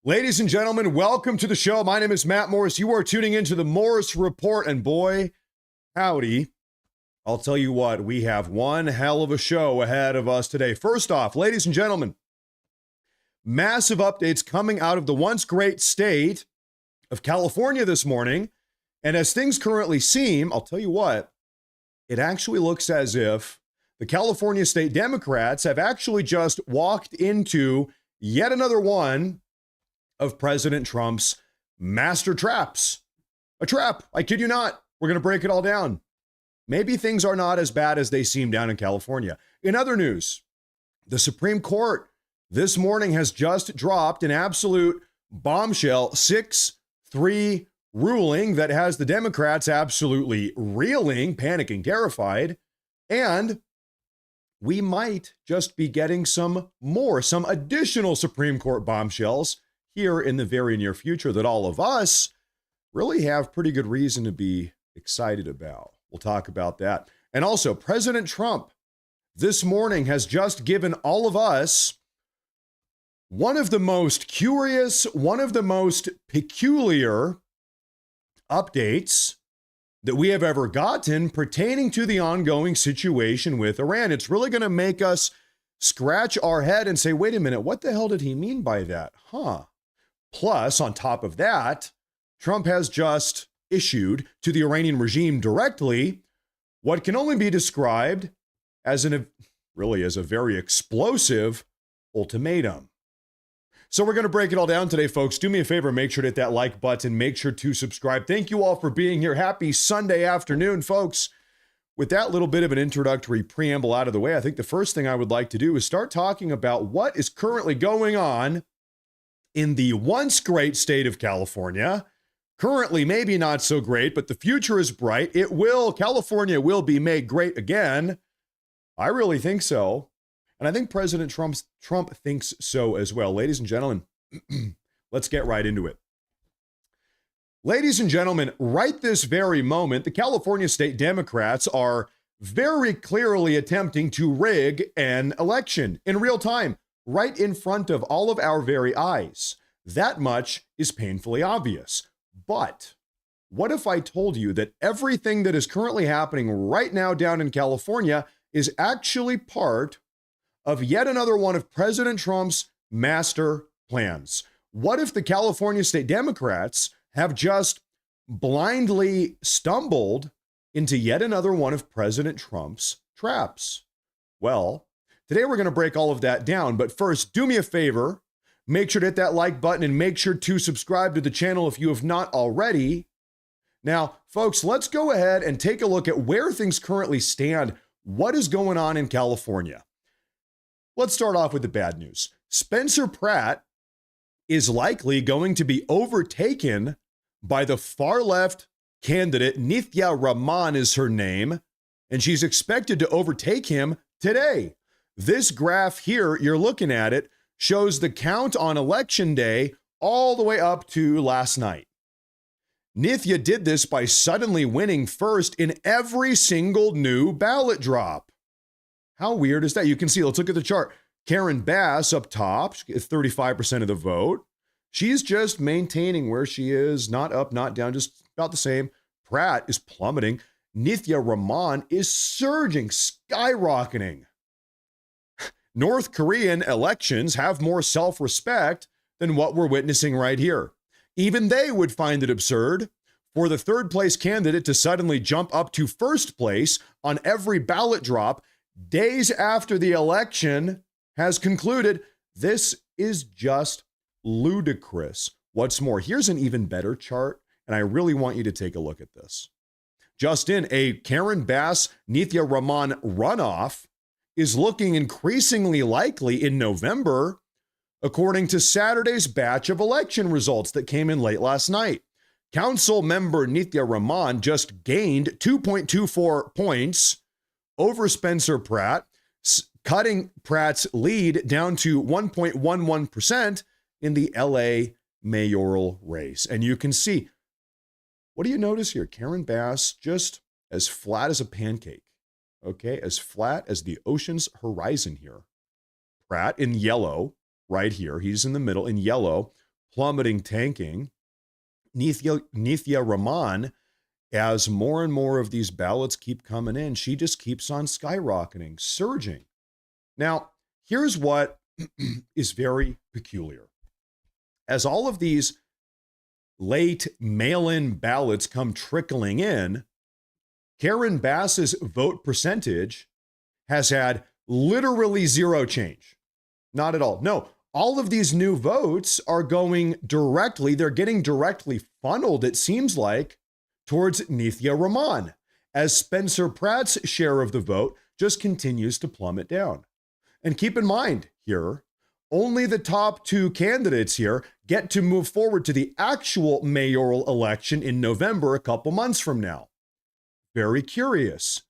Ladies and gentlemen, welcome to the show. My name is Matt Morris. You are tuning into the Morris Report, and boy, howdy. I'll tell you what, we have one hell of a show ahead of us today. First off, ladies and gentlemen, massive updates coming out of the once great state of California this morning. And as things currently seem, I'll tell you what, it actually looks as if the California state Democrats have actually just walked into yet another one of President Trump's master traps. A trap, I kid you not. We're going to break it all down. Maybe things are not as bad as they seem down in California. In other news, the Supreme Court this morning has just dropped an absolute bombshell 6-3 ruling that has the Democrats absolutely reeling, panicking, terrified, and we might just be getting some additional Supreme Court bombshells here in the very near future that all of us really have pretty good reason to be excited about. We'll talk about that. And also, President Trump this morning has just given all of us one of the most curious, one of the most peculiar updates that we have ever gotten pertaining to the ongoing situation with Iran. It's really going to make us scratch our head and say, wait a minute, what the hell did he mean by that? Plus, on top of that, Trump has just issued to the Iranian regime directly what can only be described as a very explosive ultimatum. So we're going to break it all down today, folks. Do me a favor, make sure to hit that like button, make sure to subscribe. Thank you all for being here. Happy Sunday afternoon, folks. With that little bit of an introductory preamble out of the way, I think the first thing I would like to do is start talking about what is currently going on in the once great state of California. Currently, maybe not so great, but the future is bright. California will be made great again. I really think so. And I think President Trump thinks so as well. Ladies and gentlemen, let's get right into it. Ladies and gentlemen, right this very moment, the California state Democrats are very clearly attempting to rig an election in real time, right in front of all of our very eyes. That much is painfully obvious. But what if I told you that everything that is currently happening right now down in California is actually part of yet another one of President Trump's master plans? What if the California state Democrats have just blindly stumbled into yet another one of President Trump's traps? Well, today we're going to break all of that down, but first, do me a favor, make sure to hit that like button and make sure to subscribe to the channel if you have not already. Now, folks, let's go ahead and take a look at where things currently stand. What is going on in California? Let's start off with the bad news. Spencer Pratt is likely going to be overtaken by the far-left candidate. Nithya Raman is her name, and she's expected to overtake him today. This graph here, you're looking at it, shows the count on election day all the way up to last night. Nithya did this by suddenly winning first in every single new ballot drop. How weird is that? You can see, let's look at the chart. Karen Bass up top, 35% of the vote. She's just maintaining where she is, not up, not down, just about the same. Pratt is plummeting. Nithya Raman is surging, skyrocketing. North Korean elections have more self-respect than what we're witnessing right here. Even they would find it absurd for the third place candidate to suddenly jump up to first place on every ballot drop days after the election has concluded. This is just ludicrous. What's more, here's an even better chart, and I really want you to take a look at this. Just in, a Karen Bass, Nithya Raman runoff is looking increasingly likely in November, according to Saturday's batch of election results that came in late last night. Council member Nithya Raman just gained 2.24 points over Spencer Pratt, cutting Pratt's lead down to 1.11% in the LA mayoral race. And you can see, what do you notice here? Karen Bass just as flat as a pancake. Okay, as flat as the ocean's horizon here. Pratt in yellow, right here, he's in the middle in yellow, plummeting, tanking. Nithya Rahman, as more and more of these ballots keep coming in, she just keeps on skyrocketing, surging. Now, here's what is very peculiar. As all of these late mail-in ballots come trickling in, Karen Bass's vote percentage has had literally zero change. Not at all. No, all of these new votes are going directly, they're getting directly funneled, it seems like, towards Nithya Rahman, as Spencer Pratt's share of the vote just continues to plummet down. And keep in mind here, only the top two candidates here get to move forward to the actual mayoral election in November, a couple months from now. Very curious.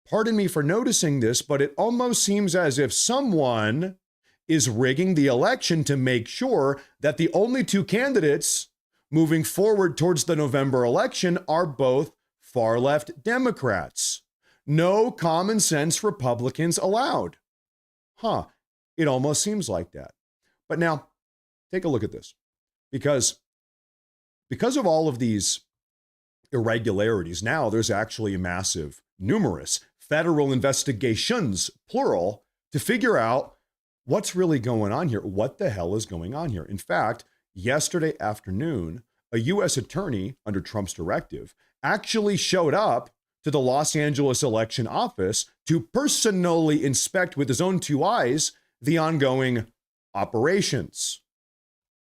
Pardon me for noticing this, but it almost seems as if someone is rigging the election to make sure that the only two candidates moving forward towards the November election are both far-left Democrats. No common sense Republicans allowed. It almost seems like that. But now, take a look at this. Because of all of these irregularities, now there's actually numerous federal investigations, plural, to figure out what's really going on here. What the hell is going on here? In fact, yesterday afternoon, a U.S. attorney under Trump's directive actually showed up to the Los Angeles election office to personally inspect with his own two eyes the ongoing operations.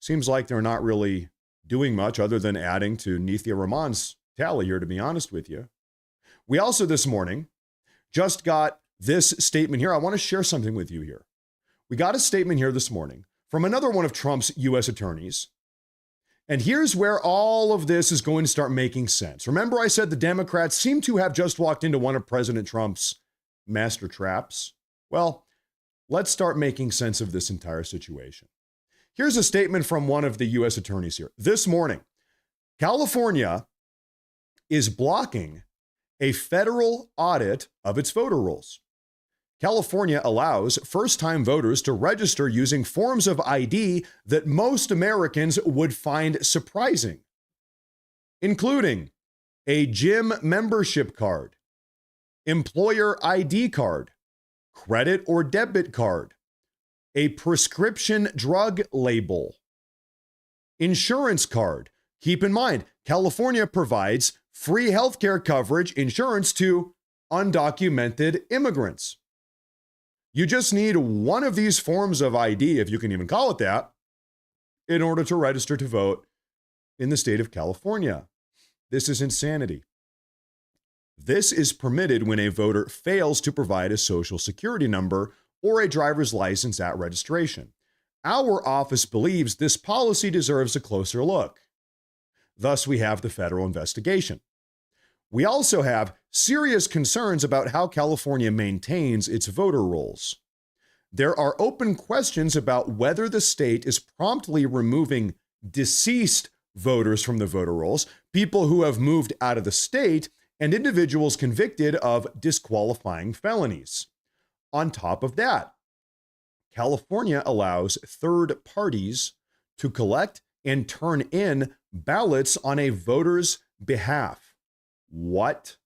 Seems like they're not really doing much other than adding to Nithya Rahman's tally here, to be honest with you. We also this morning just got this statement here. I want to share something with you here. We got a statement here this morning from another one of Trump's U.S. attorneys. And here's where all of this is going to start making sense. Remember, I said the Democrats seem to have just walked into one of President Trump's master traps? Well, let's start making sense of this entire situation. Here's a statement from one of the U.S. attorneys here. This morning, California is blocking a federal audit of its voter rolls. California allows first-time voters to register using forms of ID that most Americans would find surprising, including a gym membership card, employer ID card, credit or debit card, a prescription drug label, insurance card. Keep in mind, California provides free healthcare coverage insurance to undocumented immigrants. You just need one of these forms of ID, if you can even call it that, in order to register to vote in the state of California. This is insanity. This is permitted when a voter fails to provide a social security number or a driver's license at registration. Our office believes this policy deserves a closer look. Thus, we have the federal investigation. We also have serious concerns about how California maintains its voter rolls. There are open questions about whether the state is promptly removing deceased voters from the voter rolls, people who have moved out of the state, and individuals convicted of disqualifying felonies. On top of that, California allows third parties to collect and turn in ballots on a voter's behalf. What?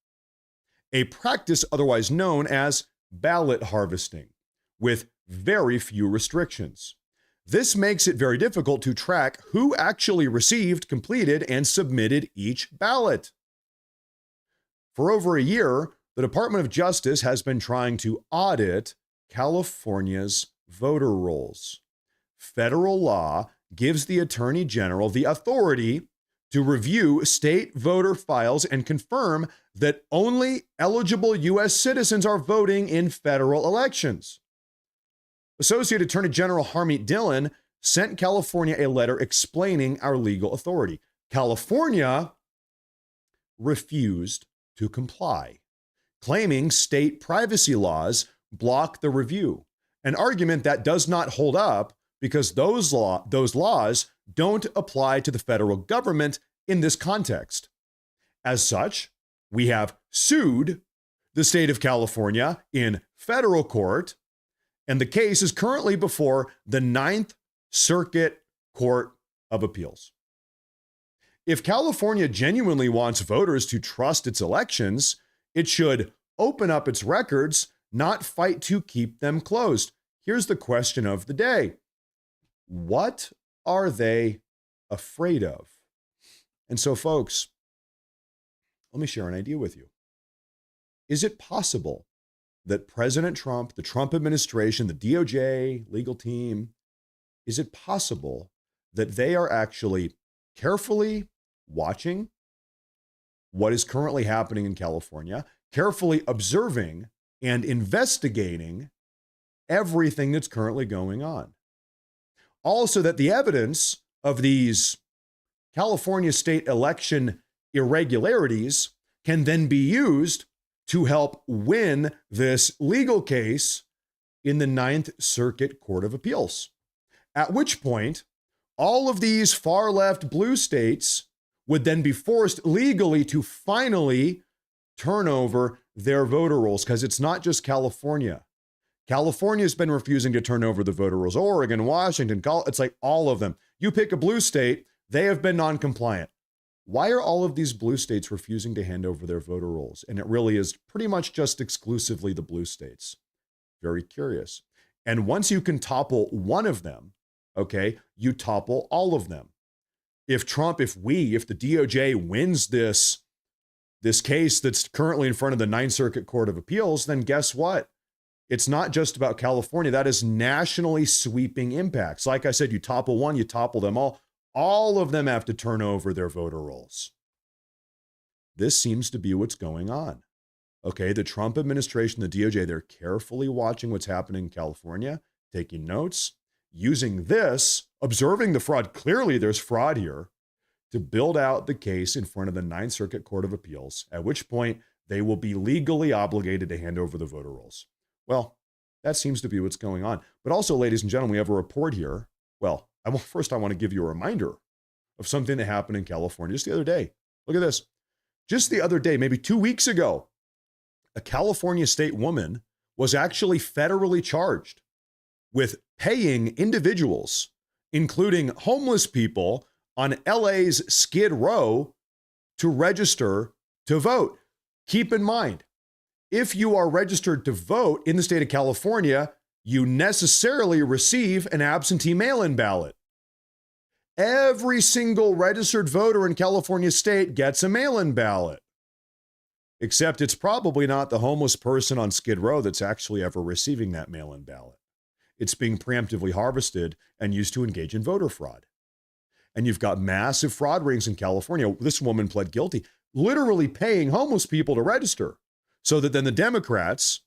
A practice otherwise known as ballot harvesting, with very few restrictions. This makes it very difficult to track who actually received, completed, and submitted each ballot. For over a year, the Department of Justice has been trying to audit California's voter rolls. Federal law gives the Attorney General the authority to review state voter files and confirm that only eligible U.S. citizens are voting in federal elections. Associate Attorney General Harmeet Dillon sent California a letter explaining our legal authority. California refused to comply, claiming state privacy laws block the review, an argument that does not hold up because those laws don't apply to the federal government in this context. As such, we have sued the state of California in federal court, and the case is currently before the Ninth Circuit Court of Appeals. If California genuinely wants voters to trust its elections, it should open up its records, not fight to keep them closed. Here's the question of the day. What are they afraid of? And so, folks, let me share an idea with you. Is it possible that President Trump, the Trump administration, the DOJ, legal team, is it possible that they are actually carefully watching what is currently happening in California, carefully observing and investigating everything that's currently going on? Also, that the evidence of these California state election irregularities can then be used to help win this legal case in the Ninth Circuit Court of Appeals. At which point, all of these far left blue states would then be forced legally to finally turn over their voter rolls, because it's not just California. California's been refusing to turn over the voter rolls. Oregon, Washington, it's like all of them. You pick a blue state, they have been non-compliant. Why are all of these blue states refusing to hand over their voter rolls? And it really is pretty much just exclusively the blue states. Very curious. And once you can topple one of them, okay, you topple all of them. If the DOJ wins this case that's currently in front of the Ninth Circuit Court of Appeals, then guess what? It's not just about California. That is nationally sweeping impacts. Like I said, you topple one, you topple them all. All of them have to turn over their voter rolls. This seems to be what's going on. Okay, the Trump administration, the DOJ, they're carefully watching what's happening in California, taking notes, using this, observing the fraud. Clearly, there's fraud here, to build out the case in front of the Ninth Circuit Court of Appeals, at which point they will be legally obligated to hand over the voter rolls. Well, that seems to be what's going on. But also, ladies and gentlemen, we have a report here. Well, first I want to give you a reminder of something that happened in California just the other day. Look at this. Just the other day, maybe 2 weeks ago, a California state woman was actually federally charged with paying individuals, including homeless people on LA's Skid Row, to register to vote. Keep in mind, if you are registered to vote in the state of California, you necessarily receive an absentee mail-in ballot. Every single registered voter in California state gets a mail-in ballot. Except it's probably not the homeless person on Skid Row that's actually ever receiving that mail-in ballot. It's being preemptively harvested and used to engage in voter fraud. And you've got massive fraud rings in California. This woman pled guilty, literally paying homeless people to register so that then the Democrats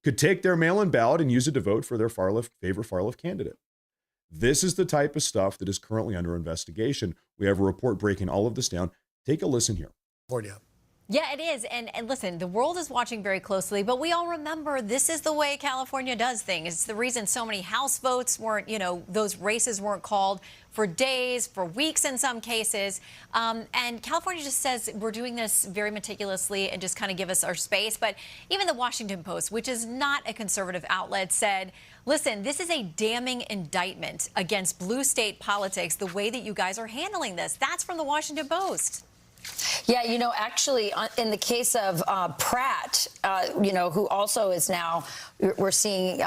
could take their mail-in ballot and use it to vote for their favorite far-left candidate. This is the type of stuff that is currently under investigation. We have a report breaking all of this down. Take a listen here. Yeah, it is. And listen, the world is watching very closely, but we all remember this is the way California does things. It's the reason so many House votes weren't, those races weren't called for days, for weeks in some cases. And California just says we're doing this very meticulously and just kind of give us our space. But even the Washington Post, which is not a conservative outlet, said, listen, this is a damning indictment against blue state politics, the way that you guys are handling this. That's from the Washington Post. Yeah, actually, in the case of Pratt, who also is now, we're seeing,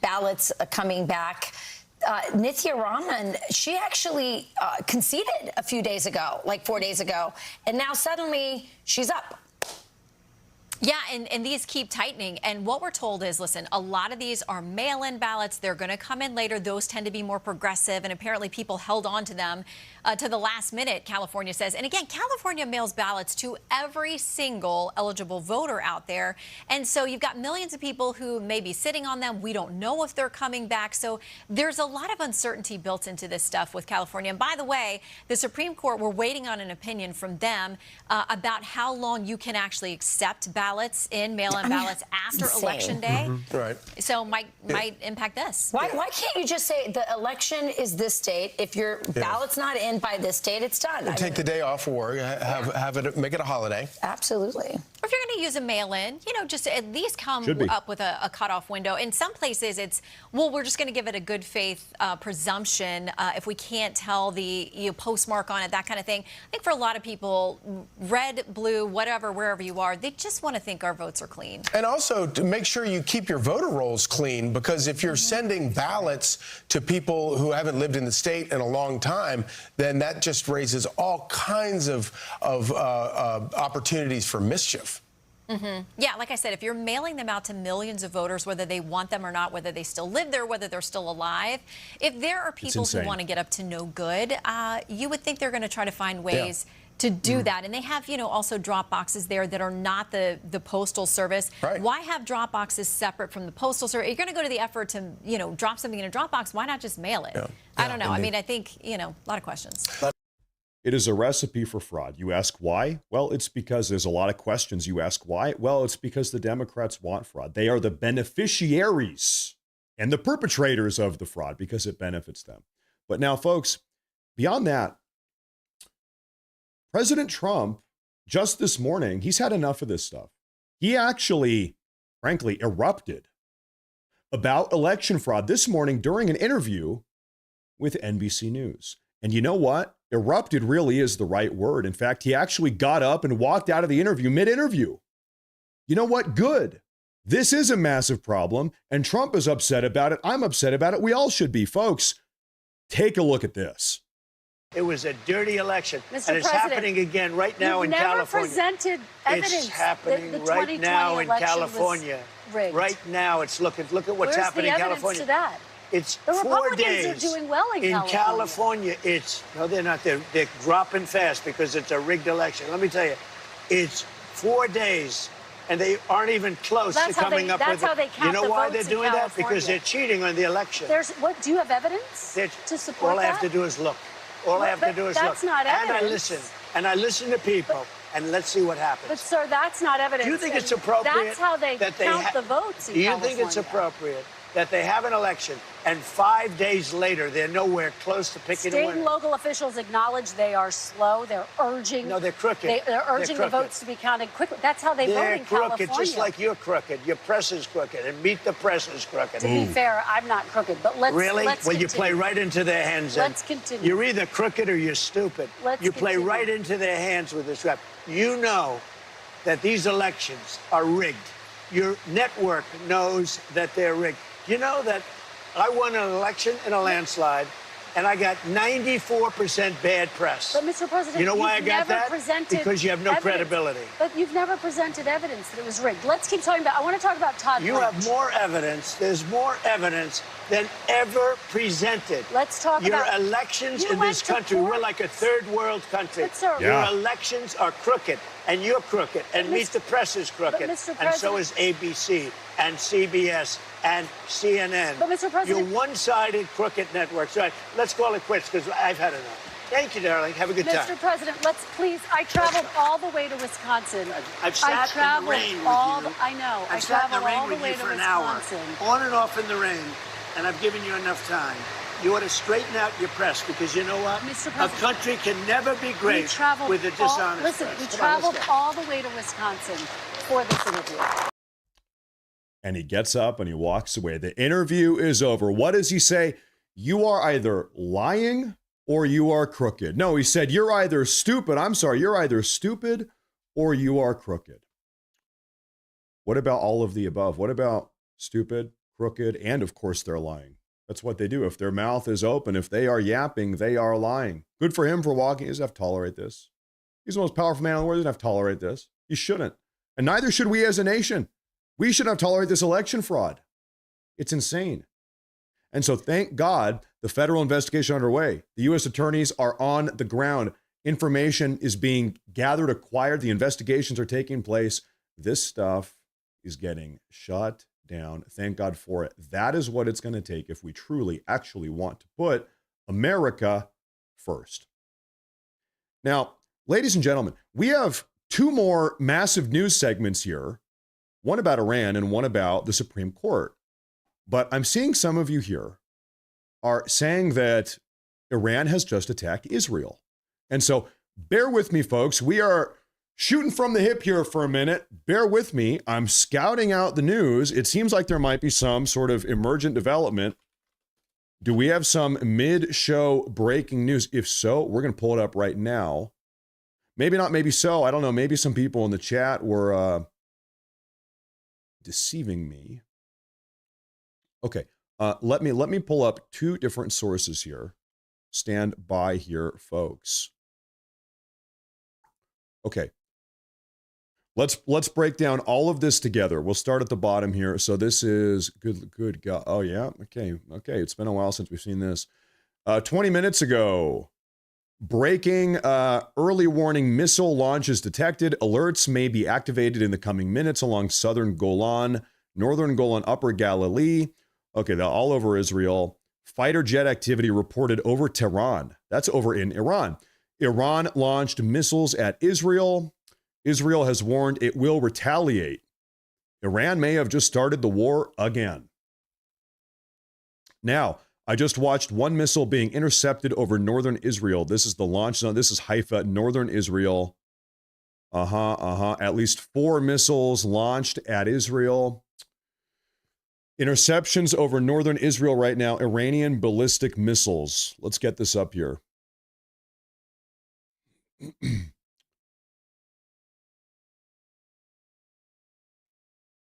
ballots coming back. Nithya Raman, she actually conceded a few days ago, like 4 days ago, and now suddenly she's up. Yeah, and these keep tightening. And what we're told is, listen, a lot of these are mail-in ballots. They're going to come in later. Those tend to be more progressive. And apparently people held on to them to the last minute, California says. And again, California mails ballots to every single eligible voter out there. And so you've got millions of people who may be sitting on them. We don't know if they're coming back. So there's a lot of uncertainty built into this stuff with California. And by the way, the Supreme Court, we're waiting on an opinion from them about how long you can actually accept ballots in mail-in ballots after insane. Election Day. Mm-hmm. Right. So might impact this. Why can't you just say the election is this date? If your ballot's not in by this date, it's done. Take the day off for work, have it, make it a holiday. Absolutely. Or if you're going to use a mail-in, just at least come up with a cutoff window. In some places, it's, well, we're just going to give it a good faith presumption if we can't tell the postmark on it, that kind of thing. I think for a lot of people, red, blue, whatever, wherever you are, they just want to think our votes are clean. And also to make sure you keep your voter rolls clean, because if you're sending ballots to people who haven't lived in the state in a long time, then that just raises all kinds of opportunities for mischief. Yeah, like I said, if you're mailing them out to millions of voters, whether they want them or not, whether they still live there, whether they're still alive, if there are people who want to get up to no good, you would think they're going to try to find ways to do that. And they have, also drop boxes there that are not the postal service. Right. Why have drop boxes separate from the postal service? You're going to go to the effort to, drop something in a drop box. Why not just mail it? Yeah. I don't know. I mean, I think, a lot of questions. It is a recipe for fraud. You ask why? Well, it's because there's a lot of questions. You ask why? Well, it's because the Democrats want fraud. They are the beneficiaries and the perpetrators of the fraud because it benefits them. But now, folks, beyond that, President Trump, just this morning, he's had enough of this stuff. He actually, frankly, erupted about election fraud this morning during an interview with NBC News. And you know what? Erupted really is the right word. In fact, he actually got up and walked out of the interview mid-interview. You know what? Good. This is a massive problem, and Trump is upset about it. I'm upset about it. We all should be. Folks, take a look at this. It was a dirty election, Mr. and it's President, happening again right now in California. You've never presented evidence. It's happening that the right now in 2020 election California. was rigged. Right now, it's look at what's Where's happening in the evidence California. to that? It's The 4 Republicans days. are doing well in California. No, they're not. They're dropping fast because it's a rigged election. Let me tell you, it's 4 days, and they aren't even close to coming up with it. That's how they count You know the why votes they're doing in that? California. Because they're cheating on the election. Do you have evidence to support all that? I have to do is look. All I have to do is look. That's not evidence. And I listen to people, and let's see what happens. But, sir, that's not evidence. Do you think it's appropriate? That's how they count the votes in California. Do you think it's appropriate that they have an election and 5 days later they're nowhere close to picking a winner? State and local officials acknowledge they are slow. They're urging. No, they're crooked. They're urging the votes to be counted quickly. That's how they vote in California. They're crooked, just like you're crooked. Your press is crooked, and Meet the Press is crooked. To be fair, I'm not crooked, but let's Really? Let's Well, continue. you play right into their hands. Let's continue. You're either crooked or you're stupid. You play continue. right into their hands with this rap. You know that these elections are rigged. Your network knows that they're rigged. You know that I won an election in a landslide, and I got 94% bad press. But, Mr. President, you know why I you've got never that? presented Because you have no evidence. credibility. But you've never presented evidence that it was rigged. Let's keep talking about. I want to talk about Todd. You have more evidence. There's more evidence than ever presented. Let's talk about your elections you in went this to country. court. We're like a third world country. But, sir, Yeah. Your elections are crooked, and you're crooked, and Meet the Press is crooked, Mr. and so President- is ABC and CBS and CNN. But, Mr. President- You're one-sided crooked networks. All right, let's call it quits because I've had enough. Thank you, darling. Have a good time. Mr. President, let's please. I traveled all the way to Wisconsin. I've sat in the rain with you. I know. I I've sat in the traveled rain all the with way you to for an hour, Wisconsin. on and off in the rain, and I've given you enough time. You ought to straighten out your press because you know what? Mr. A President, country can never be We great traveled with a dishonest Listen, press. we Come on, let's traveled go. all the way to Wisconsin for this interview. And he gets up and he walks away. The interview is over. What does he say? You are either lying or you are crooked. No, he said, you're either stupid. I'm sorry, you're either stupid or you are crooked. What about all of the above? What about stupid, crooked, and of course they're lying? That's what they do. If their mouth is open, if they are yapping, they are lying. Good for him for walking. He doesn't have to tolerate this. He's the most powerful man in the world. He doesn't have to tolerate this. He shouldn't. And neither should we as a nation. We should not tolerate this election fraud. It's insane. And so thank God the federal investigation underway. The U.S. attorneys are on the ground. Information is being gathered, acquired. The investigations are taking place. This stuff is getting shut down. Thank God for it. That is what it's going to take if we truly actually want to put America first. Now, ladies and gentlemen, we have two more massive news segments here, one about Iran and one about the Supreme Court. But I'm seeing some of you here are saying that Iran has just attacked Israel. And so bear with me, folks. We are Shooting from the hip here for a minute. Bear with me. I'm scouting out the news. It seems like there might be some sort of emergent development. Do we have some mid-show breaking news? If so, we're going to pull it up right now. Maybe not, maybe so. I don't know. Maybe some people in the chat were deceiving me. Okay. Let me pull up two different sources here. Stand by here, folks. Okay. Let's break down all of this together. We'll start at the bottom here. So this is good God. Oh yeah. Okay. It's been a while since we've seen this. 20 minutes ago, breaking early warning missile launches detected. Alerts may be activated in the coming minutes along southern Golan, northern Golan, upper Galilee. Okay, they're all over Israel. Fighter jet activity reported over Tehran. That's over in Iran. Iran launched missiles at Israel. Israel has warned it will retaliate. Iran may have just started the war again. Now, I just watched one missile being intercepted over northern Israel. This is the launch zone. This is Haifa, northern Israel. At least 4 missiles launched at Israel. Interceptions over northern Israel right now. Iranian ballistic missiles. Let's get this up here.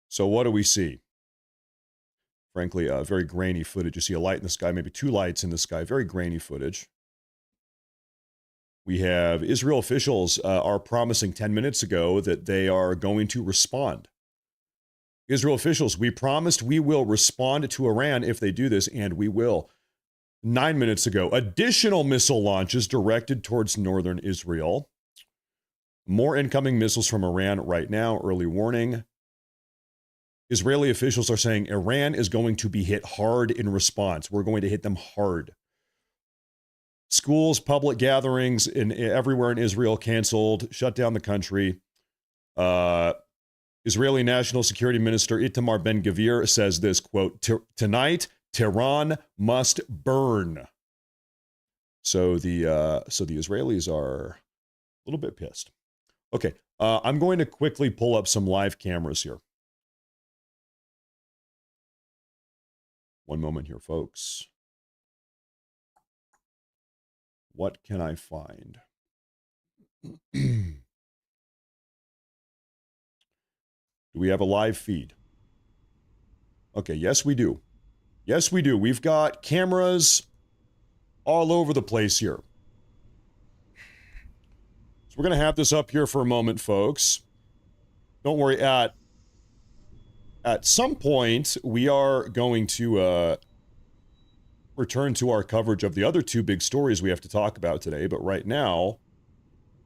So what do we see? Frankly, very grainy footage. You see a light in the sky, maybe 2 lights in the sky. Very grainy footage. We have Israel officials are promising 10 minutes ago that they are going to respond. Israel officials, we promised we will respond to Iran if they do this, and we will. 9 minutes ago, additional missile launches directed towards northern Israel. More incoming missiles from Iran right now, early warning. Israeli officials are saying Iran is going to be hit hard in response. We're going to hit them hard. Schools, public gatherings everywhere in Israel canceled, shut down the country. Israeli National Security Minister Itamar Ben-Gvir says this, quote, tonight, Tehran must burn. So the Israelis are a little bit pissed. Okay, I'm going to quickly pull up some live cameras here. One moment here, folks. What can I find? Do we have a live feed? Okay, yes, we do. Yes, we do. We've got cameras all over the place here. So we're going to have this up here for a moment, folks. Don't worry. At some point, we are going to return to our coverage of the other 2 big stories we have to talk about today. But right now,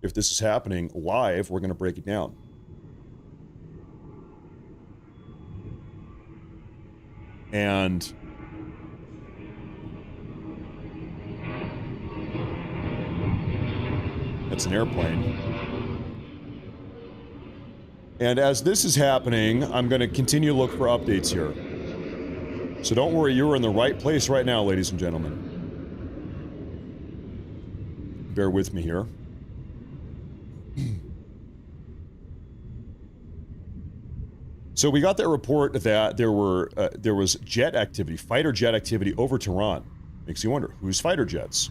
if this is happening live, we're going to break it down. And that's an airplane. And as this is happening, I'm going to continue to look for updates here. So don't worry, you're in the right place right now, ladies and gentlemen. Bear with me here. So we got that report that there was jet activity, fighter jet activity over Tehran. Makes you wonder, whose fighter jets?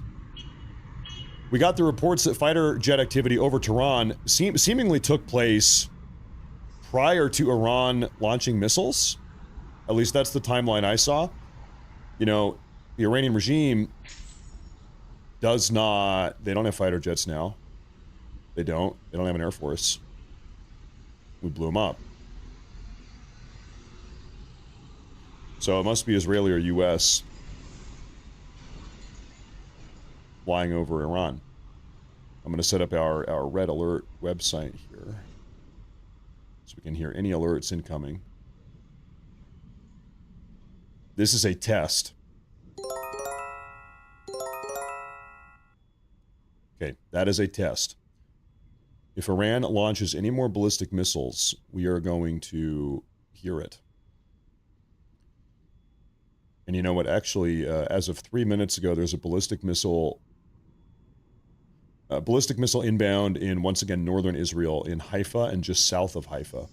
We got the reports that fighter jet activity over Tehran seemingly took place prior to Iran launching missiles. At least that's the timeline I saw. You know, the Iranian regime does not, they don't have fighter jets now. They don't have an air force. We blew them up. So it must be Israeli or US flying over Iran. I'm going to set up our red alert website here so we can hear any alerts incoming. This is a test. Okay, that is a test. If Iran launches any more ballistic missiles, we are going to hear it. And you know what? Actually, as of 3 minutes ago, there's a ballistic missile ballistic missile inbound in, once again, northern Israel, in Haifa and just south of Haifa.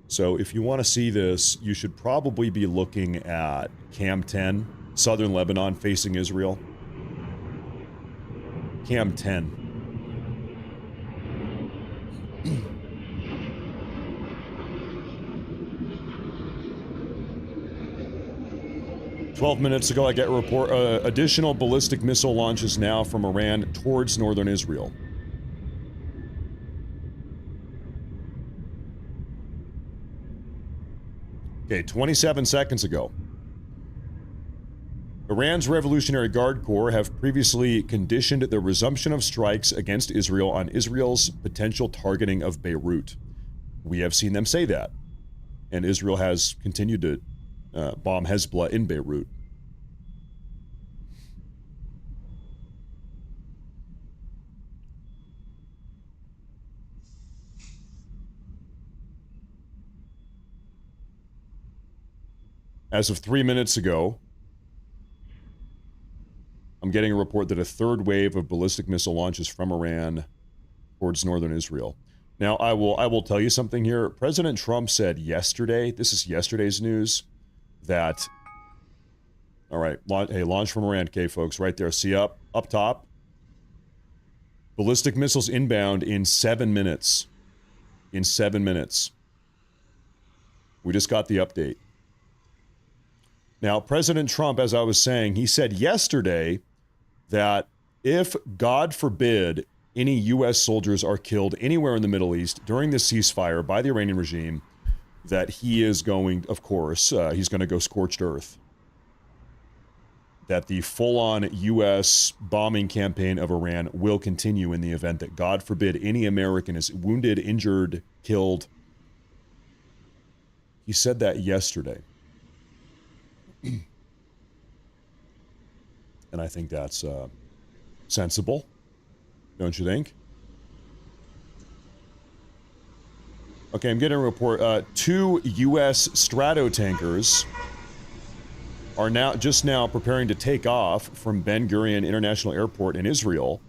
So if you want to see this, you should probably be looking at Cam 10, southern Lebanon facing Israel. Cam 10. 12 minutes ago, I get a report, additional ballistic missile launches now from Iran towards northern Israel. Okay, 27 seconds ago. Iran's Revolutionary Guard Corps have previously conditioned the resumption of strikes against Israel on Israel's potential targeting of Beirut. We have seen them say that. And Israel has continued to bomb Hezbollah in Beirut. As of 3 minutes ago, I'm getting a report that a third wave of ballistic missile launches from Iran towards northern Israel. Now, I will tell you something here. President Trump said yesterday, this is yesterday's news, that, all right, launch from Iran, okay, folks, right there. See up top? Ballistic missiles inbound in 7 minutes. In 7 minutes. We just got the update. Now, President Trump, as I was saying, he said yesterday that if, God forbid, any U.S. soldiers are killed anywhere in the Middle East during the ceasefire by the Iranian regime, that he is going, of course, he's going to go scorched earth. That the full-on U.S. bombing campaign of Iran will continue in the event that, God forbid, any American is wounded, injured, killed. He said that yesterday. And I think that's sensible, don't you think? Okay, I'm getting a report. 2 U.S. Stratotankers are just now preparing to take off from Ben Gurion International Airport in Israel,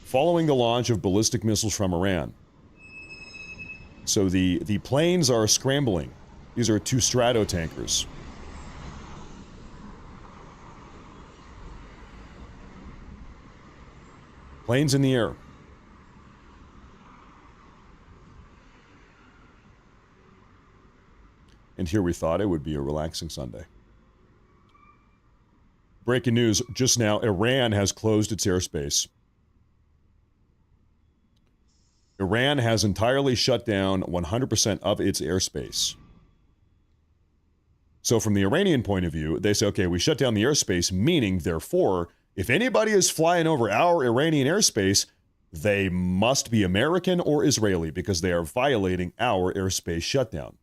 following the launch of ballistic missiles from Iran. So the planes are scrambling. These are 2 Stratotankers. Planes in the air. And here we thought it would be a relaxing Sunday. Breaking news just now, Iran has closed its airspace. Iran has entirely shut down 100% of its airspace. So from the Iranian point of view, they say, okay, we shut down the airspace, meaning, therefore, if anybody is flying over our Iranian airspace, they must be American or Israeli because they are violating our airspace shutdown.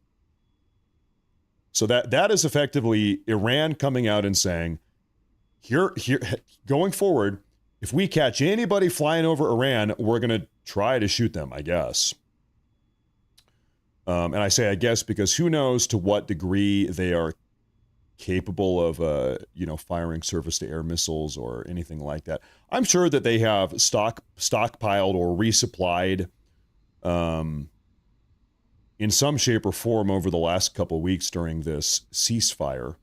So that is effectively Iran coming out and saying, here, going forward, if we catch anybody flying over Iran, we're going to try to shoot them, I guess. And I say I guess because who knows to what degree they are capable of, firing surface-to-air missiles or anything like that. I'm sure that they have stockpiled or resupplied in some shape or form over the last couple of weeks during this ceasefire.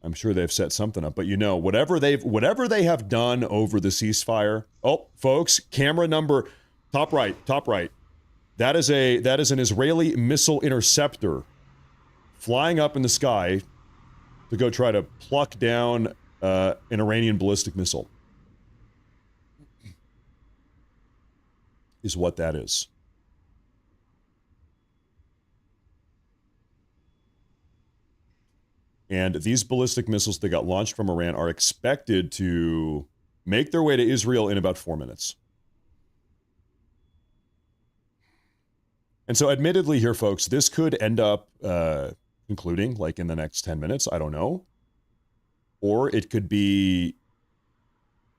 I'm sure they've set something up, but whatever they have done over the ceasefire. Oh, folks, camera number top right. That is an Israeli missile interceptor flying up in the sky to go try to pluck down an Iranian ballistic missile. Is what that is. And these ballistic missiles that got launched from Iran are expected to make their way to Israel in about 4 minutes. And so admittedly here, folks, this could end up concluding like in the next 10 minutes. I don't know. Or it could be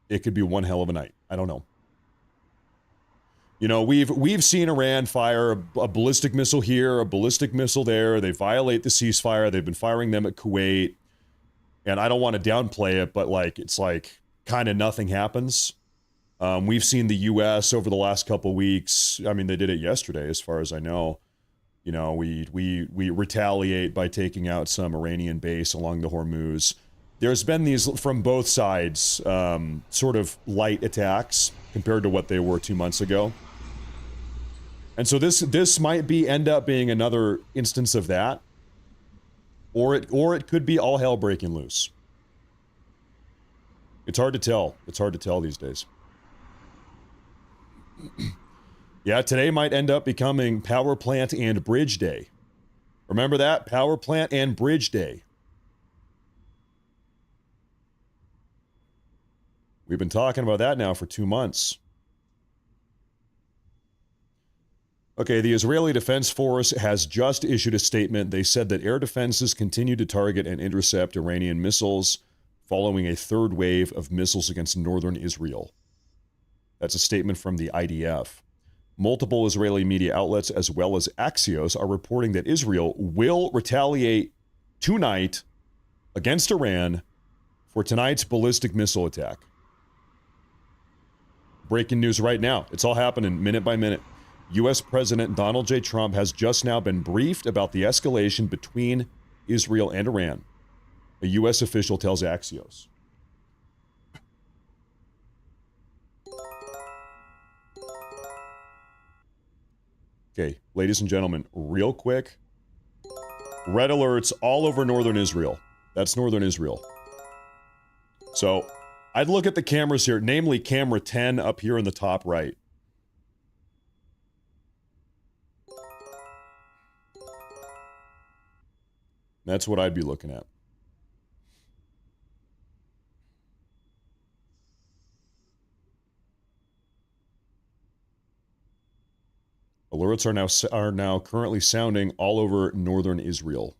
one hell of a night. I don't know. We've seen Iran fire a ballistic missile here, a ballistic missile there. They violate the ceasefire. They've been firing them at Kuwait. And I don't want to downplay it, but it's kind of nothing happens. We've seen the U.S. over the last couple weeks. I mean, they did it yesterday, as far as I know. You know, we retaliate by taking out some Iranian base along the Hormuz. There's been these from both sides, sort of light attacks compared to what they were 2 months ago. And so this might end up being another instance of that, or it could be all hell breaking loose. It's hard to tell. It's hard to tell these days. Yeah, today might end up becoming Power Plant and Bridge Day. Remember that? Power Plant and Bridge Day. We've been talking about that now for 2 months. Okay, the Israeli Defense Force has just issued a statement. They said that air defenses continue to target and intercept Iranian missiles following a third wave of missiles against northern Israel. That's a statement from the IDF. Multiple Israeli media outlets, as well as Axios, are reporting that Israel will retaliate tonight against Iran for tonight's ballistic missile attack. Breaking news right now. It's all happening minute by minute. U.S. President Donald J. Trump has just now been briefed about the escalation between Israel and Iran. A U.S. official tells Axios. Okay, ladies and gentlemen, real quick. Red alerts all over northern Israel. That's northern Israel. So I'd look at the cameras here, namely camera 10 up here in the top right. That's what I'd be looking at. Alerts are now currently sounding all over northern Israel.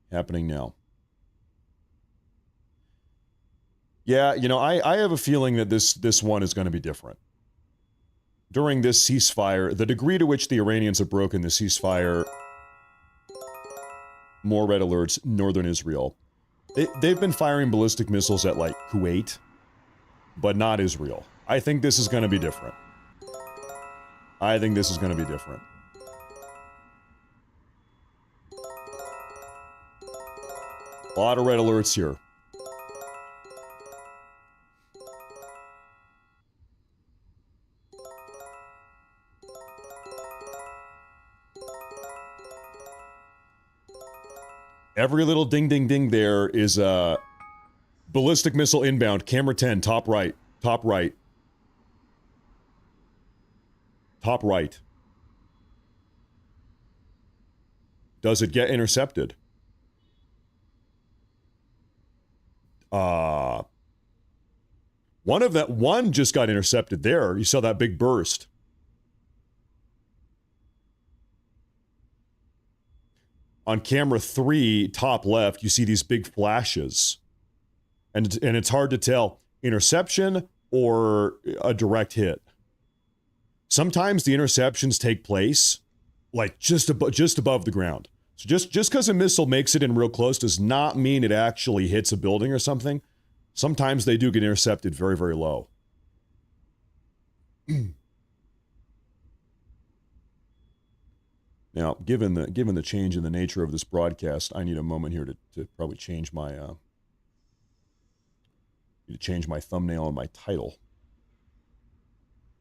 Happening now. Yeah, you know, I have a feeling that this one is going to be different. During this ceasefire, the degree to which the Iranians have broken the ceasefire, more red alerts, northern Israel. They've been firing ballistic missiles at, like, Kuwait, but not Israel. I think this is going to be different. I think this is going to be different. A lot of red alerts here. Every little ding, ding, ding there is a ballistic missile inbound. Camera 10, top right. Top right. Top right. Does it get intercepted? One just got intercepted there. You saw that big burst. On camera 3, top left, you see these big flashes. And it's hard to tell, interception or a direct hit. Sometimes the interceptions take place like just above the ground. So just because a missile makes it in real close does not mean it actually hits a building or something. Sometimes they do get intercepted very, very low. Now, given the change in the nature of this broadcast, I need a moment here to probably change my thumbnail and my title.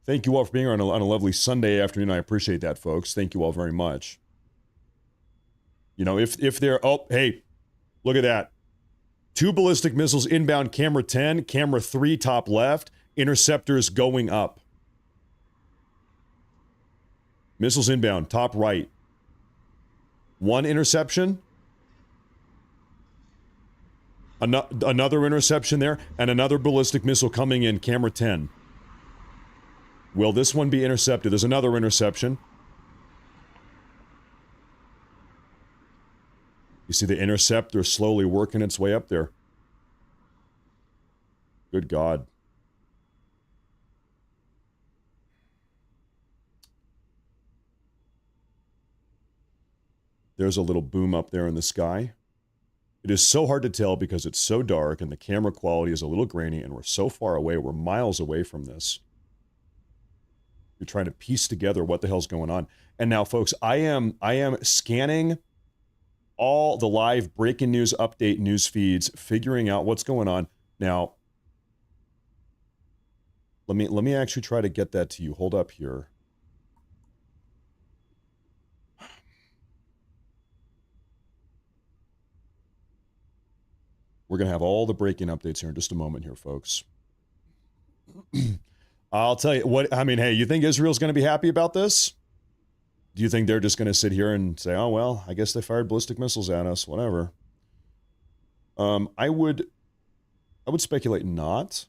Thank you all for being here on a lovely Sunday afternoon. I appreciate that, folks. Thank you all very much. You know, if they're... Oh, hey, look at that. 2 ballistic missiles inbound, camera 10, camera 3, top left, interceptors going up. Missiles inbound, top right. 1 interception. Another interception there, and another ballistic missile coming in, camera 10. Will this one be intercepted? There's another interception. You see the interceptor slowly working its way up there. Good God. There's a little boom up there in the sky. It is so hard to tell because it's so dark and the camera quality is a little grainy and we're so far away. We're miles away from this. You're trying to piece together what the hell's going on. And now, folks, I am scanning all the live breaking news update news feeds, figuring out what's going on. Now, let me actually try to get that to you. Hold up here. We're going to have all the breaking updates here in just a moment here, folks. I'll tell you what, I mean, hey, you think Israel's going to be happy about this? Do you think they're just going to sit here and say, oh, well, I guess they fired ballistic missiles at us, whatever? I would speculate not.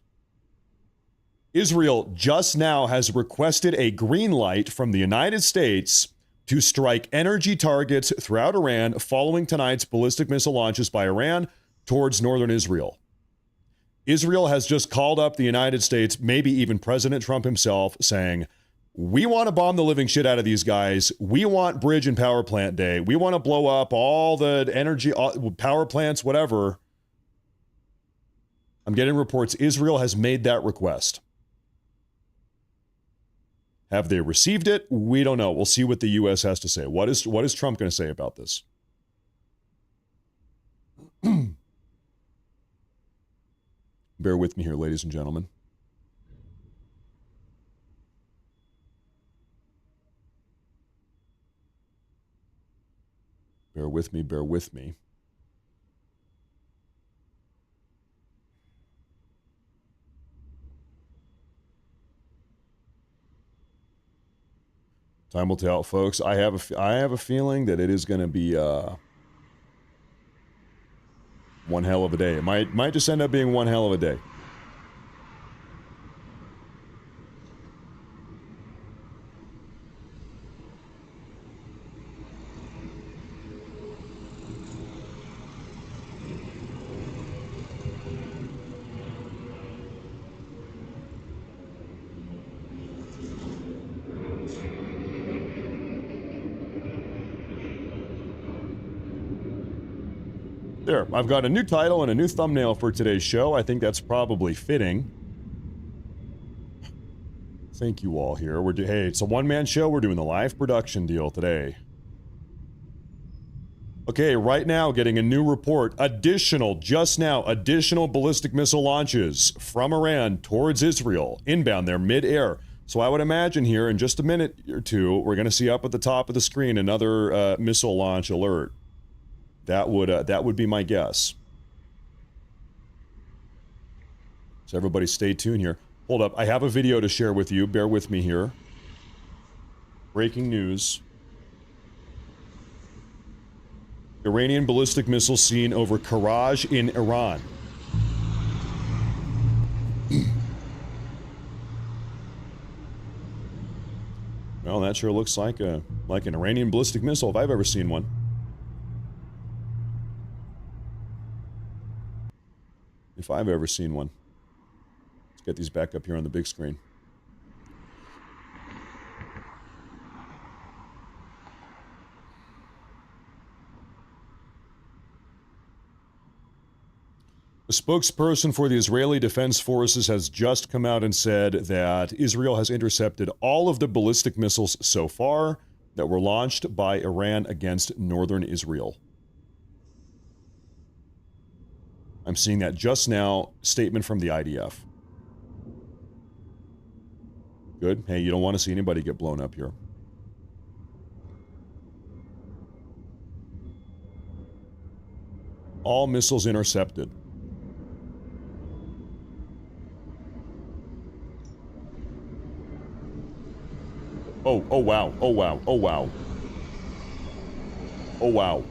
Israel just now has requested a green light from the United States to strike energy targets throughout Iran following tonight's ballistic missile launches by Iran towards northern Israel. Israel has just called up the United States, maybe even President Trump himself, saying, we want to bomb the living shit out of these guys. We want bridge and power plant day. We want to blow up all the energy, power plants, whatever. I'm getting reports Israel has made that request. Have they received it? We don't know. We'll see what the U.S. has to say. What is Trump going to say about this? Bear with me here, ladies and gentlemen. Bear with me, bear with me. Time will tell, folks. I have a feeling that it is going to be one hell of a day. It might just end up being one hell of a day. There, I've got a new title and a new thumbnail for today's show. I think that's probably fitting. Thank you all here. Hey, it's a one-man show. We're doing the live production deal today. Okay, right now, getting a new report. Additional ballistic missile launches from Iran towards Israel. Inbound, they're mid-air. So I would imagine here in just a minute or two, we're going to see up at the top of the screen another missile launch alert. That would be my guess. So everybody stay tuned here. Hold up, I have a video to share with you. Bear with me here. Breaking news. Iranian ballistic missile seen over Karaj in Iran. Well, that sure looks like an Iranian ballistic missile if I've ever seen one. If I've ever seen one. Let's get these back up here on the big screen. A spokesperson for the Israeli Defense Forces has just come out and said that Israel has intercepted all of the ballistic missiles so far that were launched by Iran against northern Israel. I'm seeing that just now. Statement from the IDF. Good. Hey, you don't want to see anybody get blown up here. All missiles intercepted. Oh wow. Oh wow. Oh wow. Oh wow.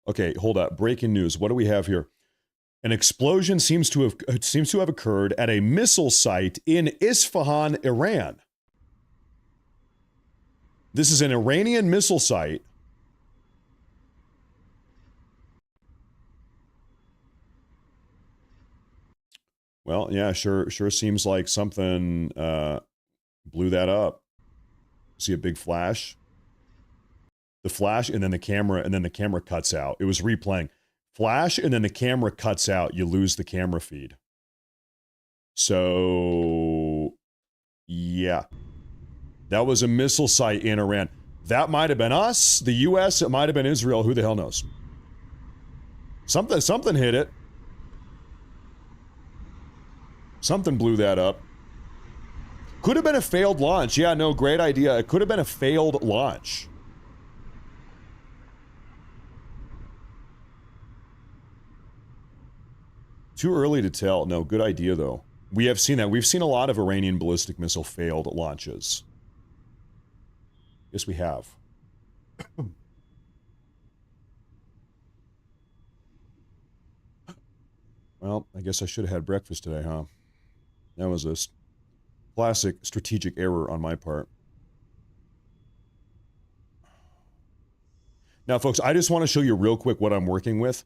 Okay, hold up. Breaking news. What do we have here? An explosion seems to have occurred at a missile site in Isfahan, Iran. This is an Iranian missile site. Well, yeah, sure seems like something blew that up. See a big flash? The flash and then the camera cuts out. It was replaying. Flash and then the camera cuts out. You lose the camera feed. So, yeah. That was a missile site in Iran. That might have been us, the U.S., it might have been Israel. Who the hell knows? Something hit it. Something blew that up. Could have been a failed launch. Yeah, no, great idea. It could have been a failed launch. Too early to tell. No, good idea, though. We have seen that. We've seen a lot of Iranian ballistic missile failed launches. Yes, we have. Well, I guess I should have had breakfast today, huh? That was a classic strategic error on my part. Now, folks, I just want to show you real quick what I'm working with.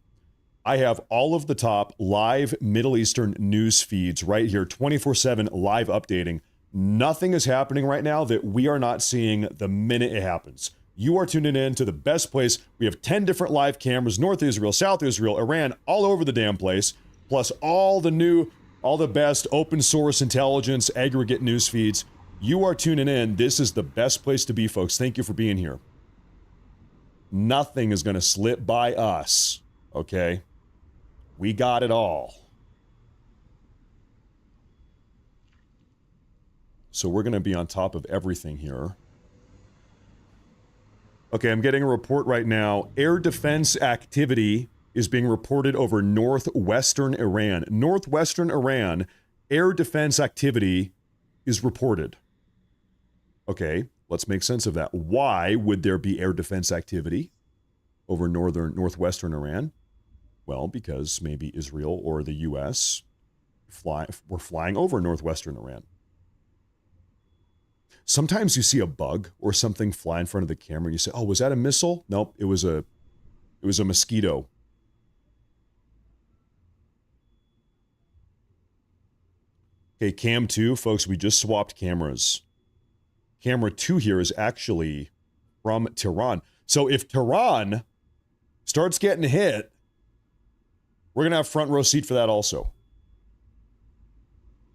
I have all of the top live Middle Eastern news feeds right here, 24/7 live updating. Nothing is happening right now that we are not seeing the minute it happens. You are tuning in to the best place. We have 10 different live cameras, North Israel, South Israel, Iran, all over the damn place, plus all the best open source intelligence, aggregate news feeds. You are tuning in. This is the best place to be, folks. Thank you for being here. Nothing is going to slip by us, okay? We got it all. So we're going to be on top of everything here. Okay, I'm getting a report right now. Air defense activity is being reported over northwestern Iran. Northwestern Iran, air defense activity is reported. Okay, let's make sense of that. Why would there be air defense activity over northwestern Iran? Well, because maybe Israel or the U.S. were flying over northwestern Iran. Sometimes you see a bug or something fly in front of the camera and you say, oh, was that a missile? Nope, it was a mosquito. Okay, cam 2, folks, we just swapped cameras. Camera 2 here is actually from Tehran. So if Tehran starts getting hit, we're going to have front row seat for that also.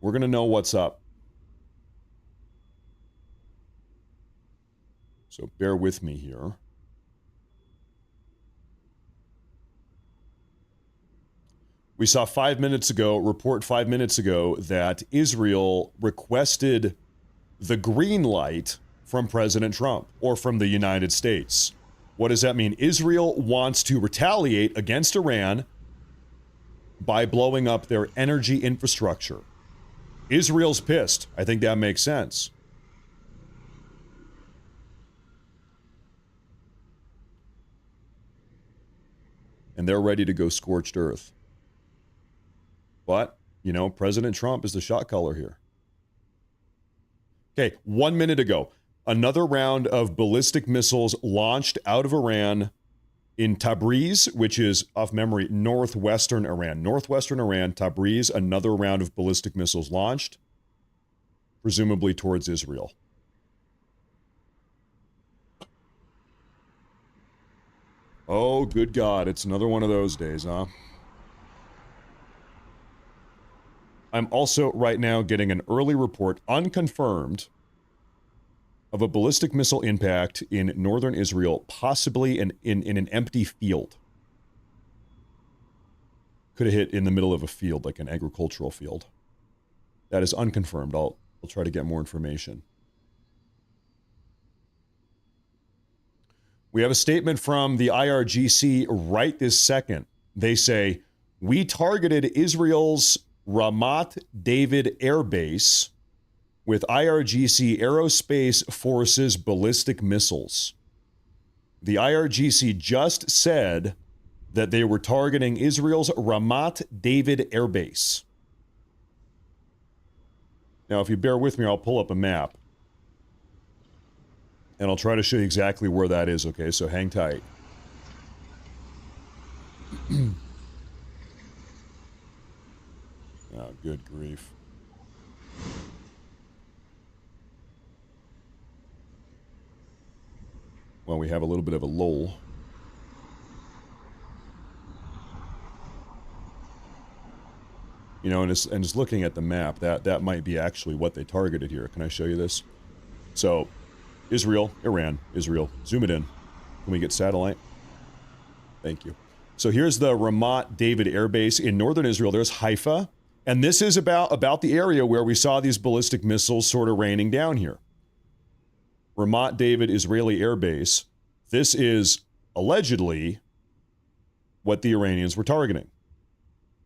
We're going to know what's up. So bear with me here. We saw 5 minutes ago, report 5 minutes ago, that Israel requested the green light from President Trump or from the United States. What does that mean? Israel wants to retaliate against Iran by blowing up their energy infrastructure. Israel's pissed. I think that makes sense. And they're ready to go scorched earth. But, you know, President Trump is the shot caller here. Okay, 1 minute ago, another round of ballistic missiles launched out of Iran in Tabriz, which is, off memory, northwestern Iran. Northwestern Iran, Tabriz, another round of ballistic missiles launched, presumably towards Israel. Oh, good God, it's another one of those days, huh? I'm also right now getting an early report, unconfirmed, of a ballistic missile impact in northern Israel, possibly in an empty field. Could have hit in the middle of a field, like an agricultural field. That is unconfirmed. I'll try to get more information. We have a statement from the IRGC right this second. They say, we targeted Israel's Ramat David Air Base with IRGC Aerospace Forces ballistic missiles. The IRGC just said that they were targeting Israel's Ramat David Air Base. Now, if you bear with me, I'll pull up a map. And I'll try to show you exactly where that is, okay? So hang tight. Oh, good grief. Well, we have a little bit of a lull. You know, and just looking at the map, that might be actually what they targeted here. Can I show you this? So, Israel, Iran, Israel. Zoom it in. Can we get satellite? Thank you. So here's the Ramat David Air Base in northern Israel. There's Haifa. And this is about the area where we saw these ballistic missiles sort of raining down here. Ramat David Israeli Air Base. This is allegedly what the Iranians were targeting.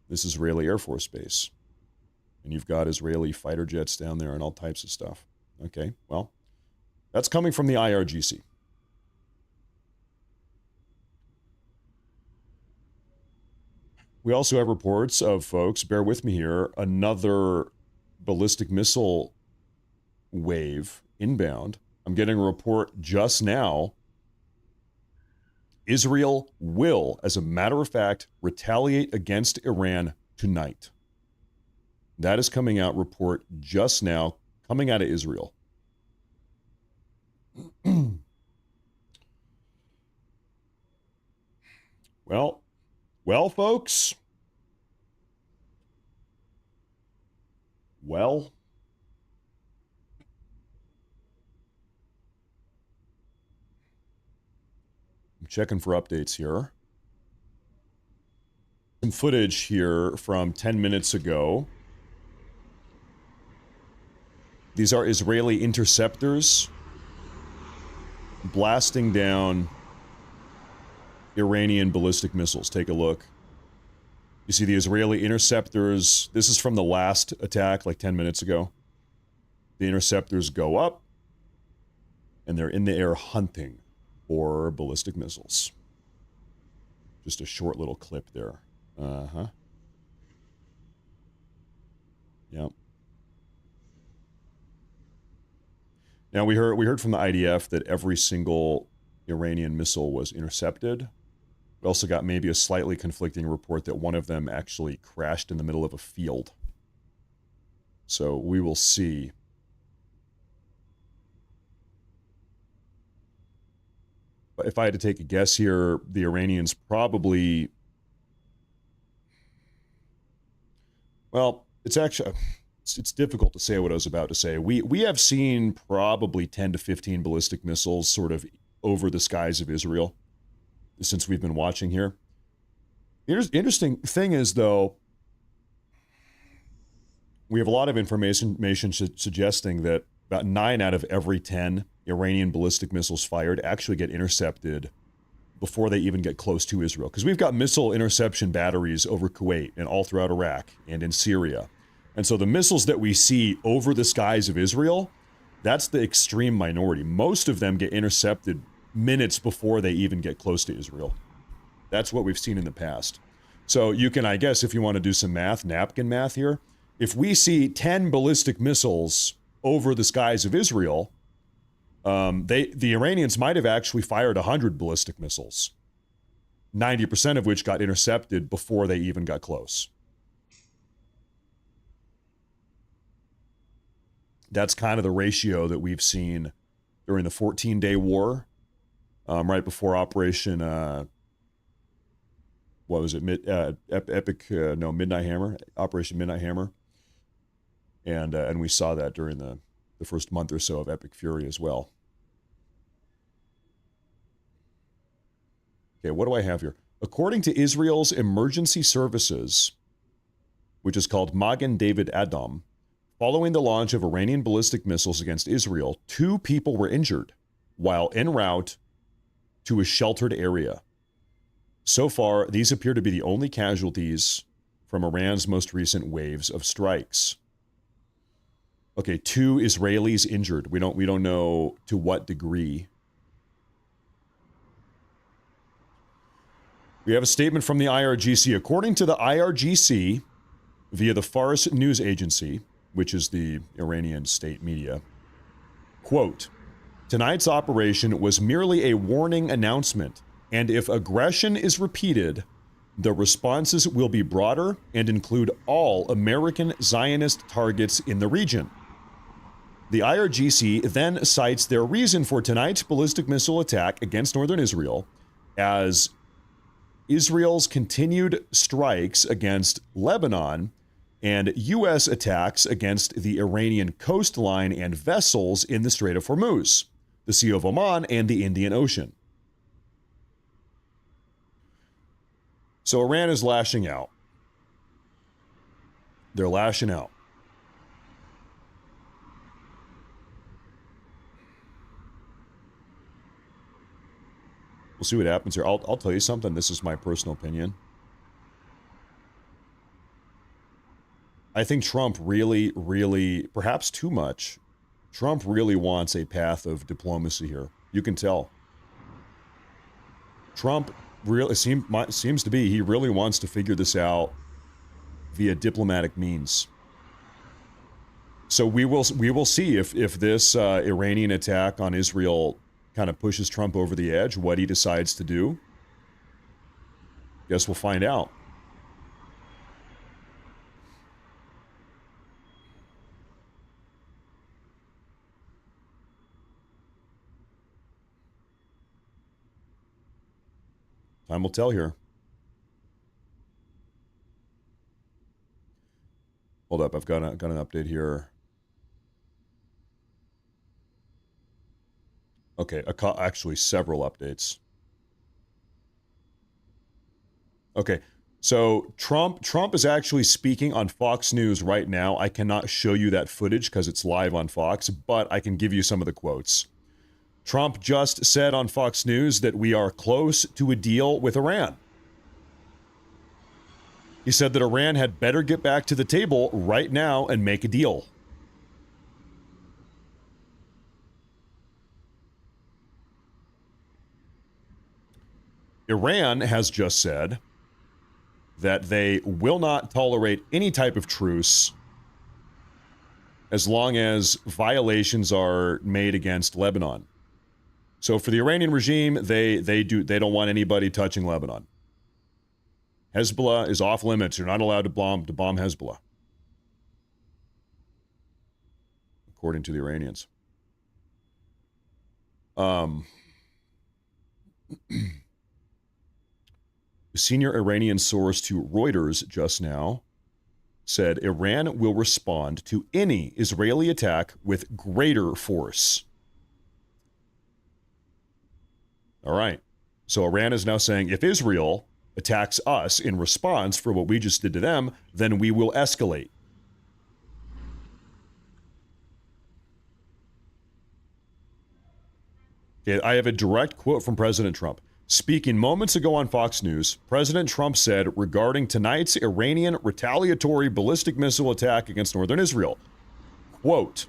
This is Israeli Air Force Base. And you've got Israeli fighter jets down there and all types of stuff. Okay, well, that's coming from the IRGC. We also have reports of folks, bear with me here, another ballistic missile wave inbound. I'm getting a report just now. Israel will, as a matter of fact, retaliate against Iran tonight. That is coming out, report just now, coming out of Israel. Well, folks. Well. I'm checking for updates here. Some footage here from 10 minutes ago. These are Israeli interceptors blasting down Iranian ballistic missiles. Take a look. You see the Israeli interceptors. This is from the last attack, like 10 minutes ago. The interceptors go up, and they're in the air hunting for ballistic missiles. Just a short little clip there. Uh-huh. Yep. Now, we heard from the IDF that every single Iranian missile was intercepted. We also got maybe a slightly conflicting report that one of them actually crashed in the middle of a field. So we will see. But if I had to take a guess here, the Iranians probably... Well, it's difficult to say what I was about to say. We have seen probably 10 to 15 ballistic missiles sort of over the skies of Israel since we've been watching here. The interesting thing is, though, we have a lot of information suggesting that about 9 out of every 10 Iranian ballistic missiles fired actually get intercepted before they even get close to Israel. Because we've got missile interception batteries over Kuwait and all throughout Iraq and in Syria. And so the missiles that we see over the skies of Israel, that's the extreme minority. Most of them get intercepted minutes before they even get close to Israel. That's what we've seen in the past. So you can, I guess, if you want to do some math, napkin math here, if we see 10 ballistic missiles over the skies of Israel, the Iranians might have actually fired 100 ballistic missiles, 90% of which got intercepted before they even got close. That's kind of the ratio that we've seen during the 14-day war, right before Operation, what was it, Midnight Hammer, Operation Midnight Hammer. And we saw that during the first month or so of Epic Fury as well. Okay, what do I have here? According to Israel's emergency services, which is called Magen David Adom, following the launch of Iranian ballistic missiles against Israel, 2 people were injured while en route to a sheltered area. So far, these appear to be the only casualties from Iran's most recent waves of strikes. Okay, 2 Israelis injured. We don't know to what degree. We have a statement from the IRGC. According to the IRGC, via the Fars news agency, which is the Iranian state media, quote, tonight's operation was merely a warning announcement, and if aggression is repeated, the responses will be broader and include all American Zionist targets in the region. The IRGC then cites their reason for tonight's ballistic missile attack against northern Israel as Israel's continued strikes against Lebanon and U.S. attacks against the Iranian coastline and vessels in the Strait of Hormuz, the Sea of Oman, and the Indian Ocean. So Iran is lashing out. They're lashing out. We'll see what happens here. I'll tell you something. This is my personal opinion. I think Trump really, perhaps too much, Trump really wants a path of diplomacy here. You can tell. Trump really seems to be, he really wants to figure this out via diplomatic means. So we will see if this Iranian attack on Israel kind of pushes Trump over the edge, what he decides to do. Guess we'll find out. Time will tell here. Hold up, I've got an update here. Okay, actually several updates. Okay, so Trump is actually speaking on Fox News right now. I cannot show you that footage because it's live on Fox, but I can give you some of the quotes. Trump just said on Fox News that we are close to a deal with Iran. He said that Iran had better get back to the table right now and make a deal. Iran has just said that they will not tolerate any type of truce as long as violations are made against Lebanon. So for the Iranian regime, they don't want anybody touching Lebanon. Hezbollah is off limits. You're not allowed to bomb Hezbollah, according to the Iranians. A senior Iranian source to Reuters just now said Iran will respond to any Israeli attack with greater force. All right. So Iran is now saying if Israel attacks us in response for what we just did to them, then we will escalate. Okay, I have a direct quote from President Trump. Speaking moments ago on Fox News, President Trump said regarding tonight's Iranian retaliatory ballistic missile attack against northern Israel, quote,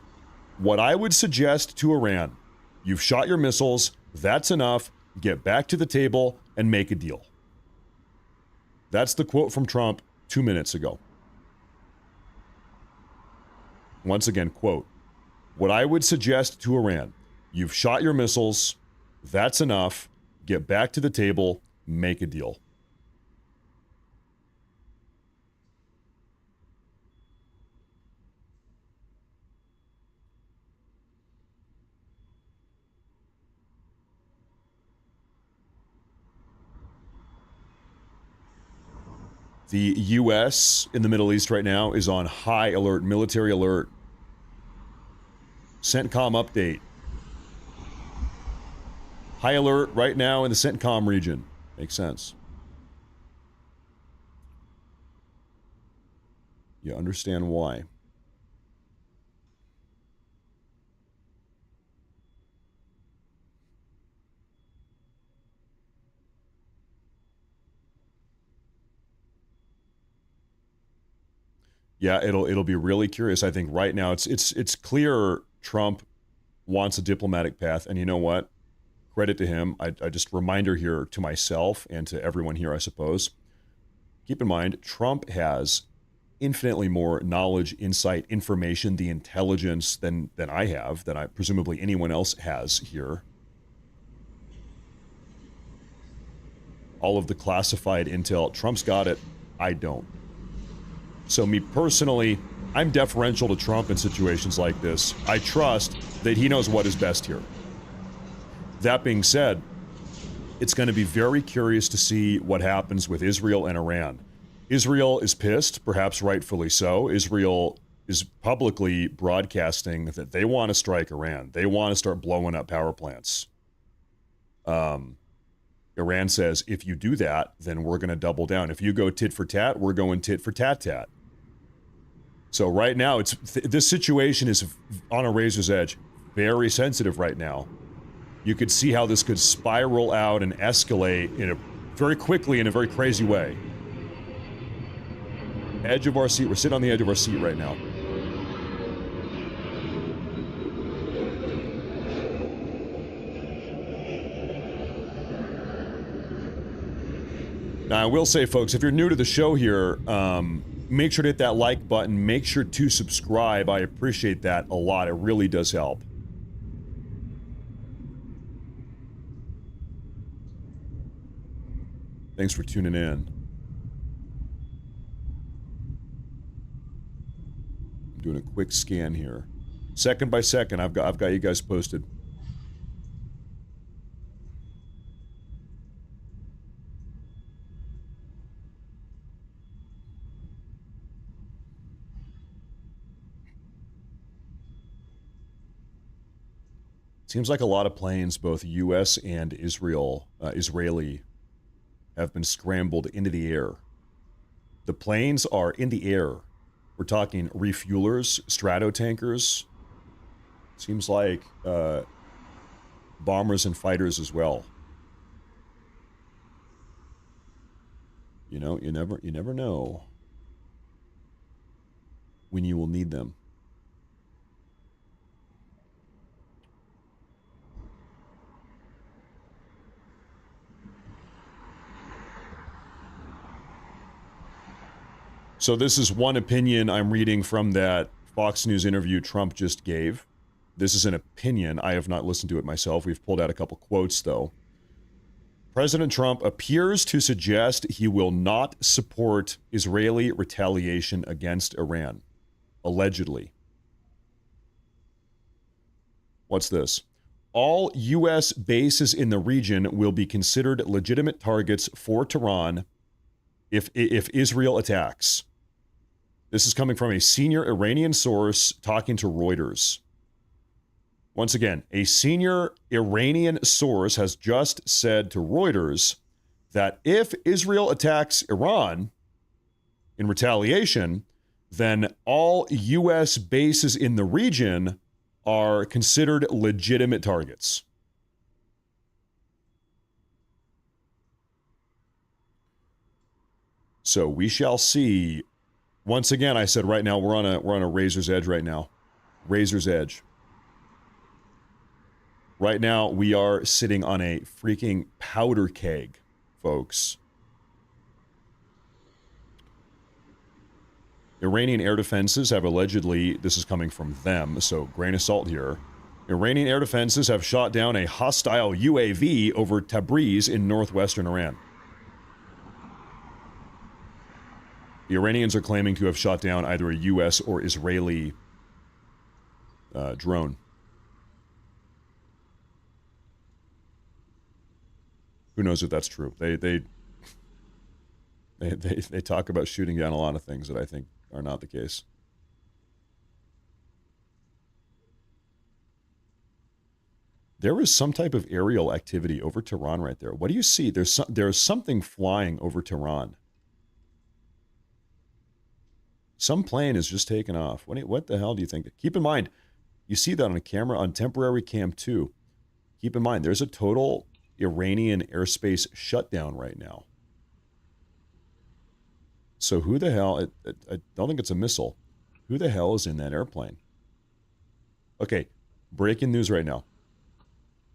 "What I would suggest to Iran, you've shot your missiles, that's enough, get back to the table and make a deal." That's the quote from Trump 2 minutes ago. Once again, quote, "What I would suggest to Iran, you've shot your missiles, that's enough, get back to the table, make a deal." The U.S. in the Middle East right now is on high alert, military alert. CENTCOM update. High alert right now in the CENTCOM region. Makes sense. You understand why. Yeah, it'll be really curious. I think right now it's clear Trump wants a diplomatic path, and you know what? Credit to him. I just reminder here to myself and to everyone here, I suppose. Keep in mind, Trump has infinitely more knowledge, insight, information, the intelligence than I have, than presumably anyone else has here. All of the classified intel, Trump's got it. I don't. So me personally, I'm deferential to Trump in situations like this. I trust that he knows what is best here. That being said, it's going to be very curious to see what happens with Israel and Iran. Israel is pissed, perhaps rightfully so. Israel is publicly broadcasting that they want to strike Iran. They want to start blowing up power plants. Iran says, if you do that, then we're going to double down. If you go tit for tat, we're going tit for tat tat. So right now, this situation is on a razor's edge, very sensitive right now. You could see how this could spiral out and escalate very quickly in a very crazy way. Edge of our seat. We're sitting on the edge of our seat right now. Now, I will say, folks, if you're new to the show here, make sure to hit that like button. Make sure to subscribe. I appreciate that a lot. It really does help. Thanks for tuning in. I'm doing a quick scan here. Second by second, I've got you guys posted. Seems like a lot of planes, both U.S. and Israeli, have been scrambled into the air. The planes are in the air. We're talking refuelers, stratotankers. Seems like bombers and fighters as well. You know, you never know when you will need them. So this is one opinion I'm reading from that Fox News interview Trump just gave. This is an opinion. I have not listened to it myself. We've pulled out a couple quotes, though. President Trump appears to suggest he will not support Israeli retaliation against Iran, allegedly. What's this? All U.S. bases in the region will be considered legitimate targets for Tehran if Israel attacks. This is coming from a senior Iranian source talking to Reuters. Once again, a senior Iranian source has just said to Reuters that if Israel attacks Iran in retaliation, then all U.S. bases in the region are considered legitimate targets. So we shall see. Once again, I said right now we're on a razor's edge right now. Razor's edge. Right now we are sitting on a freaking powder keg, folks. Iranian air defenses have allegedly, this is coming from them, so grain of salt here. Iranian air defenses have shot down a hostile UAV over Tabriz in northwestern Iran. The Iranians are claiming to have shot down either a U.S. or Israeli drone. Who knows if that's true? They talk about shooting down a lot of things that I think are not the case. There is some type of aerial activity over Tehran right there. What do you see? There's something flying over Tehran. Some plane is just taken off. What the hell do you think? Keep in mind, you see that on a camera, on temporary cam 2. Keep in mind, there's a total Iranian airspace shutdown right now. So who the hell, I don't think it's a missile. Who the hell is in that airplane? Okay, breaking news right now.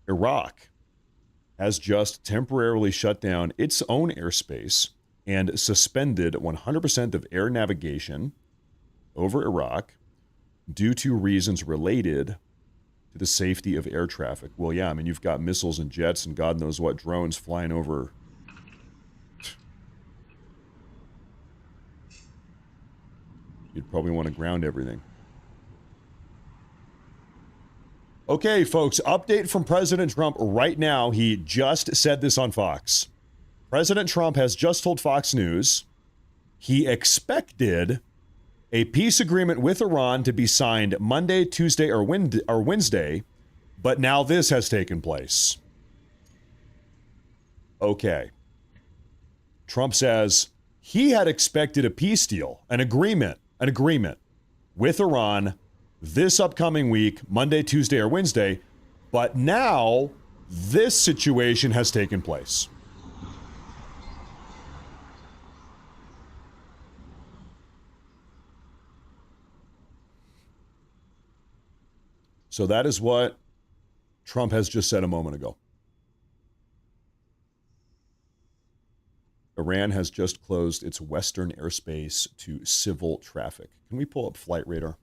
Iraq has just temporarily shut down its own airspace and suspended 100% of air navigation over Iraq due to reasons related to the safety of air traffic. Well, yeah, I mean, you've got missiles and jets and God knows what drones flying over. You'd probably want to ground everything. Okay, folks, update from President Trump right now. He just said this on Fox. President Trump has just told Fox News he expected a peace agreement with Iran to be signed Monday, Tuesday, or Wednesday, but now this has taken place. Okay. Trump says he had expected a peace deal, an agreement with Iran this upcoming week, Monday, Tuesday, or Wednesday, but now this situation has taken place. So that is what Trump has just said a moment ago. Iran has just closed its western airspace to civil traffic. Can we pull up Flight Radar?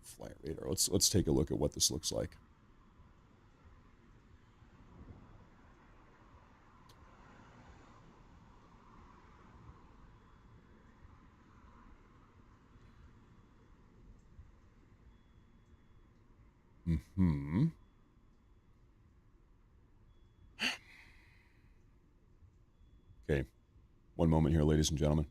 Flight Radar. Let's take a look at what this looks like. Okay, one moment here, ladies and gentlemen.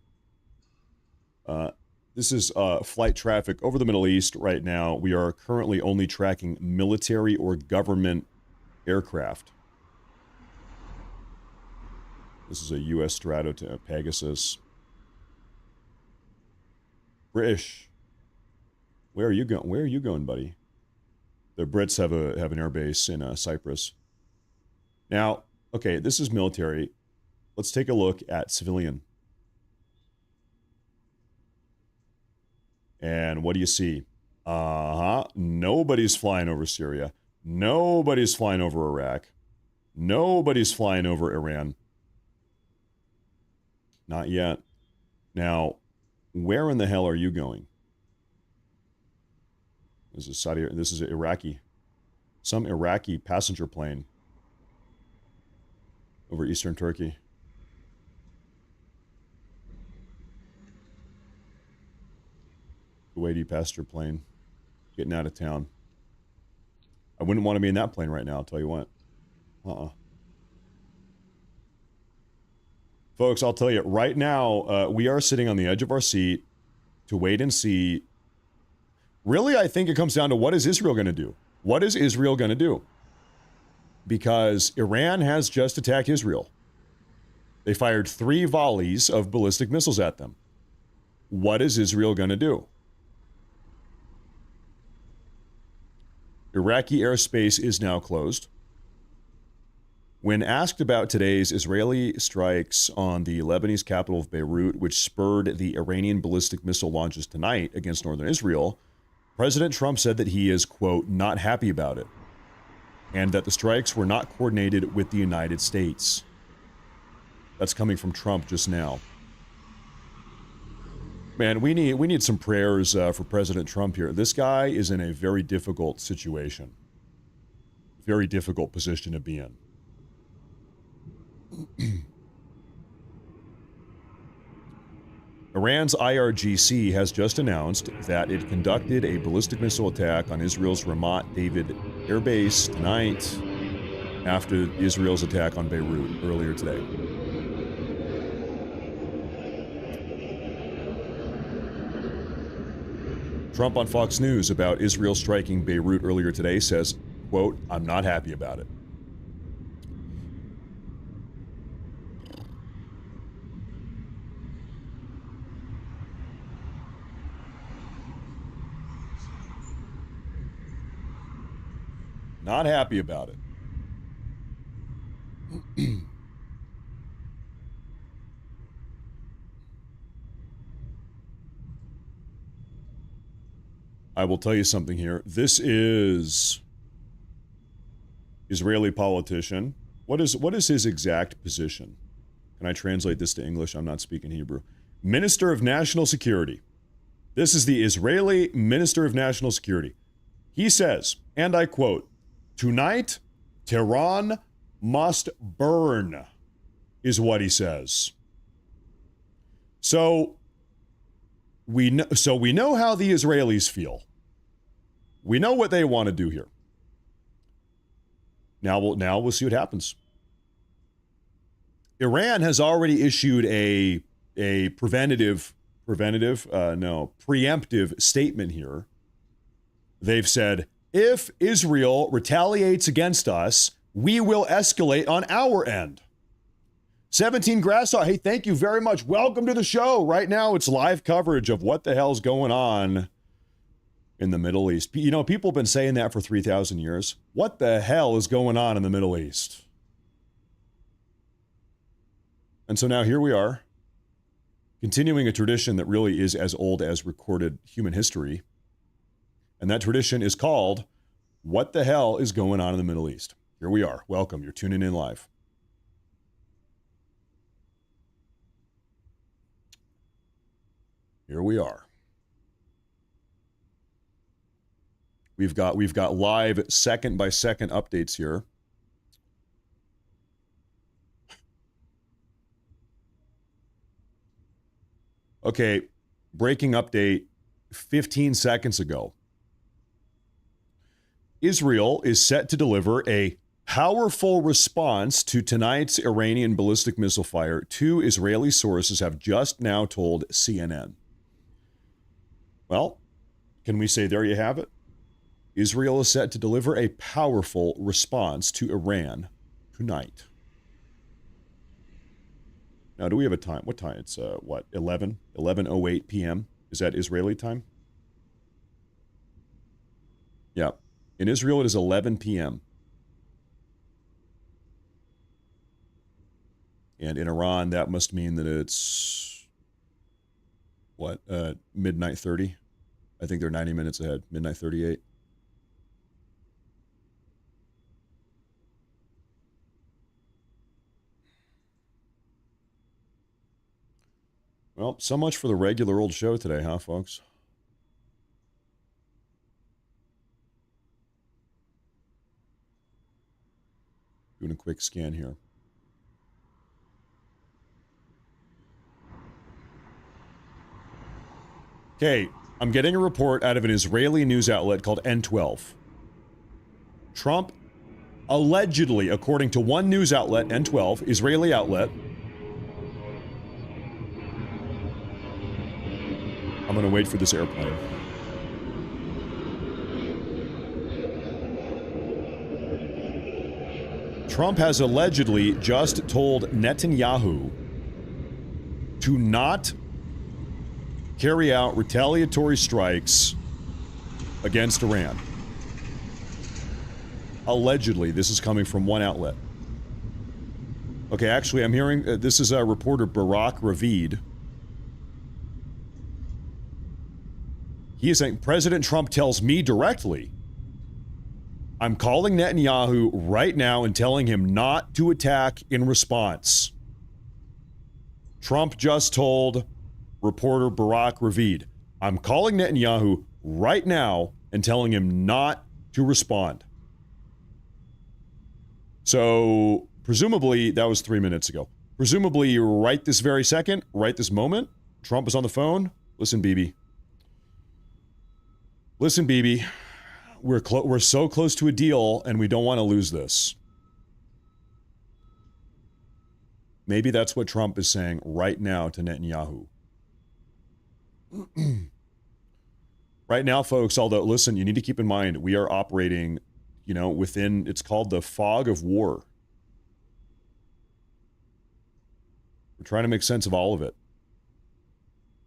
This is flight traffic over the Middle East right now. We are currently only tracking military or government aircraft. This is a U.S. Strato to Pegasus. British. Where are you going? Where are you going, buddy? The Brits have an air base in Cyprus. Now, okay, this is military. Let's take a look at civilian. And what do you see? Nobody's flying over Syria. Nobody's flying over Iraq. Nobody's flying over Iran. Not yet. Now, where in the hell are you going? This is Iraqi. Some Iraqi passenger plane over eastern Turkey. Kuwaiti passenger plane getting out of town. I wouldn't want to be in that plane right now, I'll tell you what. Folks, I'll tell you, right now, we are sitting on the edge of our seat to wait and see. Really, I think it comes down to what is Israel going to do? What is Israel going to do? Because Iran has just attacked Israel. They fired 3 volleys of ballistic missiles at them. What is Israel going to do? Iraqi airspace is now closed. When asked about today's Israeli strikes on the Lebanese capital of Beirut, which spurred the Iranian ballistic missile launches tonight against northern Israel, President Trump said that he is, quote, not happy about it, and that the strikes were not coordinated with the United States. That's coming from Trump just now. Man, we need some prayers for President Trump here. This guy is in a very difficult situation. Very difficult position to be in. Iran's IRGC has just announced that it conducted a ballistic missile attack on Israel's Ramat David Air Base tonight after Israel's attack on Beirut earlier today. Trump on Fox News about Israel striking Beirut earlier today says, quote, I'm not happy about it. Not happy about it. I will tell you something here. This is Israeli politician. What is his exact position? Can I translate this to English? I'm not speaking Hebrew. Minister of National Security. This is the Israeli Minister of National Security. He says, and I quote, tonight, Tehran must burn, is what he says. So we know how the Israelis feel. We know what they want to do here. Now we'll see what happens. Iran has already issued a preemptive statement here. They've said, if Israel retaliates against us, we will escalate on our end. 17 Grasshopper, hey, thank you very much. Welcome to the show. Right now, it's live coverage of what the hell's going on in the Middle East. You know, people have been saying that for 3,000 years. What the hell is going on in the Middle East? And so now here we are, continuing a tradition that really is as old as recorded human history. And that tradition is called, what the hell is going on in the Middle East? Here we are. Welcome. You're tuning in live. Here we are. We've got live second by second updates here. Okay, breaking update 15 seconds ago. Israel is set to deliver a powerful response to tonight's Iranian ballistic missile fire, two Israeli sources have just now told CNN. Well, can we say there you have it? Israel is set to deliver a powerful response to Iran tonight. Now, do we have a time? What time? It's, 11:08 p.m. Is that Israeli time? Yeah. In Israel, it is 11 p.m. And in Iran, that must mean that it's, midnight 30? I think they're 90 minutes ahead. Midnight 38. Well, so much for the regular old show today, huh, folks? Doing a quick scan here. Okay, I'm getting a report out of an Israeli news outlet called N12. Trump allegedly, according to one news outlet, N12, Israeli outlet, I'm going to wait for this airplane. Trump has allegedly just told Netanyahu to not carry out retaliatory strikes against Iran. Allegedly, this is coming from one outlet. Okay, actually, I'm hearing, this is reporter Barak Ravid. He is saying, President Trump tells me directly, I'm calling Netanyahu right now and telling him not to attack in response. Trump just told reporter Barak Ravid, I'm calling Netanyahu right now and telling him not to respond. So, presumably, that was 3 minutes ago. Presumably, right this very second, right this moment, Trump is on the phone. Listen, Bibi. Listen, Bibi. We're so close to a deal, and we don't want to lose this. Maybe that's what Trump is saying right now to Netanyahu. Right now, folks, although, listen, you need to keep in mind, we are operating, within, it's called the fog of war. We're trying to make sense of all of it.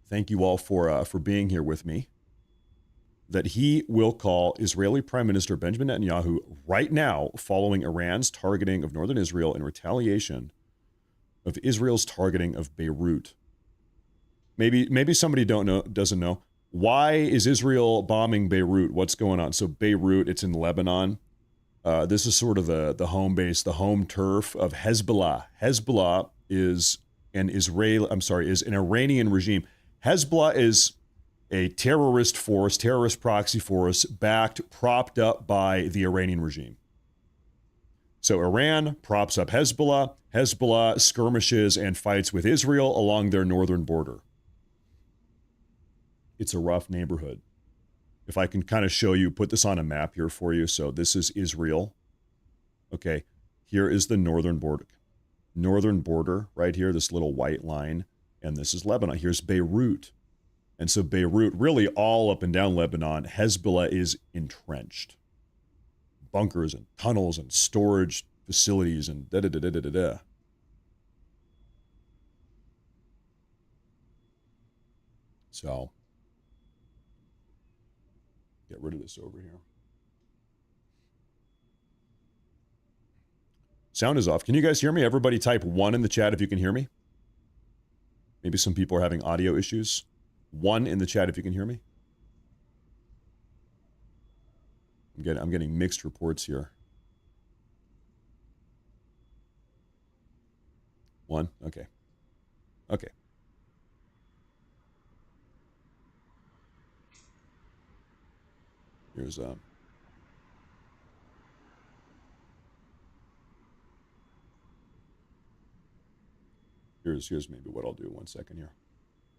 Thank you all for being here with me. That he will call Israeli Prime Minister Benjamin Netanyahu right now following Iran's targeting of northern Israel in retaliation of Israel's targeting of Beirut. Maybe somebody doesn't know. Why is Israel bombing Beirut? What's going on? So Beirut, it's in Lebanon. This is sort of the home base, the home turf of Hezbollah. Hezbollah is an Iranian regime. Hezbollah is a terrorist proxy force, propped up by the Iranian regime. So Iran props up Hezbollah. Hezbollah skirmishes and fights with Israel along their northern border. It's a rough neighborhood. If I can kind of show you, put this on a map here for you. So this is Israel. Okay, here is the northern border. Northern border right here, this little white line. And this is Lebanon. Here's Beirut. And so Beirut, really all up and down Lebanon, Hezbollah is entrenched. Bunkers and tunnels and storage facilities and da-da-da-da-da-da. So, get rid of this over here. Sound is off. Can you guys hear me? Everybody type 1 in the chat if you can hear me. Maybe some people are having audio issues. 1 in the chat if you can hear me. I'm getting mixed reports here. 1? Okay. Okay. Here's here's maybe what I'll do. 1 second here.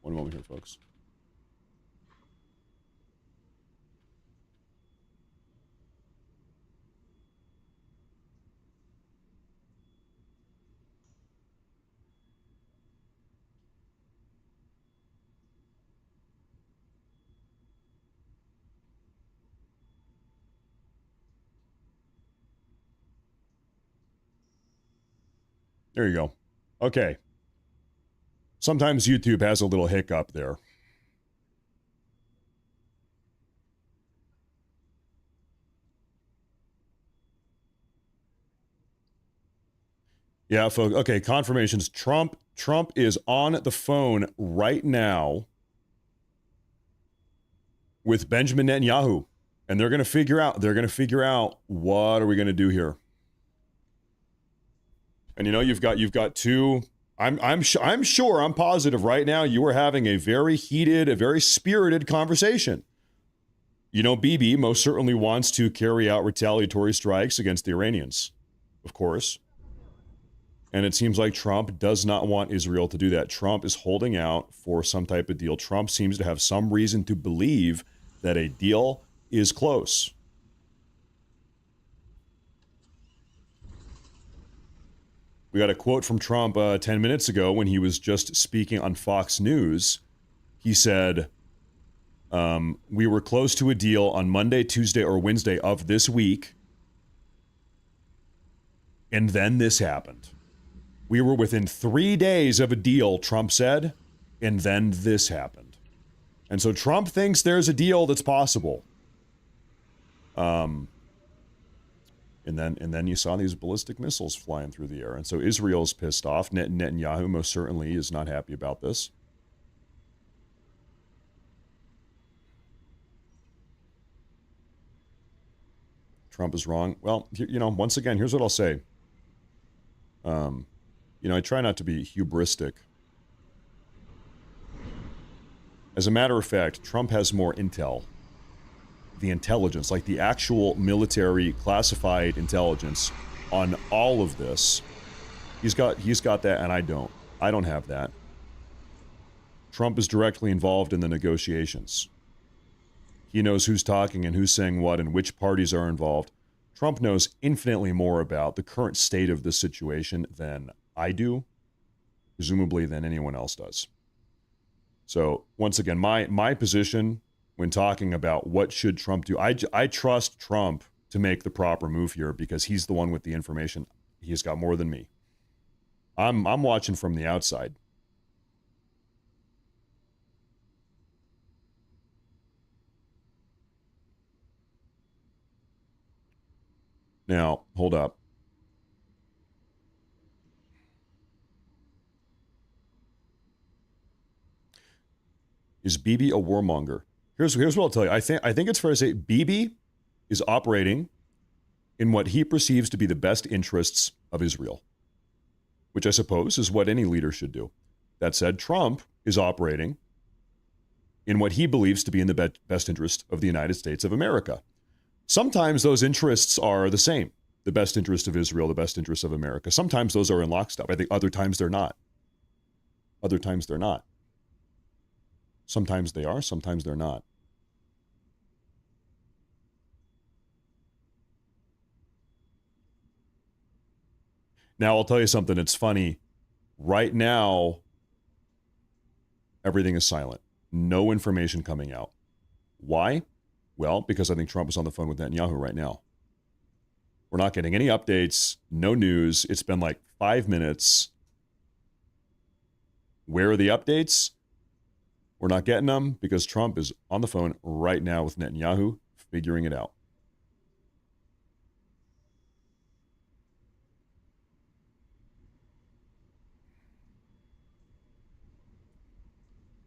1 moment here, folks. There you go. Okay. Sometimes YouTube has a little hiccup there. Yeah, folks. Okay, confirmations. Trump is on the phone right now with Benjamin Netanyahu, and they're going to figure out what are we going to do here. And you know, you've got two. I'm sure, I'm positive right now you are having a very heated, a very spirited conversation. You know, Bibi most certainly wants to carry out retaliatory strikes against the Iranians, of course. And it seems like Trump does not want Israel to do that. Trump is holding out for some type of deal. Trump seems to have some reason to believe that a deal is close. We got a quote from Trump 10 minutes ago when he was just speaking on Fox News. He said, we were close to a deal on Monday, Tuesday, or Wednesday of this week. And then this happened. We were within 3 days of a deal, Trump said, and then this happened. And so Trump thinks there's a deal that's possible. And then you saw these ballistic missiles flying through the air. And so Israel's pissed off. Netanyahu most certainly is not happy about this. Trump is wrong. Well, you know, once again, here's what I'll say. You know, I try not to be hubristic. As a matter of fact, Trump has more intel. The intelligence, like the actual military classified intelligence on all of this. He's got that, and I don't. I don't have that. Trump is directly involved in the negotiations. He knows who's talking and who's saying what and which parties are involved. Trump knows infinitely more about the current state of the situation than I do, presumably than anyone else does. So once again, my position when talking about what should Trump do, I trust Trump to make the proper move here because he's the one with the information. He's got more than me. I'm watching from the outside. Now, hold up. Is Bibi a warmonger? Here's what I'll tell you. I think it's fair to say Bibi is operating in what he perceives to be the best interests of Israel, which I suppose is what any leader should do. That said, Trump is operating in what he believes to be in the best interest of the United States of America. Sometimes those interests are the same. The best interest of Israel, the best interest of America. Sometimes those are in lockstep. I think other times they're not. Other times they're not. Sometimes they are, sometimes they're not. Now, I'll tell you something. It's funny. Right now, everything is silent. No information coming out. Why? Well, because I think Trump is on the phone with Netanyahu right now. We're not getting any updates, no news. It's been like 5 minutes. Where are the updates? We're not getting them because Trump is on the phone right now with Netanyahu, figuring it out.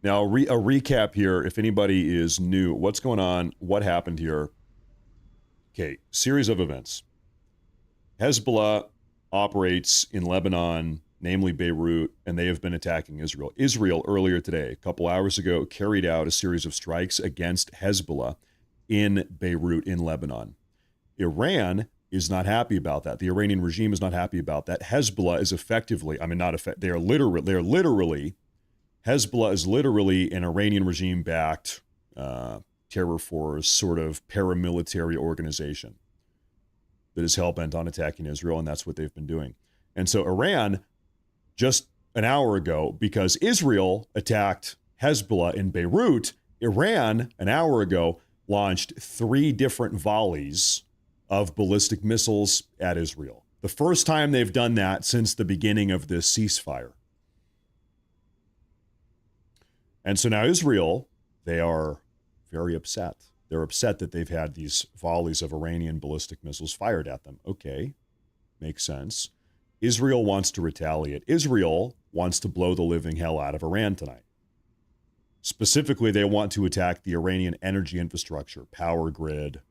Now, a recap here, if anybody is new, what's going on, what happened here? Okay, series of events. Hezbollah operates in Lebanon, namely Beirut, and they have been attacking Israel. Israel, earlier today, a couple hours ago, carried out a series of strikes against Hezbollah in Beirut, in Lebanon. Iran is not happy about that. The Iranian regime is not happy about that. Hezbollah is effectively, they are literally, Hezbollah is literally an Iranian regime-backed terror force, sort of paramilitary organization that is hell-bent on attacking Israel, and that's what they've been doing. And so Iran, just an hour ago, because Israel attacked Hezbollah in Beirut, Iran, an hour ago, launched 3 different volleys of ballistic missiles at Israel. The first time they've done that since the beginning of this ceasefire. And so now Israel, they are very upset. They're upset that they've had these volleys of Iranian ballistic missiles fired at them. Okay, makes sense. Israel wants to retaliate. Israel wants to blow the living hell out of Iran tonight. Specifically, they want to attack the Iranian energy infrastructure, power grid,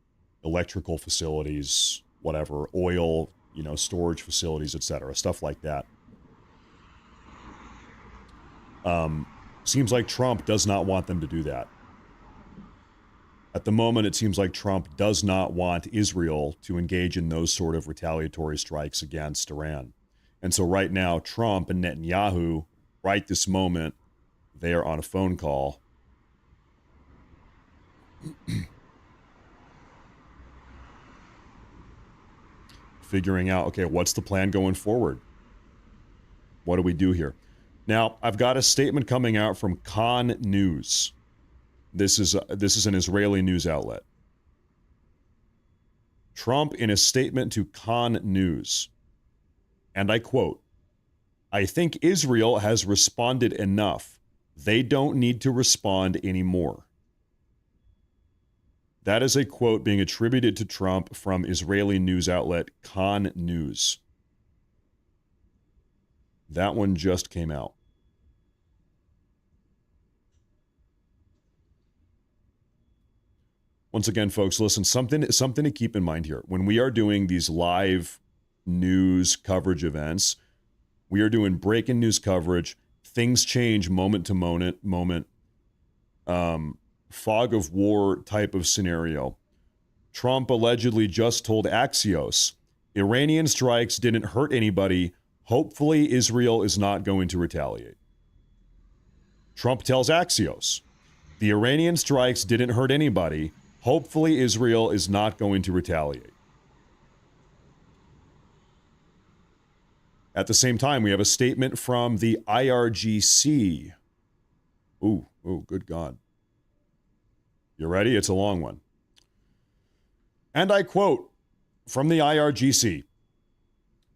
electrical facilities, whatever, oil, storage facilities, etc., stuff like that. Seems like Trump does not want them to do that. At the moment, it seems like Trump does not want Israel to engage in those sort of retaliatory strikes against Iran. And so right now, Trump and Netanyahu, right this moment, they are on a phone call. Figuring out, okay, what's the plan going forward? What do we do here? Now, I've got a statement coming out from Khan News. This is an Israeli news outlet. Trump in a statement to Khan News, and I quote, "I think Israel has responded enough. They don't need to respond anymore." That is a quote being attributed to Trump from Israeli news outlet Khan News. That one just came out. Once again, folks, listen, something to keep in mind here. When we are doing these live news coverage events, we are doing breaking news coverage. Things change moment to moment. Fog of war type of scenario. Trump allegedly just told Axios, Iranian strikes didn't hurt anybody. Hopefully, Israel is not going to retaliate. Trump tells Axios, the Iranian strikes didn't hurt anybody. Hopefully, Israel is not going to retaliate. At the same time, we have a statement from the IRGC. Ooh, good God. You ready? It's a long one. And I quote from the IRGC,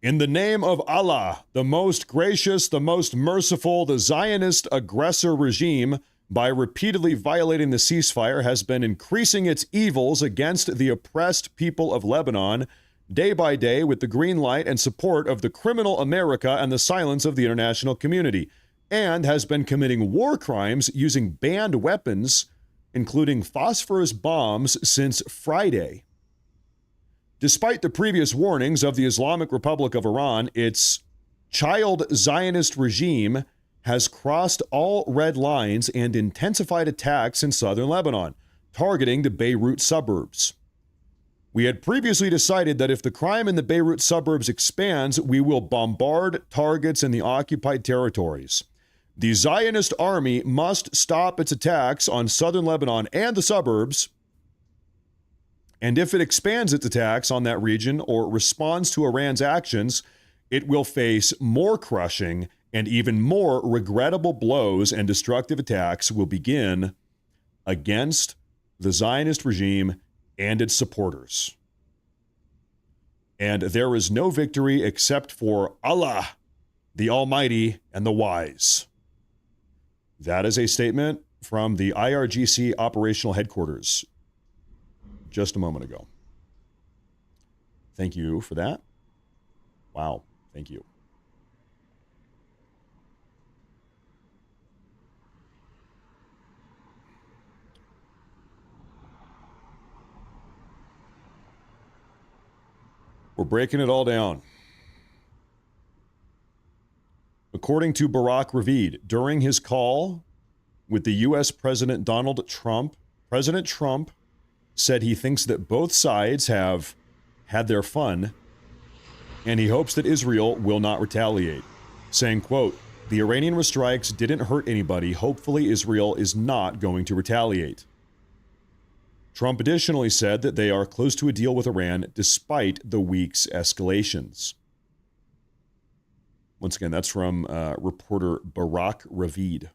"In the name of Allah, the most gracious, the most merciful, the Zionist aggressor regime, by repeatedly violating the ceasefire, has been increasing its evils against the oppressed people of Lebanon day by day with the green light and support of the criminal America and the silence of the international community, and has been committing war crimes using banned weapons, including phosphorus bombs, since Friday. Despite the previous warnings of the Islamic Republic of Iran, its child Zionist regime has crossed all red lines and intensified attacks in southern Lebanon, targeting the Beirut suburbs. We had previously decided that if the crime in the Beirut suburbs expands, we will bombard targets in the occupied territories. The Zionist army must stop its attacks on southern Lebanon and the suburbs. And if it expands its attacks on that region or responds to Iran's actions, it will face more crushing and even more regrettable blows, and destructive attacks will begin against the Zionist regime and its supporters. And there is no victory except for Allah, the Almighty and the Wise. That is a statement from the IRGC operational headquarters just a moment ago. Thank you for that. Wow, thank you. We're breaking it all down. According to Barack Ravid, during his call with the U.S. President Donald Trump, President Trump said he thinks that both sides have had their fun, and he hopes that Israel will not retaliate, saying, quote, "The Iranian strikes didn't hurt anybody. Hopefully Israel is not going to retaliate." Trump additionally said that they are close to a deal with Iran despite the week's escalations. Once again, that's from reporter Barack Ravid.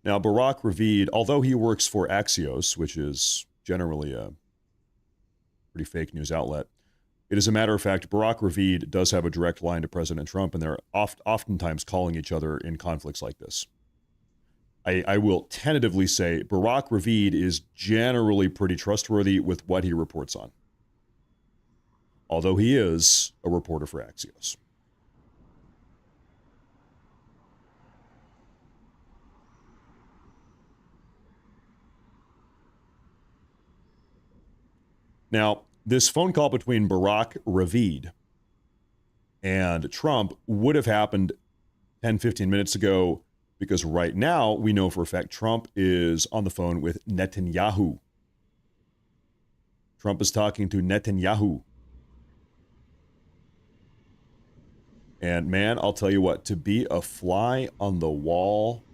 Now, Barack Ravid, although he works for Axios, which is generally a pretty fake news outlet, it is a matter of fact, Barack Ravid does have a direct line to President Trump, and they're oftentimes calling each other in conflicts like this. I will tentatively say Barack Ravid is generally pretty trustworthy with what he reports on, although he is a reporter for Axios. Now, this phone call between Barack Ravid and Trump would have happened 10, 15 minutes ago, because right now we know for a fact Trump is on the phone with Netanyahu. Trump is talking to Netanyahu. And man, I'll tell you what, to be a fly on the wall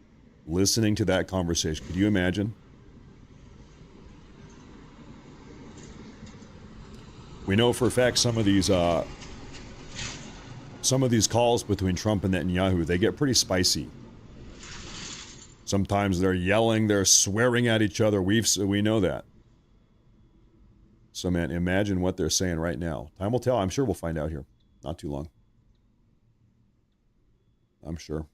listening to that conversation, could you imagine? We know for a fact some of these calls between Trump and Netanyahu, they get pretty spicy. Sometimes they're yelling, they're swearing at each other. We know that. So, man, imagine what they're saying right now. Time will tell. I'm sure we'll find out here. Not too long. I'm sure.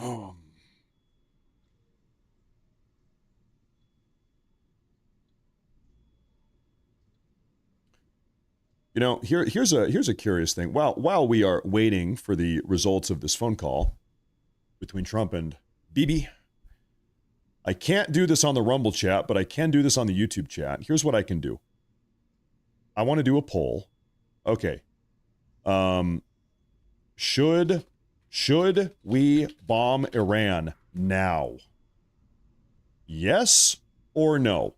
Oh. You know, here's a curious thing. While we are waiting for the results of this phone call between Trump and Bibi, I can't do this on the Rumble chat, but I can do this on the YouTube chat. Here's what I can do. I want to do a poll. Okay. Should we bomb Iran now? Yes or no?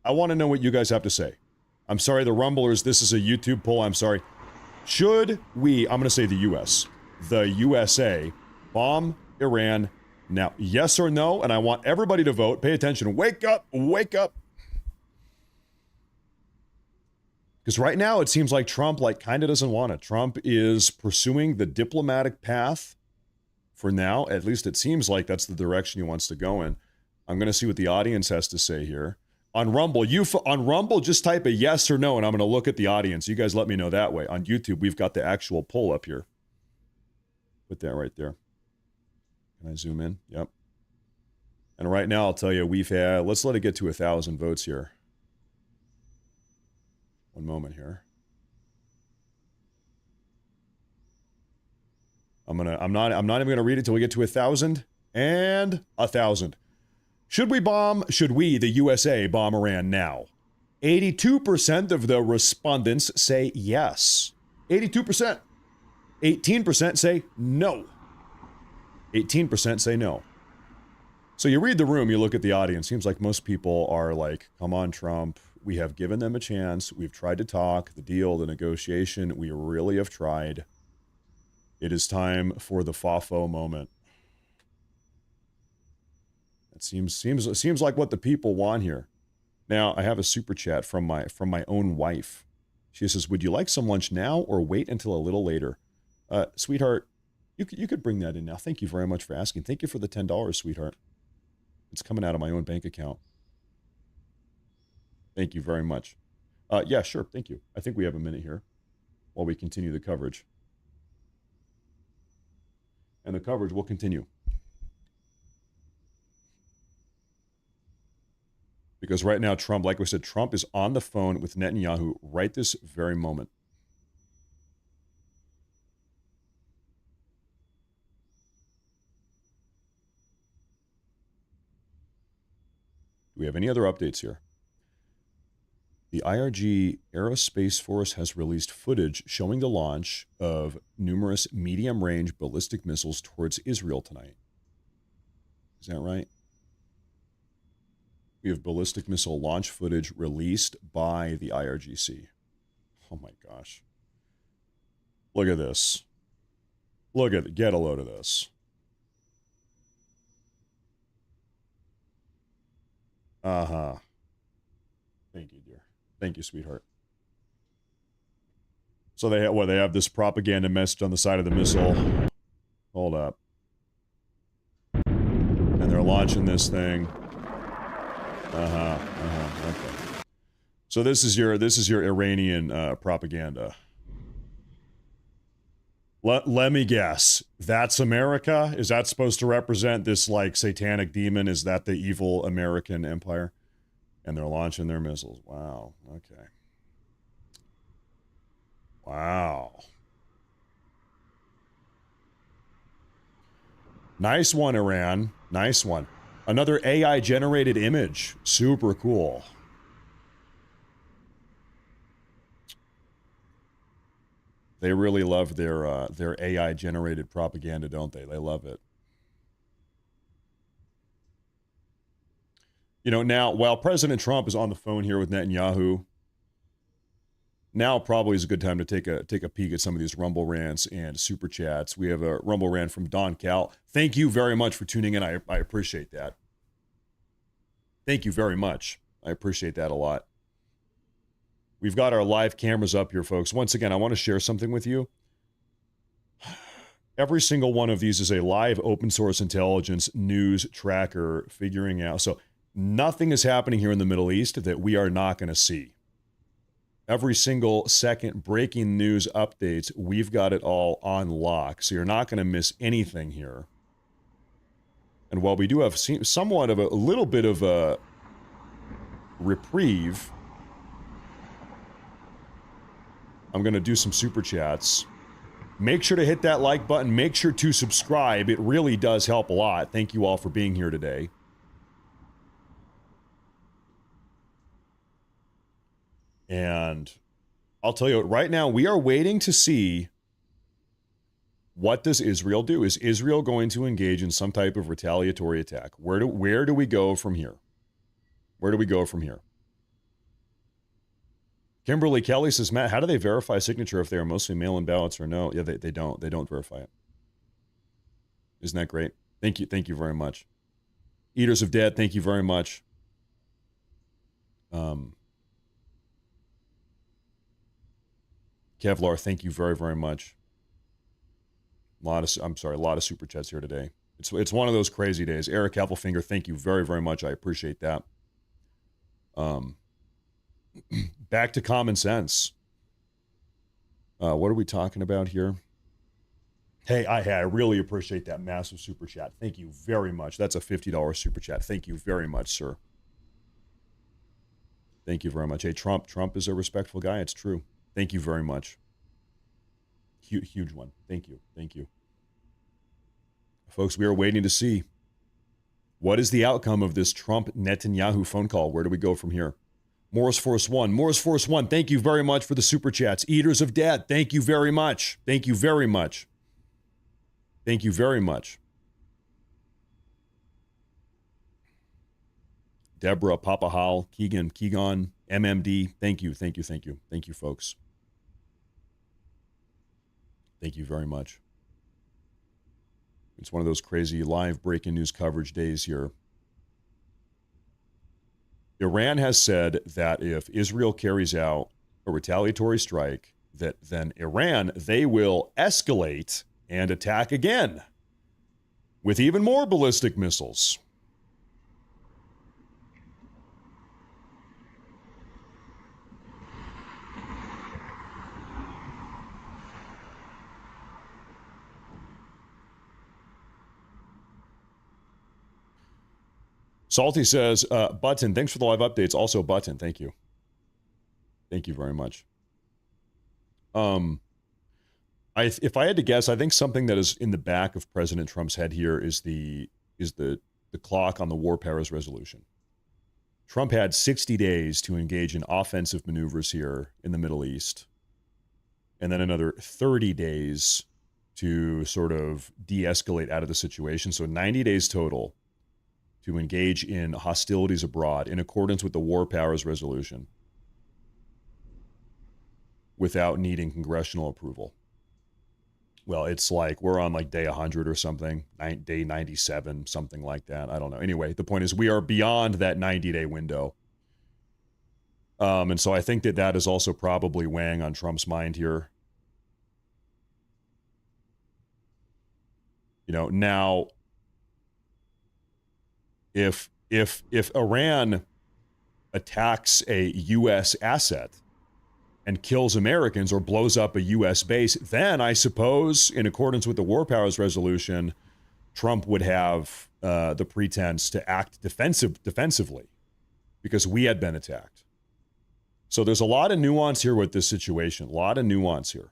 I want to know what you guys have to say. I'm sorry, the Rumblers, this is a YouTube poll, I'm sorry. Should we, I'm going to say the U.S., the USA, bomb Iran now? Yes or no? And I want everybody to vote. Pay attention. Wake up. Wake up. Because right now it seems like Trump kind of doesn't want it. Trump is pursuing the diplomatic path for now. At least it seems like that's the direction he wants to go in. I'm going to see what the audience has to say here. On Rumble, just type a yes or no, and I'm going to look at the audience. You guys let me know that way. On YouTube, we've got the actual poll up here. Put that right there. Can I zoom in? Yep. And right now, I'll tell you, we've had, let's let it get to 1,000 votes here. One moment here. I'm not even gonna read it till we get to 1,000 and 1,000. Should we, the USA, bomb Iran now? 82% of the respondents say yes. 82%. 18% say no. 18% say no. So you read the room, you look at the audience. Seems like most people are like, come on, Trump. We have given them a chance. We've tried to talk, the deal, the negotiation. We really have tried. It is time for the FOFO moment. It seems like what the people want here. Now, I have a super chat from my own wife. She says, would you like some lunch now or wait until a little later? Sweetheart, you could bring that in now. Thank you very much for asking. Thank you for the $10, sweetheart. It's coming out of my own bank account. Thank you very much. Yeah, sure. Thank you. I think we have a minute here while we continue the coverage. And the coverage will continue. Because right now, Trump, like we said, Trump is on the phone with Netanyahu right this very moment. Do we have any other updates here? The IRG Aerospace Force has released footage showing the launch of numerous medium-range ballistic missiles towards Israel tonight. Is that right? We have ballistic missile launch footage released by the IRGC. Oh my gosh. Look at this. Look at it. Get a load of this. Uh-huh. Thank you, dear. Thank you, sweetheart. So they have this propaganda message on the side of the missile. Hold up. And they're launching this thing. Okay. So this is your Iranian propaganda. Let me guess. That's America? Is that supposed to represent this like satanic demon? Is that the evil American empire? And they're launching their missiles. Wow. Okay. Wow. Nice one, Iran. Nice one. Another AI-generated image. Super cool. They really love their AI-generated propaganda, don't they? They love it. You know, now, while President Trump is on the phone here with Netanyahu, now probably is a good time to take a peek at some of these Rumble rants and super chats. We have a Rumble rant from Don Cal. Thank you very much for tuning in. I appreciate that. Thank you very much. I appreciate that a lot. We've got our live cameras up here, folks. Once again, I want to share something with you. Every single one of these is a live open source intelligence news tracker figuring out. So nothing is happening here in the Middle East that we are not going to see. Every single second breaking news updates, we've got it all on lock. So you're not going to miss anything here. And while we do have somewhat of a little bit of a reprieve, I'm going to do some super chats. Make sure to hit that like button. Make sure to subscribe. It really does help a lot. Thank you all for being here today. And I'll tell you, right now, we are waiting to see what does Israel do. Is Israel going to engage in some type of retaliatory attack? Where do we go from here? Where do we go from here? Kimberly Kelly says, Matt, how do they verify signature if they are mostly mail-in ballots or no? Yeah, they don't. They don't verify it. Isn't that great? Thank you. Thank you very much. Eaters of Dead, thank you very much. Kevlar, thank you very, very much. A lot of super chats here today. It's one of those crazy days. Eric Heffelfinger, thank you very, very much. I appreciate that. Back to common sense. What are we talking about here? Hey, I really appreciate that massive super chat. Thank you very much. That's a $50 super chat. Thank you very much, sir. Thank you very much. Hey, Trump is a respectful guy. It's true. Thank you very much. Huge one. Thank you. Thank you. Folks, we are waiting to see what is the outcome of this Trump-Netanyahu phone call. Where do we go from here? Morris Force 1. Morris Force 1, thank you very much for the super chats. Eaters of Dead, thank you very much. Thank you very much. Thank you very much. Deborah, Papa Hal, Keegan, MMD. Thank you, folks. Thank you very much. It's one of those crazy live breaking news coverage days here. Iran has said that if Israel carries out a retaliatory strike, that then Iran, they will escalate and attack again with even more ballistic missiles. Salty says, Button, thanks for the live updates. Also, Button, thank you. Thank you very much. If I had to guess, I think something that is in the back of President Trump's head here is the clock on the war powers resolution. Trump had 60 days to engage in offensive maneuvers here in the Middle East, and then another 30 days to sort of de-escalate out of the situation. So 90 days total to engage in hostilities abroad in accordance with the war powers resolution without needing congressional approval. Well, it's like we're on like day 100 or something, day 97, something like that. I don't know. Anyway, the point is we are beyond that 90-day window. And so I think that is also probably weighing on Trump's mind here. You know, now, if Iran attacks a U.S. asset and kills Americans or blows up a U.S. base, then I suppose, in accordance with the War Powers Resolution, Trump would have the pretense to act defensively because we had been attacked. So there's a lot of nuance here with this situation, a lot of nuance here.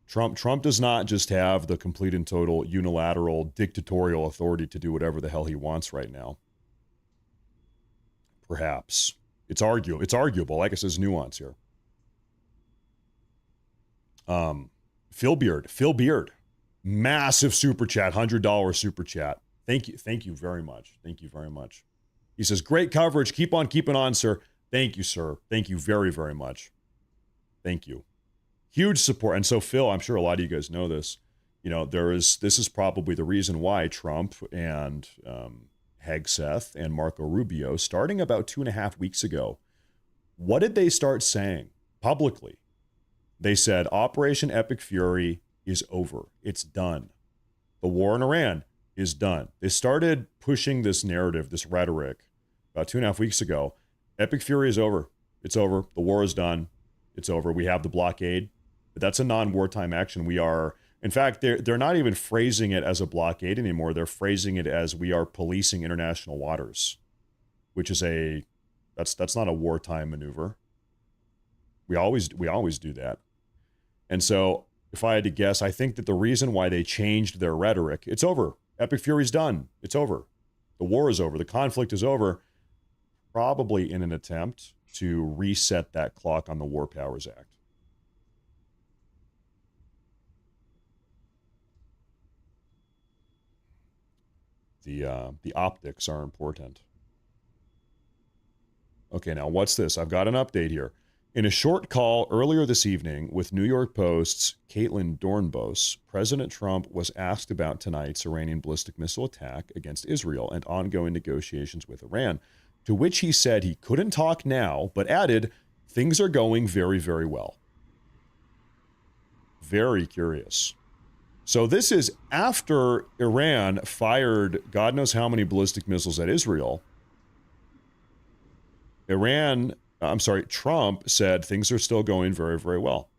Trump does not just have the complete and total unilateral dictatorial authority to do whatever the hell he wants right now. Perhaps. It's arguable. Like I said, there's nuance here. Phil Beard. Massive super chat, $100 super chat. Thank you very much. Thank you very much. He says, great coverage. Keep on keeping on, sir. Thank you, sir. Thank you very, very much. Thank you. Huge support. And so, Phil, I'm sure a lot of you guys know this. You know, this is probably the reason why Trump and Hegseth and Marco Rubio, starting about 2.5 weeks ago, what did they start saying publicly? They said, Operation Epic Fury is over. It's done. The war in Iran is done. They started pushing this narrative, this rhetoric, about 2.5 weeks ago. Epic Fury is over. It's over. The war is done. It's over. We have the blockade. But that's a non-wartime action. We are, in fact, they're not even phrasing it as a blockade anymore. They're phrasing it as we are policing international waters, which is that's not a wartime maneuver. We always do that. And so if I had to guess, I think that the reason why they changed their rhetoric, it's over. Epic Fury's done. It's over. The war is over. The conflict is over, probably in an attempt to reset that clock on the War Powers Act. The optics are important. Okay, now what's this? I've got an update here. In a short call earlier this evening with New York Post's Caitlin Dornbos, President Trump was asked about tonight's Iranian ballistic missile attack against Israel and ongoing negotiations with Iran, to which he said he couldn't talk now, but added, things are going very, very well. Very curious. So this is after Iran fired God knows how many ballistic missiles at Israel. Trump said things are still going very, very well.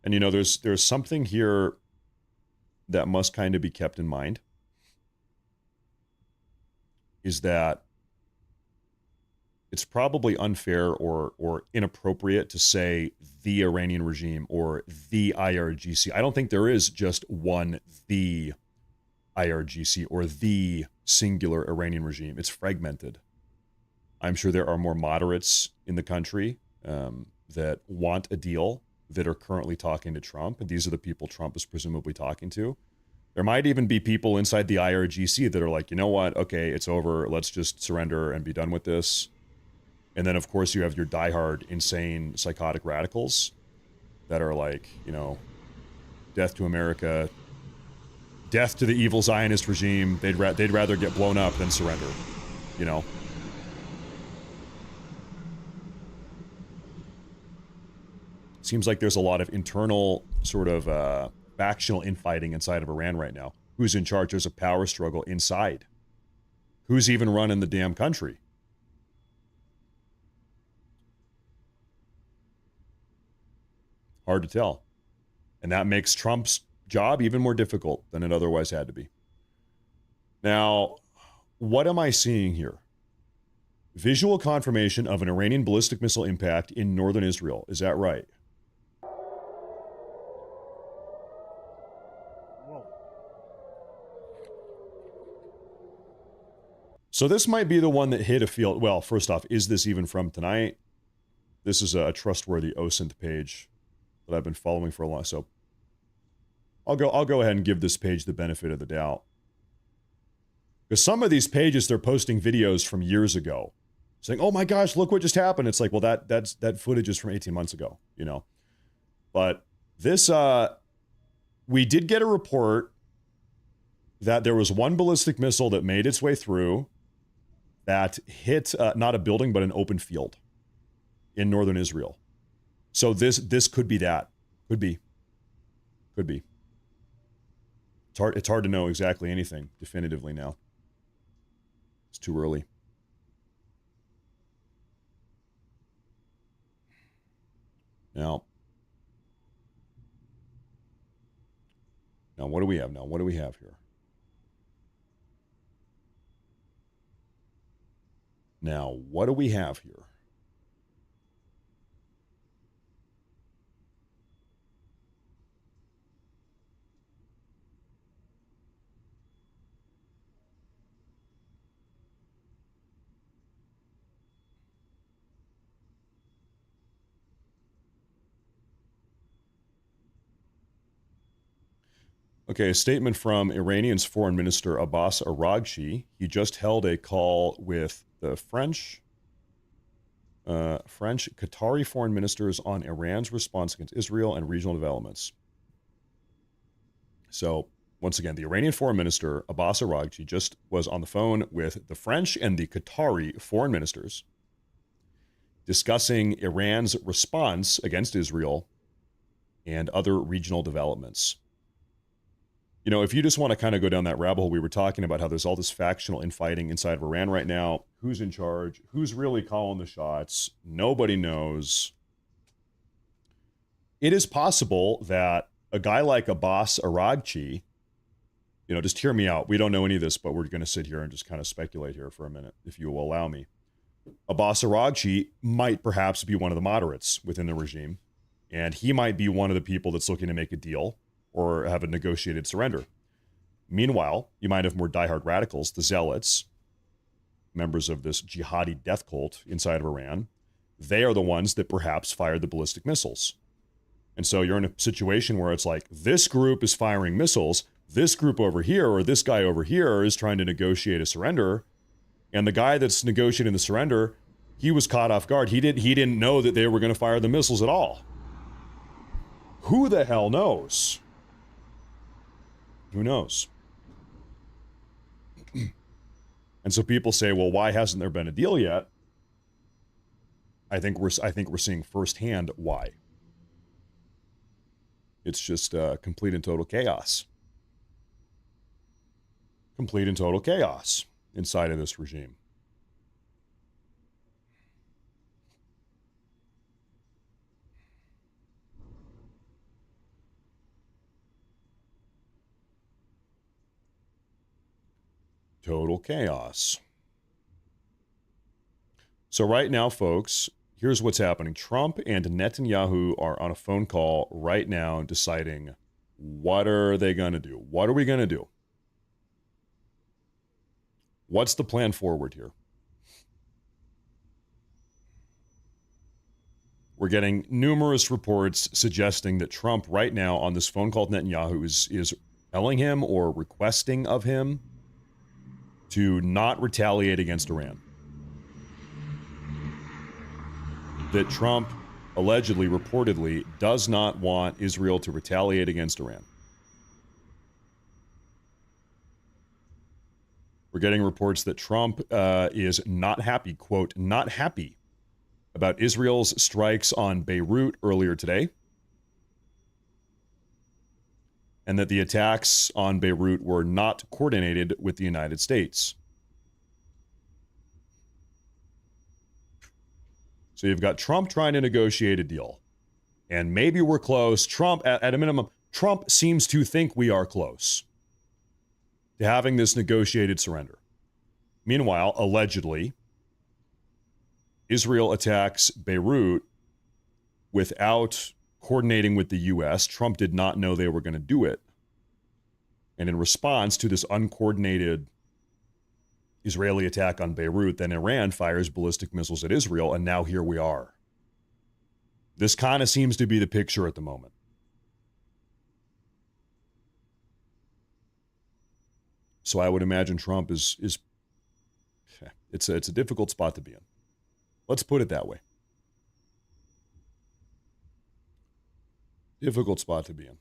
And, you know, there's something here that must kind of be kept in mind, is that it's probably unfair or inappropriate to say the Iranian regime or the IRGC. I don't think there is just one the IRGC or the singular Iranian regime. It's fragmented. I'm sure there are more moderates in the country that want a deal that are currently talking to Trump. And these are the people Trump is presumably talking to. There might even be people inside the IRGC that are like, you know what? Okay, it's over. Let's just surrender and be done with this. And then, of course, you have your diehard, insane, psychotic radicals that are like, you know, death to America, death to the evil Zionist regime. They'd rather get blown up than surrender, you know. Seems like there's a lot of internal sort of factional infighting inside of Iran right now. Who's in charge? There's a power struggle inside. Who's even running the damn country? Hard to tell. And that makes Trump's job even more difficult than it otherwise had to be. Now, what am I seeing here? Visual confirmation of an Iranian ballistic missile impact in northern Israel. Is that right? So this might be the one that hit a field. Well, first off, is this even from tonight? This is a trustworthy OSINT page that I've been following for a long. So I'll go ahead and give this page the benefit of the doubt. Because some of these pages, they're posting videos from years ago, saying, "Oh my gosh, look what just happened." It's like, well, that footage is from 18 months ago, you know. But this, we did get a report that there was one ballistic missile that made its way through that hit not a building, but an open field in northern Israel. So this could be that. Could be. It's hard to know exactly anything definitively now. It's too early. Now what do we have now? What do we have here? Now, what do we have here? Okay, a statement from Iranian's Foreign Minister Abbas Araghchi. He just held a call with the French, Qatari foreign ministers on Iran's response against Israel and regional developments. So, once again, the Iranian Foreign Minister Abbas Araghchi just was on the phone with the French and the Qatari foreign ministers discussing Iran's response against Israel and other regional developments. You know, if you just want to kind of go down that rabbit hole, we were talking about how there's all this factional infighting inside of Iran right now. Who's in charge? Who's really calling the shots? Nobody knows. It is possible that a guy like Abbas Araghchi, you know, just hear me out. We don't know any of this, but we're going to sit here and just kind of speculate here for a minute, if you will allow me. Abbas Araghchi might perhaps be one of the moderates within the regime, and he might be one of the people that's looking to make a deal or have a negotiated surrender. Meanwhile, you might have more diehard radicals, the zealots, members of this jihadi death cult inside of Iran. They are the ones that perhaps fired the ballistic missiles. And so you're in a situation where it's like, this group is firing missiles, this group over here, or this guy over here is trying to negotiate a surrender. And the guy that's negotiating the surrender, he was caught off guard. He didn't know that they were going to fire the missiles at all. Who the hell knows? Who knows? And so people say, well, why hasn't there been a deal yet? I think we're seeing firsthand why. It's just complete and total chaos. Complete and total chaos inside of this regime. Total chaos. So right now, folks, here's what's happening. Trump and Netanyahu are on a phone call right now deciding what are they going to do? What are we going to do? What's the plan forward here? We're getting numerous reports suggesting that Trump right now on this phone call with Netanyahu is telling him or requesting of him to not retaliate against Iran. That Trump allegedly, reportedly, does not want Israel to retaliate against Iran. We're getting reports that Trump is not happy, quote, not happy about Israel's strikes on Beirut earlier today, and that the attacks on Beirut were not coordinated with the United States. So you've got Trump trying to negotiate a deal, and maybe we're close. Trump, at a minimum, Trump seems to think we are close to having this negotiated surrender. Meanwhile, allegedly, Israel attacks Beirut without coordinating with the U.S. Trump did not know they were going to do it. And in response to this uncoordinated Israeli attack on Beirut, then Iran fires ballistic missiles at Israel, and now here we are. This kind of seems to be the picture at the moment. So I would imagine Trump is it's a difficult spot to be in. Let's put it that way. Difficult spot to be in.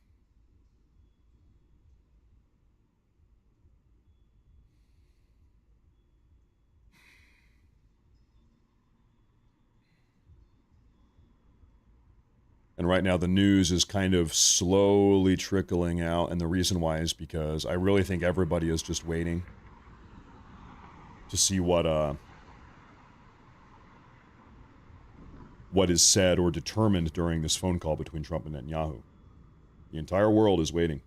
And right now the news is kind of slowly trickling out, and the reason why is because I really think everybody is just waiting to see what is said or determined during this phone call between Trump and Netanyahu. The entire world is waiting.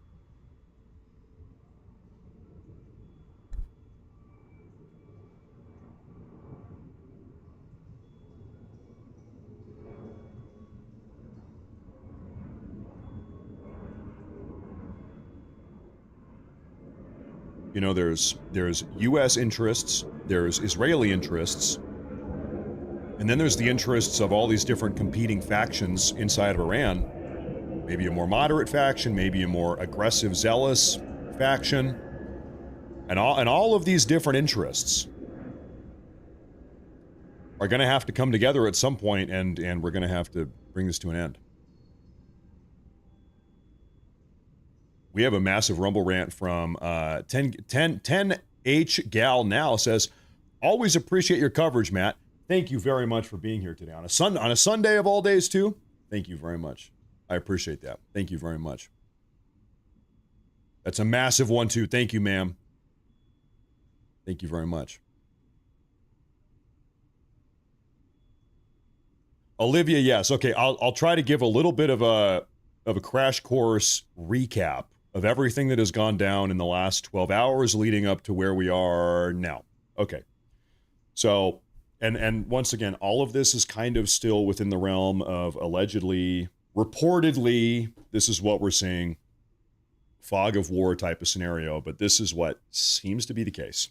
You know, there's U.S. interests, there's Israeli interests, and then there's the interests of all these different competing factions inside of Iran. Maybe a more moderate faction, maybe a more aggressive, zealous faction, and all of these different interests are going to have to come together at some point, and we're going to have to bring this to an end. We have a massive Rumble rant from 10H Gal Now says, always appreciate your coverage, Matt. Thank you very much for being here today. On a Sunday of all days, too. Thank you very much. I appreciate that. Thank you very much. That's a massive one, too. Thank you, ma'am. Thank you very much. Olivia, yes. Okay, I'll try to give a little bit of a crash course recap of everything that has gone down in the last 12 hours leading up to where we are now. Okay. So, and once again, all of this is kind of still within the realm of allegedly, reportedly, this is what we're seeing, fog of war type of scenario, but this is what seems to be the case.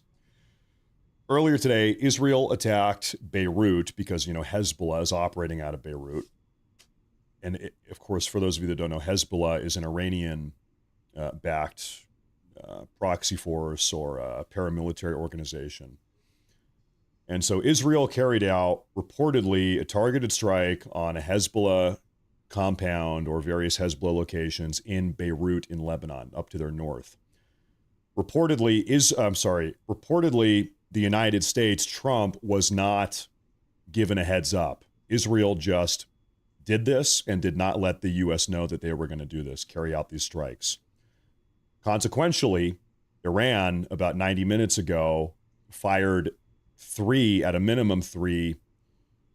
Earlier today, Israel attacked Beirut because, Hezbollah is operating out of Beirut. And of course, for those of you that don't know, Hezbollah is an Iranian-backed proxy force or a paramilitary organization. And so Israel carried out, reportedly, a targeted strike on a Hezbollah compound or various Hezbollah locations in Beirut in Lebanon, up to their north. Reportedly, the United States, Trump, was not given a heads up. Israel just did this and did not let the U.S. know that they were going to do this, carry out these strikes. Consequentially, Iran, about 90 minutes ago, fired at a minimum three,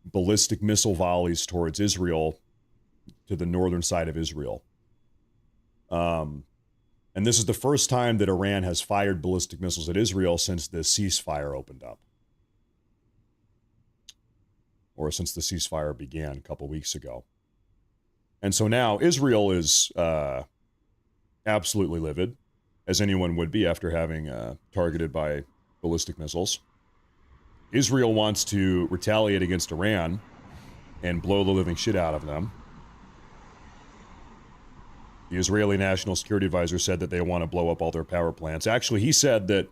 ballistic missile volleys towards Israel, to the northern side of Israel. And this is the first time that Iran has fired ballistic missiles at Israel since the ceasefire opened up. Or since the ceasefire began a couple weeks ago. And so now Israel is absolutely livid, as anyone would be after having targeted by ballistic missiles. Israel wants to retaliate against Iran and blow the living shit out of them. The Israeli National Security Advisor said that they want to blow up all their power plants. Actually, he said that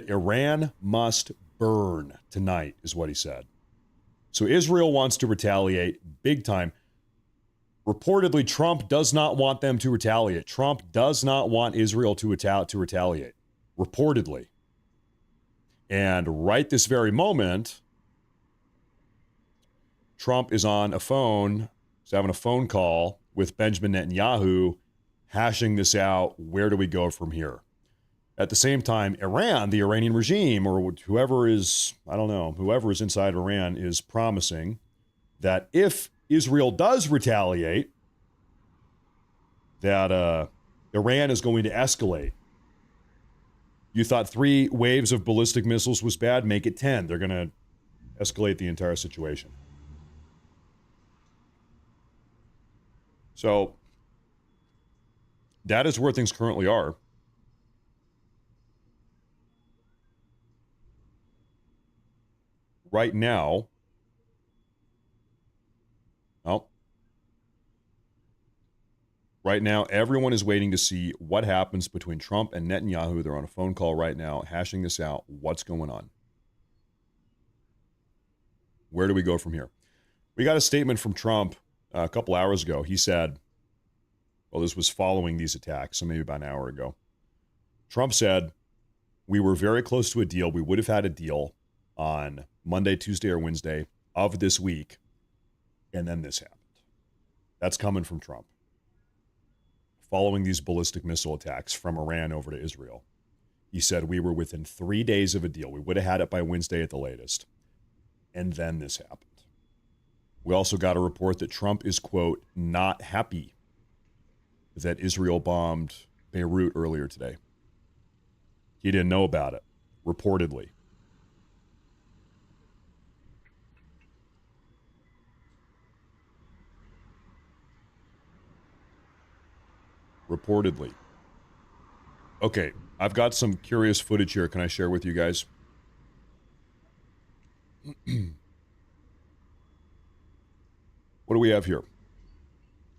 Iran must burn tonight, is what he said. So Israel wants to retaliate big time. Reportedly, Trump does not want them to retaliate. Trump does not want Israel to retaliate. Reportedly. And right this very moment, Trump is on a phone, he's having a phone call with Benjamin Netanyahu, hashing this out. Where do we go from here? At the same time, Iran, the Iranian regime, or whoever is, I don't know, whoever is inside Iran is promising that if Israel does retaliate, that Iran is going to escalate. You thought 3 waves of ballistic missiles was bad? Make it 10. They're going to escalate the entire situation. So that is where things currently are. Right now, everyone is waiting to see what happens between Trump and Netanyahu. They're on a phone call right now, hashing this out. What's going on? Where do we go from here? We got a statement from Trump a couple hours ago. He said, well, this was following these attacks, so maybe about an hour ago. Trump said, we were very close to a deal. We would have had a deal on Monday, Tuesday, or Wednesday of this week, and then this happened. That's coming from Trump. Following these ballistic missile attacks from Iran over to Israel, he said we were within 3 days of a deal. We would have had it by Wednesday at the latest. And then this happened. We also got a report that Trump is, quote, not happy that Israel bombed Beirut earlier today. He didn't know about it, reportedly. Reportedly. Okay, I've got some curious footage here. Can I share with you guys? What do we have here?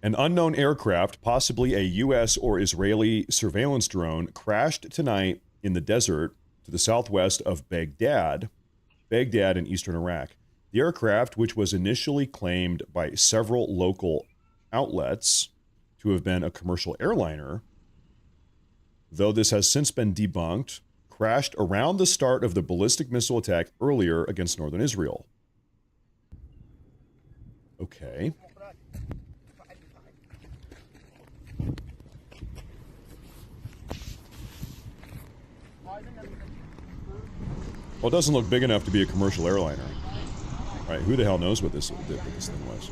An unknown aircraft, possibly a U.S. or Israeli surveillance drone, crashed tonight in the desert to the southwest of Baghdad in eastern Iraq. The aircraft, which was initially claimed by several local outlets to have been a commercial airliner, though this has since been debunked, crashed around the start of the ballistic missile attack earlier against northern Israel. Okay. Well, it doesn't look big enough to be a commercial airliner. All right, who the hell knows what this thing was?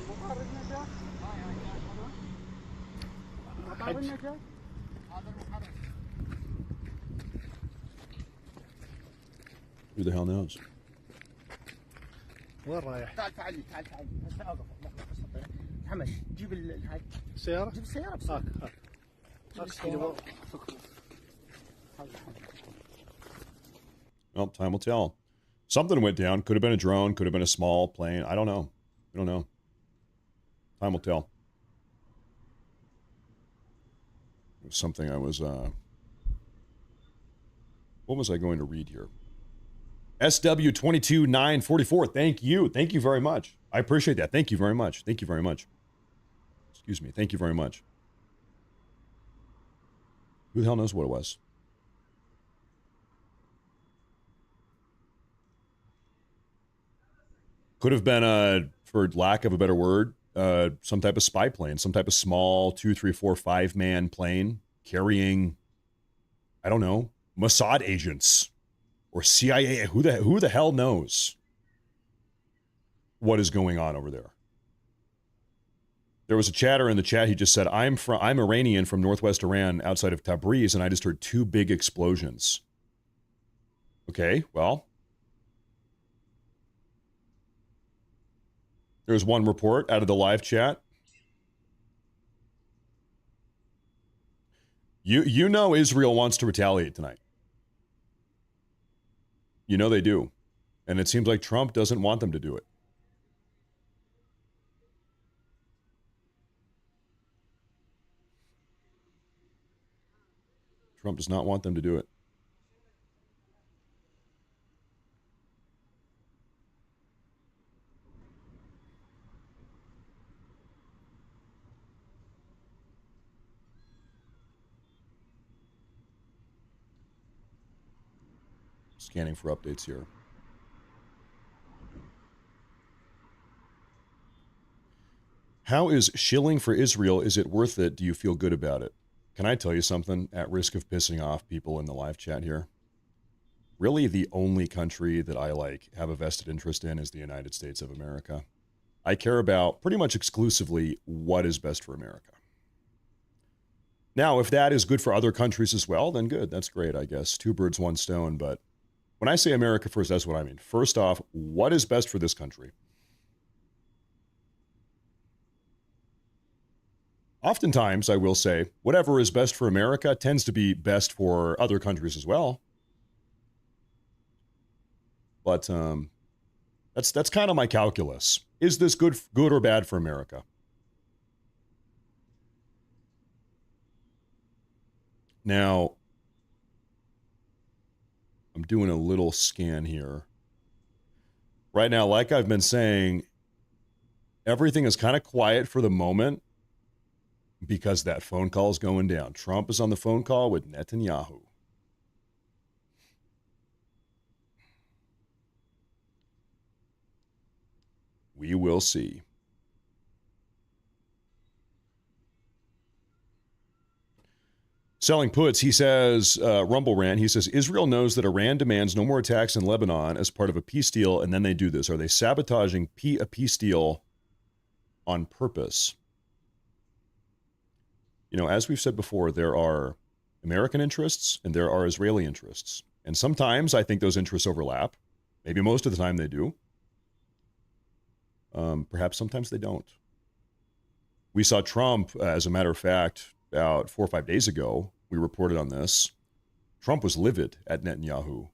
Who the hell knows? وين رايح؟ تعال تعال تعال تعال هسه اوقف محمد جيب هاي السيارة؟ جيب السيارة بس هاك Well, time will tell. Something went down. Could have been a drone. Could have been a small plane. I don't know. I don't know. Time will tell. It was something I was... What was I going to read here? SW22944. Thank you. Thank you very much. I appreciate that. Thank you very much. Thank you very much. Excuse me. Thank you very much. Who the hell knows what it was? Could have been, for lack of a better word, some type of spy plane, some type of small 2, 3, 4, 5-man plane carrying, I don't know, Mossad agents or CIA. Who the hell knows what is going on over there? There was a chatter in the chat. He just said, I'm Iranian from northwest Iran outside of Tabriz, and I just heard 2 big explosions. Okay, well. There's one report out of the live chat. You know Israel wants to retaliate tonight. You know they do. And it seems like Trump doesn't want them to do it. Trump does not want them to do it. Scanning for updates here. How is shilling for Israel? Is it worth it? Do you feel good about it? Can I tell you something at risk of pissing off people in the live chat here? Really, the only country that I have a vested interest in is the United States of America. I care about pretty much exclusively what is best for America. Now, if that is good for other countries as well, then good. That's great, I guess. Two birds, one stone. But when I say America first, that's what I mean. First off, what is best for this country? Oftentimes, I will say, whatever is best for America tends to be best for other countries as well. But that's kind of my calculus. Is this good or bad for America? Now, I'm doing a little scan here. Right now, like I've been saying, everything is kind of quiet for the moment because that phone call is going down. Trump is on the phone call with Netanyahu. We will see. Selling puts, he says, Rumble Rant, he says, Israel knows that Iran demands no more attacks in Lebanon as part of a peace deal, and then they do this. Are they sabotaging a peace deal on purpose? You know, as we've said before, there are American interests and there are Israeli interests. And sometimes I think those interests overlap. Maybe most of the time they do. Perhaps sometimes they don't. We saw Trump, as a matter of fact, about 4 or 5 days ago, we reported on this. Trump was livid at Netanyahu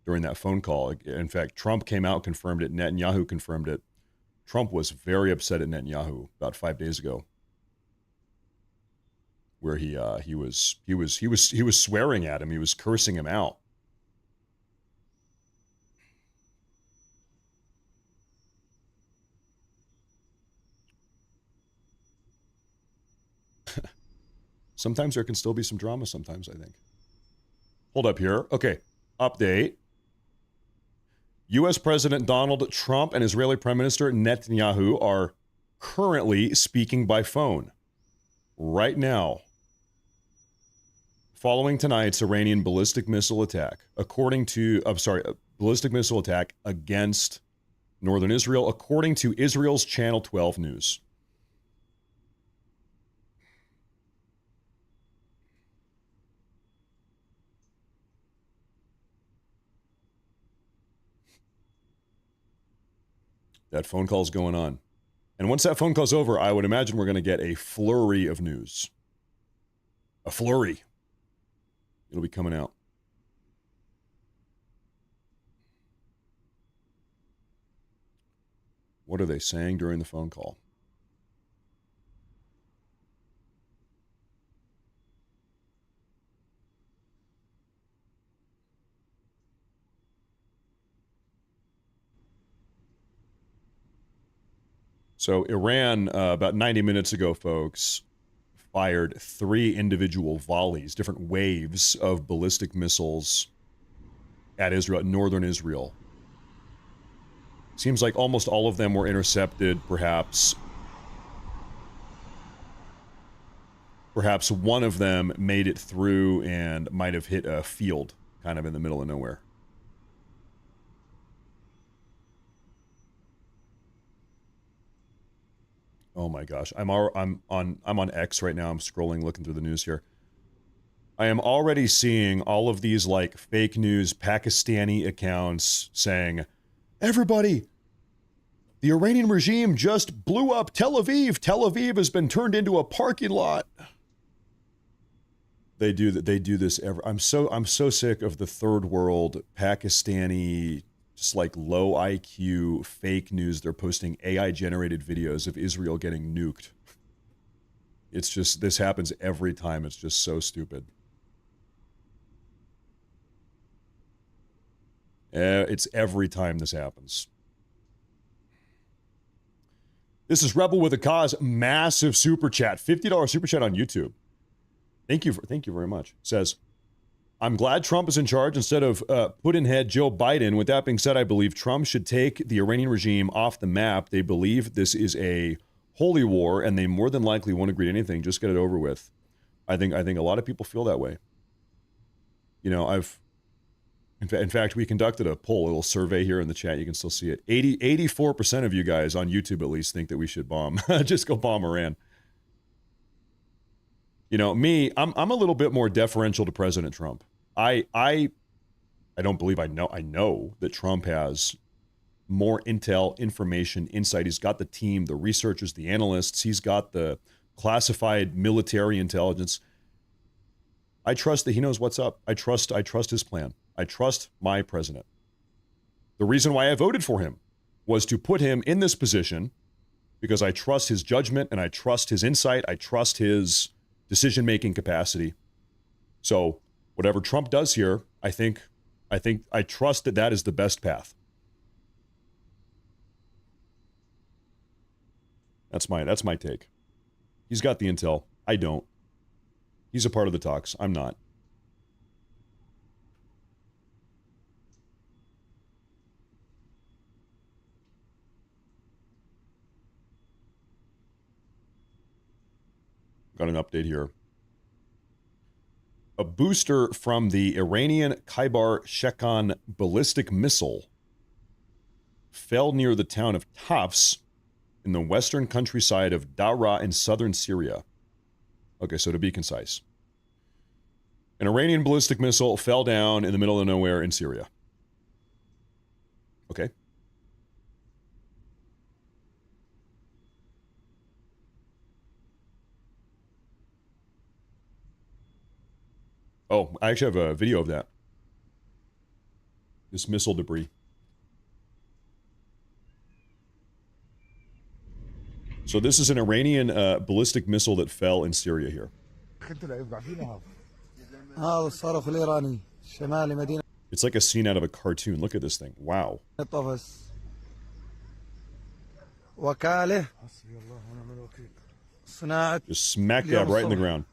during that phone call. In fact, Trump came out, confirmed it. Netanyahu confirmed it. Trump was very upset at Netanyahu about 5 days ago, where he was swearing at him. He was cursing him out. Sometimes there can still be some drama sometimes, I think. Hold up here. Okay, update. U.S. President Donald Trump and Israeli Prime Minister Netanyahu are currently speaking by phone right now, following tonight's Iranian ballistic missile attack. Ballistic missile attack against northern Israel, according to Israel's Channel 12 News. That phone call's going on. And once that phone call's over, I would imagine we're going to get a flurry of news. A flurry. It'll be coming out. What are they saying during the phone call? So Iran, about 90 minutes ago, folks, fired 3 individual volleys, different waves of ballistic missiles at Israel, northern Israel. Seems like almost all of them were intercepted, perhaps one of them made it through and might have hit a field kind of in the middle of nowhere. Oh my gosh, I'm on X right now. I'm scrolling, looking through the news here. I am already seeing all of these fake news Pakistani accounts saying, "Everybody, the Iranian regime just blew up Tel Aviv. Tel Aviv has been turned into a parking lot." They do this I'm so sick of the third world Pakistani, just low IQ fake news. They're posting AI generated videos of Israel getting nuked. It's just, this happens every time. It's just so stupid. It's every time this happens. This is Rebel with a Cause. Massive super chat. $50 super chat on YouTube. Thank you very much. Says, I'm glad Trump is in charge instead of put in head Joe Biden. With that being said, I believe Trump should take the Iranian regime off the map. They believe this is a holy war, and they more than likely won't agree to anything. Just get it over with. I think a lot of people feel that way. You know, in fact, we conducted a poll, a little survey here in the chat. You can still see it. 84% of you guys on YouTube, at least, think that we should bomb. Just go bomb Iran. You know, me, I'm a little bit more deferential to President Trump. I don't believe I know that Trump has more intel, information, insight. He's got the team, the researchers, the analysts. He's got the classified military intelligence. I trust that he knows what's up. I trust his plan. I trust my president. The reason why I voted for him was to put him in this position because I trust his judgment and I trust his insight. I trust his decision-making capacity. So whatever Trump does here, I trust that is the best path. That's my take. He's got the intel. I don't. He's a part of the talks. I'm not. Got an update here. A booster from the Iranian Khyber-Shekan ballistic missile fell near the town of Tafs in the western countryside of Daraa in southern Syria. Okay, so to be concise, an Iranian ballistic missile fell down in the middle of nowhere in Syria. Okay. Oh, I actually have a video of that. This missile debris. So this is an Iranian ballistic missile that fell in Syria here. It's like a scene out of a cartoon. Look at this thing. Wow. Just smack dab right in the ground.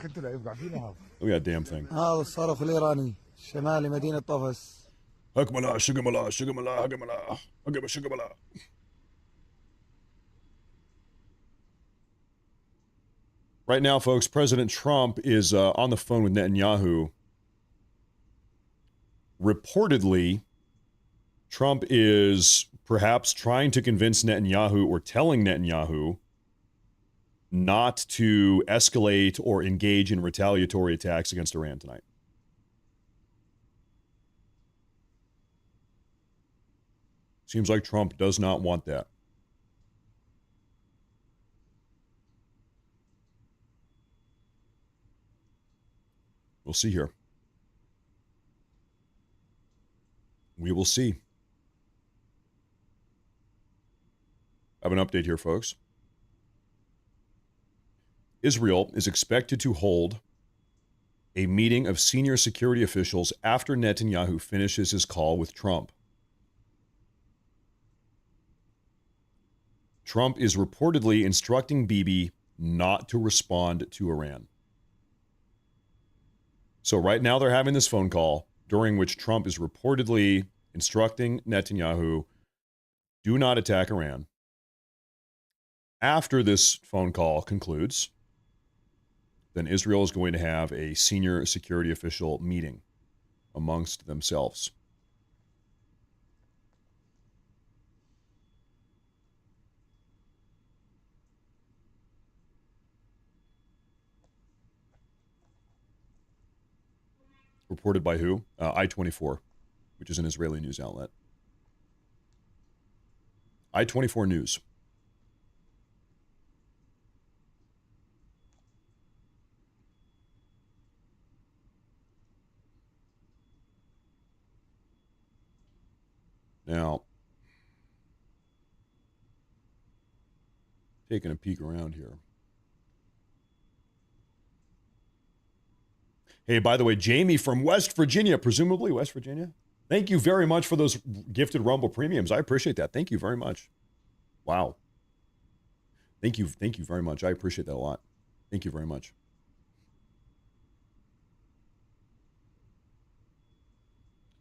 Look at that damn thing. Right now, folks, President Trump is on the phone with Netanyahu. Reportedly, Trump is perhaps trying to convince Netanyahu or telling Netanyahu not to escalate or engage in retaliatory attacks against Iran tonight. Seems like Trump does not want that. We'll see here. We will see. I have an update here, folks. Israel is expected to hold a meeting of senior security officials after Netanyahu finishes his call with Trump. Trump is reportedly instructing Bibi not to respond to Iran. So right now they're having this phone call during which Trump is reportedly instructing Netanyahu, do not attack Iran. After this phone call concludes, then Israel is going to have a senior security official meeting amongst themselves. Reported by who? I-24, which is an Israeli news outlet. I-24 News. Now, taking a peek around here. Hey, by the way, Jamie from West Virginia, presumably West Virginia. Thank you very much for those gifted Rumble premiums. I appreciate that. Thank you very much. Wow. Thank you very much. I appreciate that a lot. Thank you very much.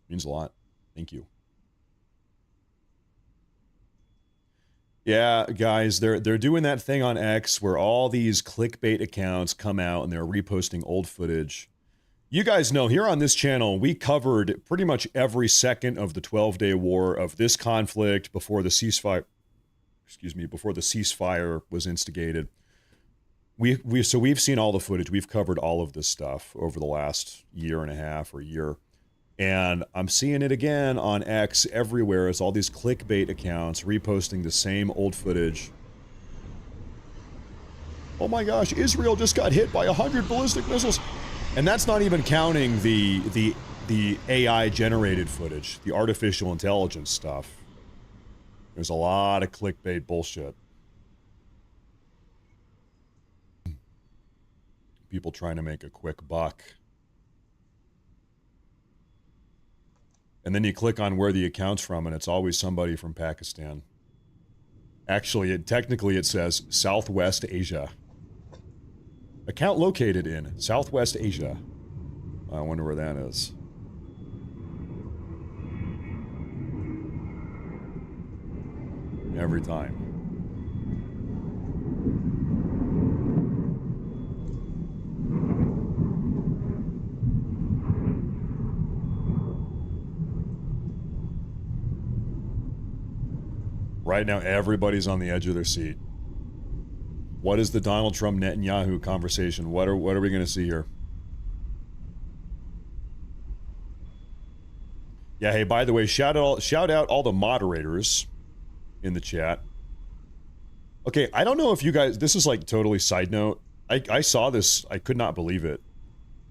Means a lot. Thank you. Yeah, guys, they're doing that thing on X where all these clickbait accounts come out and they're reposting old footage. You guys know here on this channel, we covered pretty much every second of the 12-day war of this conflict before the ceasefire, before the ceasefire was instigated. So we've seen all the footage. We've covered all of this stuff over the last year and a half or year. And I'm seeing it again on X everywhere as all these clickbait accounts reposting the same old footage. Oh my gosh, Israel just got hit by 100 ballistic missiles. And that's not even counting the AI generated footage, the artificial intelligence stuff. There's a lot of clickbait bullshit. People trying to make a quick buck. And then you click on where the account's from, and it's always somebody from Pakistan. Actually, technically it says Southwest Asia. Account located in Southwest Asia. I wonder where that is. Every time. Right now, everybody's on the edge of their seat. What is the Donald Trump Netanyahu conversation? What are we going to see here? Yeah, hey, by the way, shout out all the moderators in the chat. Okay, I don't know if you guys, this is like totally side note. I saw this, I could not believe it.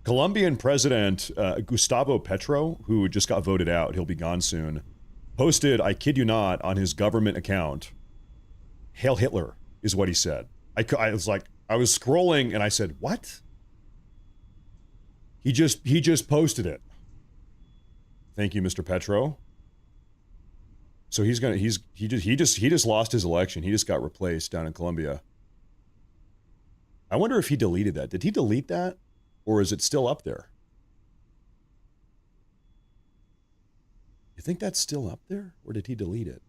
Colombian President Gustavo Petro, who just got voted out, he'll be gone soon, posted, I kid you not, on his government account, Hail Hitler, is what he said. I was like, I was scrolling and I said, what? He just posted it. Thank you, Mr. Petro. So he just lost his election. He just got replaced down in Colombia. I wonder if he deleted that. Did he delete that? Or is it still up there? You think that's still up there? Or did he delete it?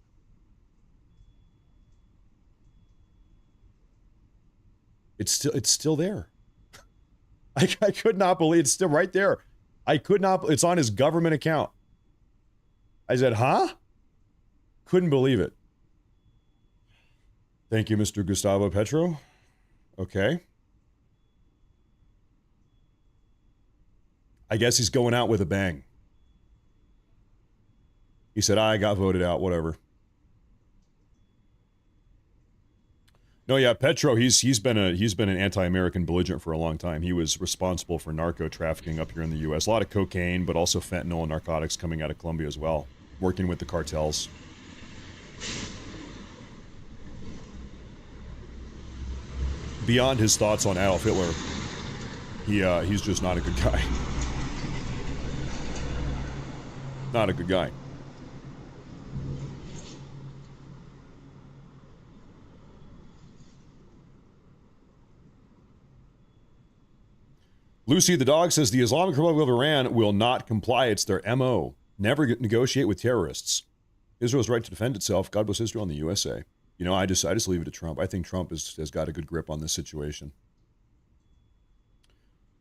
It's still there. I could not believe it's still right there. It's on his government account. I said, huh? Couldn't believe it. Thank you, Mr. Gustavo Petro. Okay. I guess he's going out with a bang. He said, I got voted out, whatever. No, yeah, Petro, he's been an anti-American belligerent for a long time. He was responsible for narco trafficking up here in the U.S. A lot of cocaine, but also fentanyl and narcotics coming out of Colombia as well, working with the cartels. Beyond his thoughts on Adolf Hitler, he's just not a good guy. Not a good guy. Lucy the dog says the Islamic Republic of Iran will not comply. It's their MO. Never negotiate with terrorists. Israel's right to defend itself. God bless Israel and the USA. You know, I just leave it to Trump. I think Trump has got a good grip on this situation.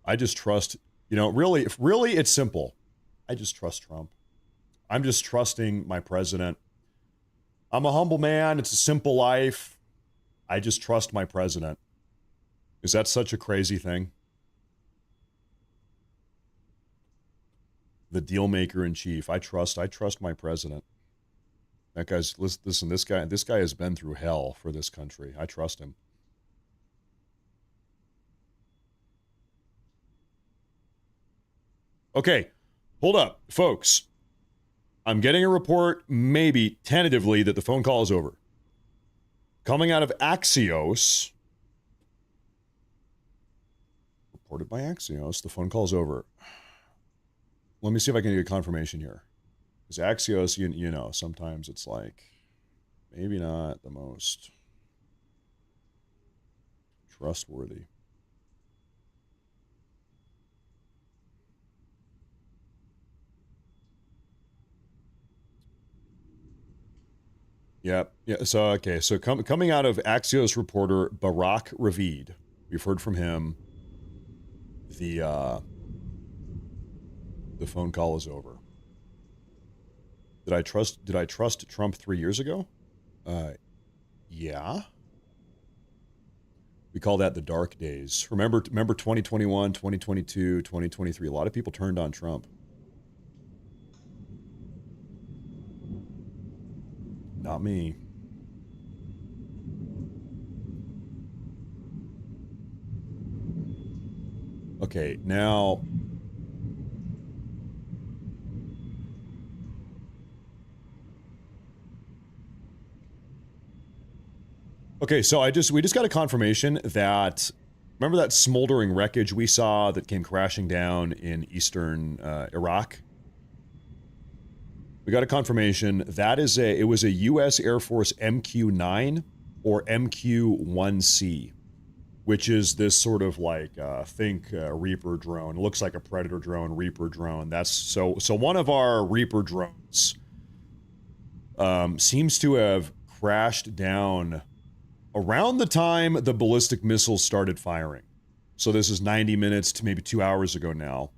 I just trust, you know, really, it's simple. I just trust Trump. I'm just trusting my president. I'm a humble man. It's a simple life. I just trust my president. Is that such a crazy thing? The deal maker in chief. I trust my president. That guy's, listen, this guy has been through hell for this country. I trust him. Okay, hold up, folks. I'm getting a report, maybe tentatively, that the phone call is over. Coming out of Axios, Reported by Axios. The phone call's over. Let me see if I can get confirmation here. Because Axios, you know, sometimes it's like maybe not the most trustworthy. Yep. Yeah. So, okay. So coming out of Axios reporter Barak Ravid, we've heard from him. The phone call is over. Did I trust Trump 3 years ago? Yeah. We call that the dark days. Remember 2021, 2022, 2023. A lot of people turned on Trump. Not me. Okay, now okay, so we just got a confirmation that, remember that smoldering wreckage we saw that came crashing down in eastern Iraq? We got a confirmation that it was a U.S. Air Force MQ-9 or MQ-1C, which is this sort of like think Reaper drone. It looks like a Predator drone, Reaper drone. That's so one of our Reaper drones seems to have crashed down around the time the ballistic missiles started firing. So this is 90 minutes to maybe 2 hours ago now.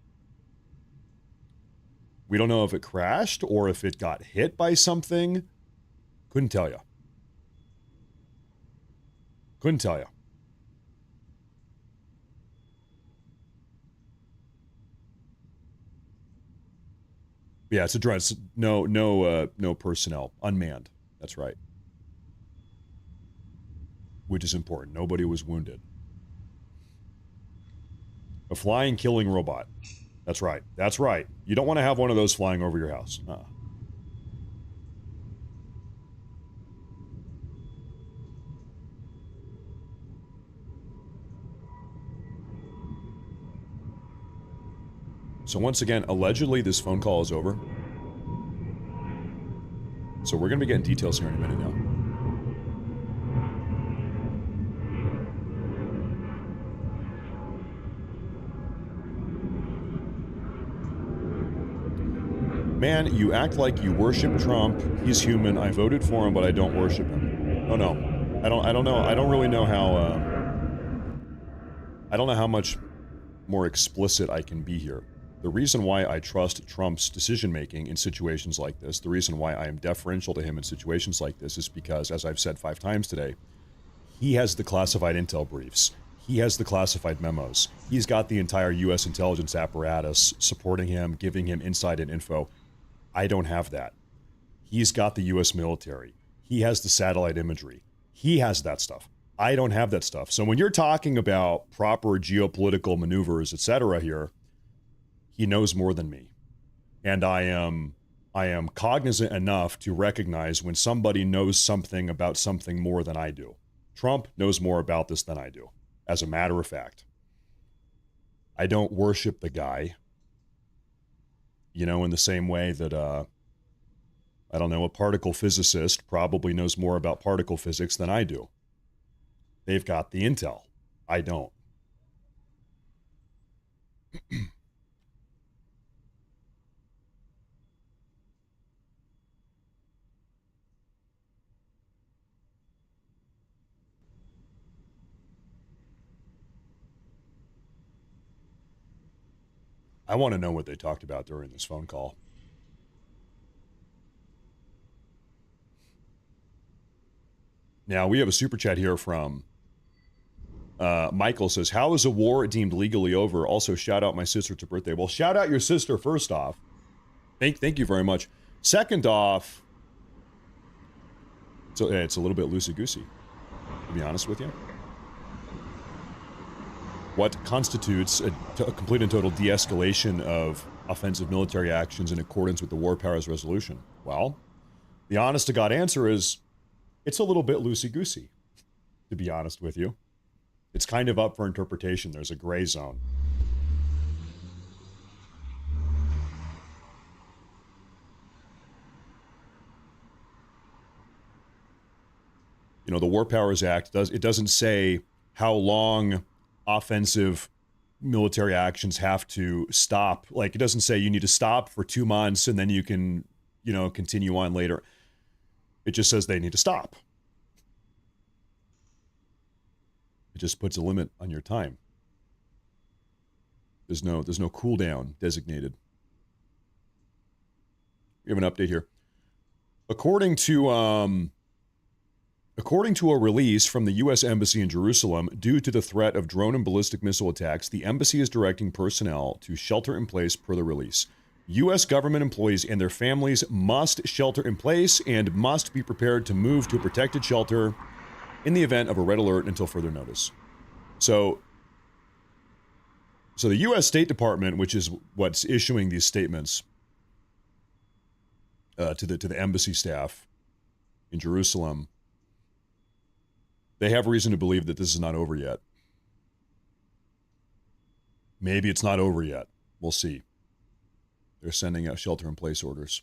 We don't know if it crashed or if it got hit by something. Couldn't tell you. Couldn't tell you. Yeah, it's a drone. It's no personnel. Unmanned. That's right. Which is important. Nobody was wounded. A flying killing robot. That's right. That's right. You don't want to have one of those flying over your house. So once again, allegedly this phone call is over. So we're going to be getting details here in a minute now. Man, you act like you worship Trump. He's human. I voted for him, but I don't worship him. Oh no, I don't know. I don't really know how. I don't know how much more explicit I can be here. The reason why I trust Trump's decision making in situations like this, the reason why I am deferential to him in situations like this, is because, as I've said 5 times today, he has the classified intel briefs. He has the classified memos. He's got the entire U.S. intelligence apparatus supporting him, giving him insight and info. I don't have that. He's got the U.S. military. He has the satellite imagery. He has that stuff. I don't have that stuff. So when you're talking about proper geopolitical maneuvers, etc. here, he knows more than me. And I am cognizant enough to recognize when somebody knows something about something more than I do. Trump knows more about this than I do, as a matter of fact. I don't worship the guy. You know, in the same way that, I don't know, a particle physicist probably knows more about particle physics than I do. They've got the intel. I don't. I want to know what they talked about during this phone call. Now, we have a super chat here from Michael. Says, how is a war deemed legally over? Also, shout out my sister. It's her birthday. Well, shout out your sister first off. Thank you very much. Second off, so it's a little bit loosey-goosey, to be honest with you. What constitutes a complete and total de-escalation of offensive military actions in accordance with the War Powers Resolution? Well, the honest-to-God answer is it's a little bit loosey-goosey, to be honest with you. It's kind of up for interpretation. There's a gray zone. the War Powers Act doesn't say how long offensive military actions have to stop. Like, it doesn't say you need to stop for 2 months and then you can, continue on later. It just says they need to stop. It just puts a limit on your time. There's no cooldown designated. We have an update here. According to a release from the U.S. Embassy in Jerusalem, due to the threat of drone and ballistic missile attacks, the embassy is directing personnel to shelter in place per the release. U.S. government employees and their families must shelter in place and must be prepared to move to a protected shelter in the event of a red alert until further notice. So the U.S. State Department, which is what's issuing these statements to the embassy staff in Jerusalem, they have reason to believe that this is not over yet. Maybe it's not over yet. We'll see. They're sending out shelter-in-place orders.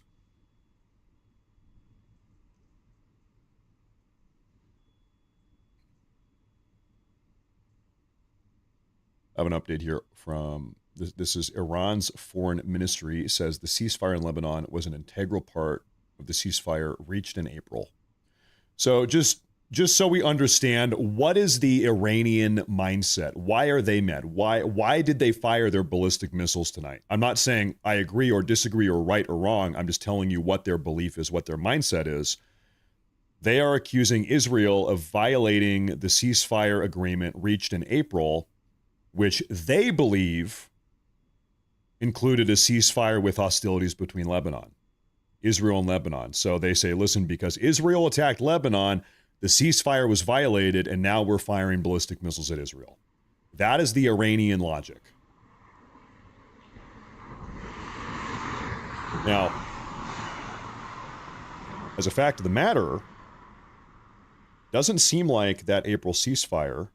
I have an update here from, this is Iran's foreign ministry says the ceasefire in Lebanon was an integral part of the ceasefire reached in April. So just so we understand, what is the Iranian mindset? Why are they mad? Why did they fire their ballistic missiles tonight? I'm not saying I agree or disagree or right or wrong. I'm just telling you what their belief is, what their mindset is. They are accusing Israel of violating the ceasefire agreement reached in April, which they believe included a ceasefire with hostilities between Israel and Lebanon. So they say, listen, because Israel attacked Lebanon, the ceasefire was violated, and now we're firing ballistic missiles at Israel. That is the Iranian logic. Now, as a fact of the matter, doesn't seem like that April ceasefire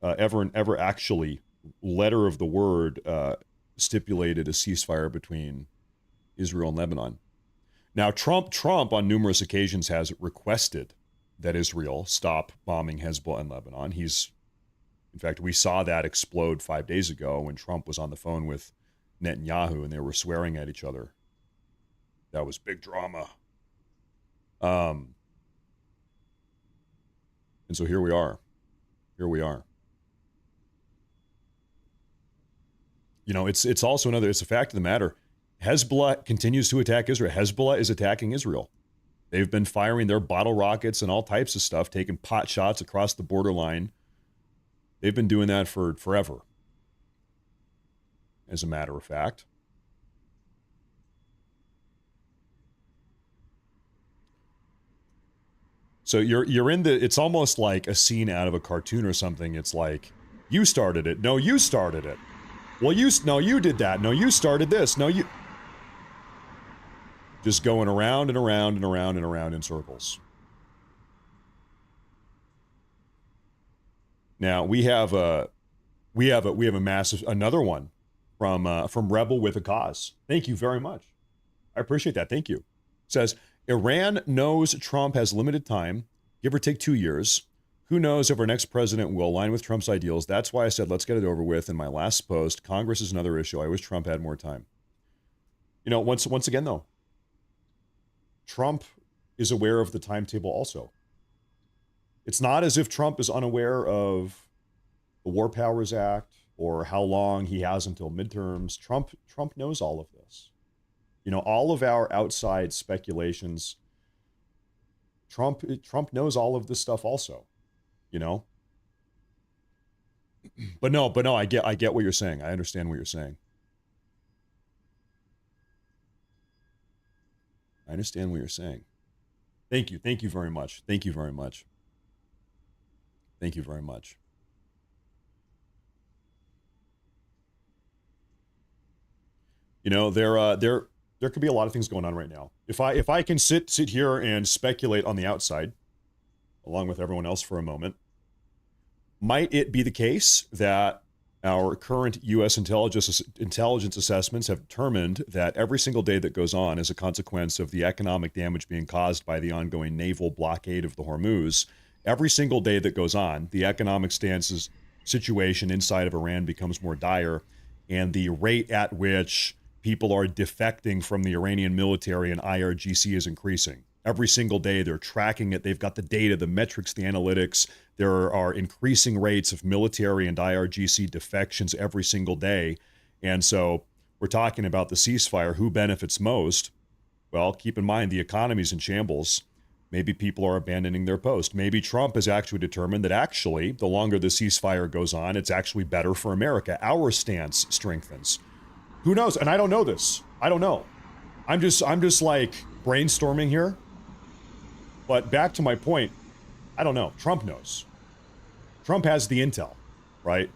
ever actually, letter of the word, stipulated a ceasefire between Israel and Lebanon. Now, Trump on numerous occasions has requested that Israel stop bombing Hezbollah in Lebanon. In fact, we saw that explode 5 days ago when Trump was on the phone with Netanyahu and they were swearing at each other. That was big drama. And so here we are. It's also it's a fact of the matter. Hezbollah continues to attack Israel. Hezbollah is attacking Israel. They've been firing their bottle rockets and all types of stuff, taking pot shots across the borderline. They've been doing that for forever, as a matter of fact. So you're in it's almost like a scene out of a cartoon or something. It's like, you started it. No, you started it. Well, you did that. No, you started this. No, you... Just going around and around and around and around in circles. Now we have a massive, another one from Rebel with a Cause. Thank you very much. I appreciate that. Thank you. It says, Iran knows Trump has limited time, give or take 2 years. Who knows if our next president will align with Trump's ideals? That's why I said, let's get it over with in my last post. Congress is another issue. I wish Trump had more time. Once again, though, Trump is aware of the timetable also. It's not as if Trump is unaware of the War Powers Act or how long he has until midterms. Trump knows all of this. All of our outside speculations, Trump knows all of this stuff also. But no, I get what you're saying. I understand what you're saying. I understand what you're saying. Thank you very much. Thank you very much. Thank you very much. There could be a lot of things going on right now. If I can sit here and speculate on the outside, along with everyone else for a moment, might it be the case that Our current U.S. intelligence assessments have determined that every single day that goes on as a consequence of the economic damage being caused by the ongoing naval blockade of the Hormuz, every single day that goes on, the economic situation inside of Iran becomes more dire, and the rate at which people are defecting from the Iranian military and IRGC is increasing. Every single day, they're tracking it. They've got the data, the metrics, the analytics. There are increasing rates of military and IRGC defections every single day. And so we're talking about the ceasefire. Who benefits most? Well, keep in mind, the economy's in shambles. Maybe people are abandoning their post. Maybe Trump has actually determined that actually, the longer the ceasefire goes on, it's actually better for America. Our stance strengthens. Who knows? And I don't know this. I don't know. I'm just like brainstorming here. But back to my point, I don't know. Trump knows. Trump has the intel, right?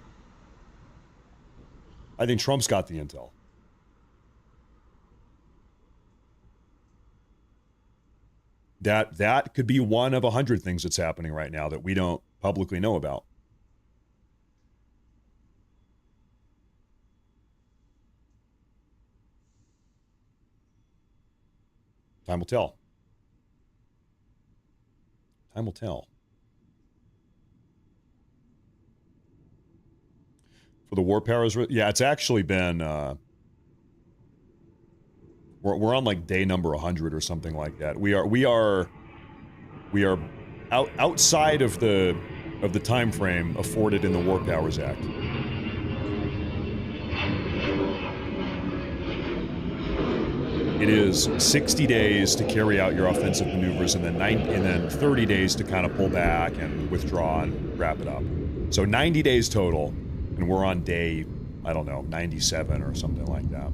I think Trump's got the intel. That could be one of 100 things that's happening right now that we don't publicly know about. Time will tell. Time will tell. For the war powers, yeah, it's actually been, we're on like day number 100 or something like that. We are outside of the time frame afforded in the War Powers Act. It is 60 days to carry out your offensive maneuvers, and then 30 days to kind of pull back and withdraw and wrap it up. So 90 days total, and we're on day, I don't know, 97 or something like that.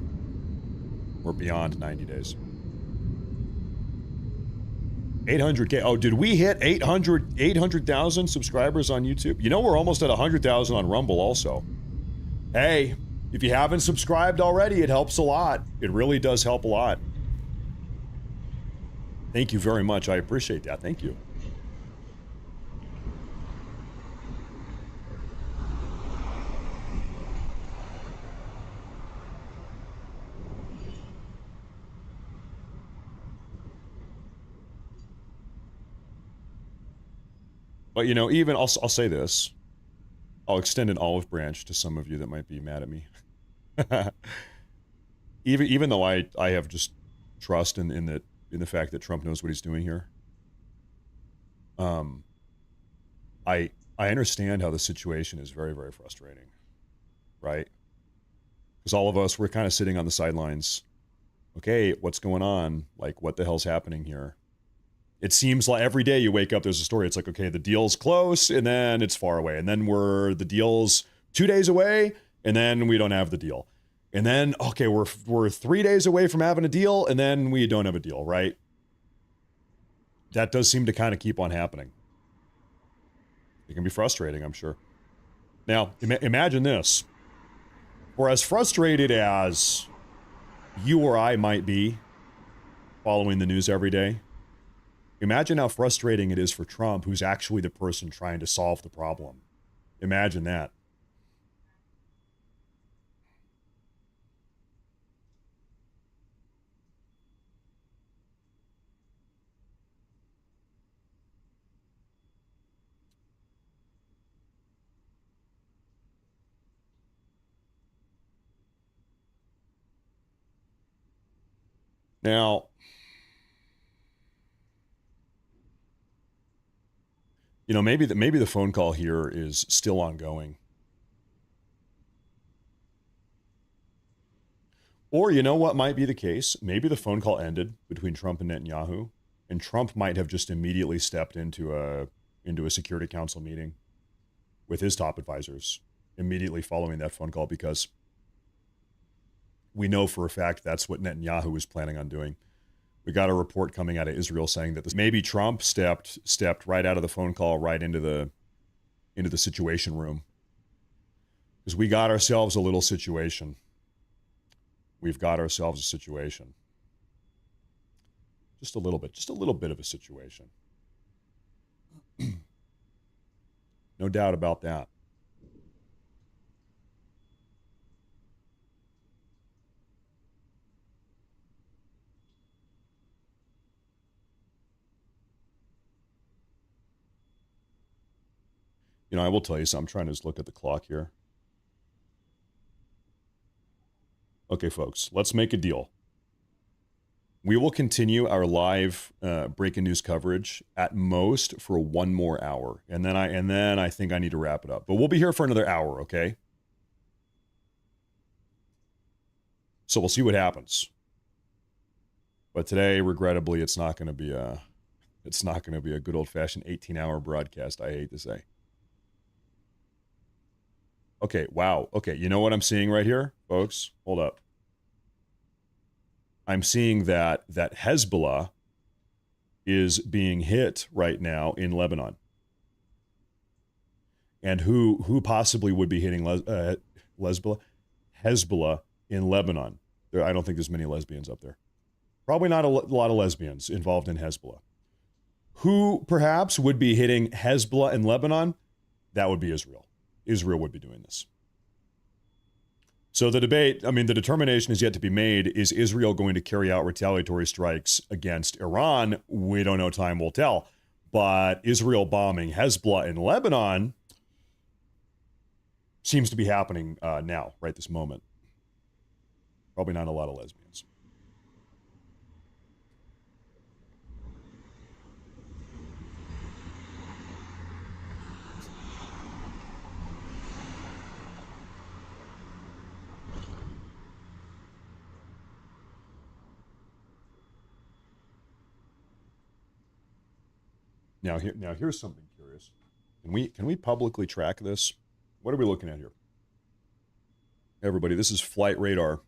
We're beyond 90 days. 800K. Oh, did we hit 800,000 subscribers on YouTube? You know, we're almost at 100,000 on Rumble also. Hey, if you haven't subscribed already, it helps a lot. It really does help a lot. Thank you very much. I appreciate that. Thank you. But, you know, even I'll say this. I'll extend an olive branch to some of you that might be mad at me. even though I have just trust in the fact that Trump knows what he's doing here. I understand how the situation is very, very frustrating, right? Because all of us, we're kind of sitting on the sidelines. Okay, what's going on? Like, what the hell's happening here? It seems like every day you wake up, there's a story. It's like, okay, the deal's close, and then it's far away. And then the deal's 2 days away, and then we don't have the deal. And then, okay, we're 3 days away from having a deal, and then we don't have a deal, right? That does seem to kind of keep on happening. It can be frustrating, I'm sure. Now, imagine this. We're as frustrated as you or I might be following the news every day. Imagine how frustrating it is for Trump, who's actually the person trying to solve the problem. Imagine that. Now, you know, maybe the phone call here is still ongoing. Or you know what might be the case? Maybe the phone call ended between Trump and Netanyahu, and Trump might have just immediately stepped into a Security Council meeting with his top advisors immediately following that phone call, because we know for a fact that's what Netanyahu was planning on doing. We got a report coming out of Israel saying that maybe Trump stepped right out of the phone call right into the situation room, because we got ourselves a little situation. We've got ourselves a situation. Just a little bit of a situation. No doubt about that. You know, I will tell you something. I'm trying to just look at the clock here. Okay, folks, let's make a deal. We will continue our live breaking news coverage at most for 1 more hour, and then I think I need to wrap it up. But we'll be here for another hour, okay? So we'll see what happens. But today, regrettably, it's not going to be a good old-fashioned 18-hour broadcast. I hate to say. Okay, wow. Okay, you know what I'm seeing right here, folks? Hold up. I'm seeing that Hezbollah is being hit right now in Lebanon. And who possibly would be hitting Hezbollah in Lebanon? I don't think there's many lesbians up there. Probably not a lot of lesbians involved in Hezbollah. Who perhaps would be hitting Hezbollah in Lebanon? That would be Israel. Israel would be doing this. So the debate, the determination is yet to be made. Is Israel going to carry out retaliatory strikes against Iran? We don't know. Time will tell. But Israel bombing Hezbollah in Lebanon seems to be happening now, right this moment. Probably not a lot of lesbians. Now here's something curious. Can we publicly track this? What are we looking at here? Everybody, this is flight radar.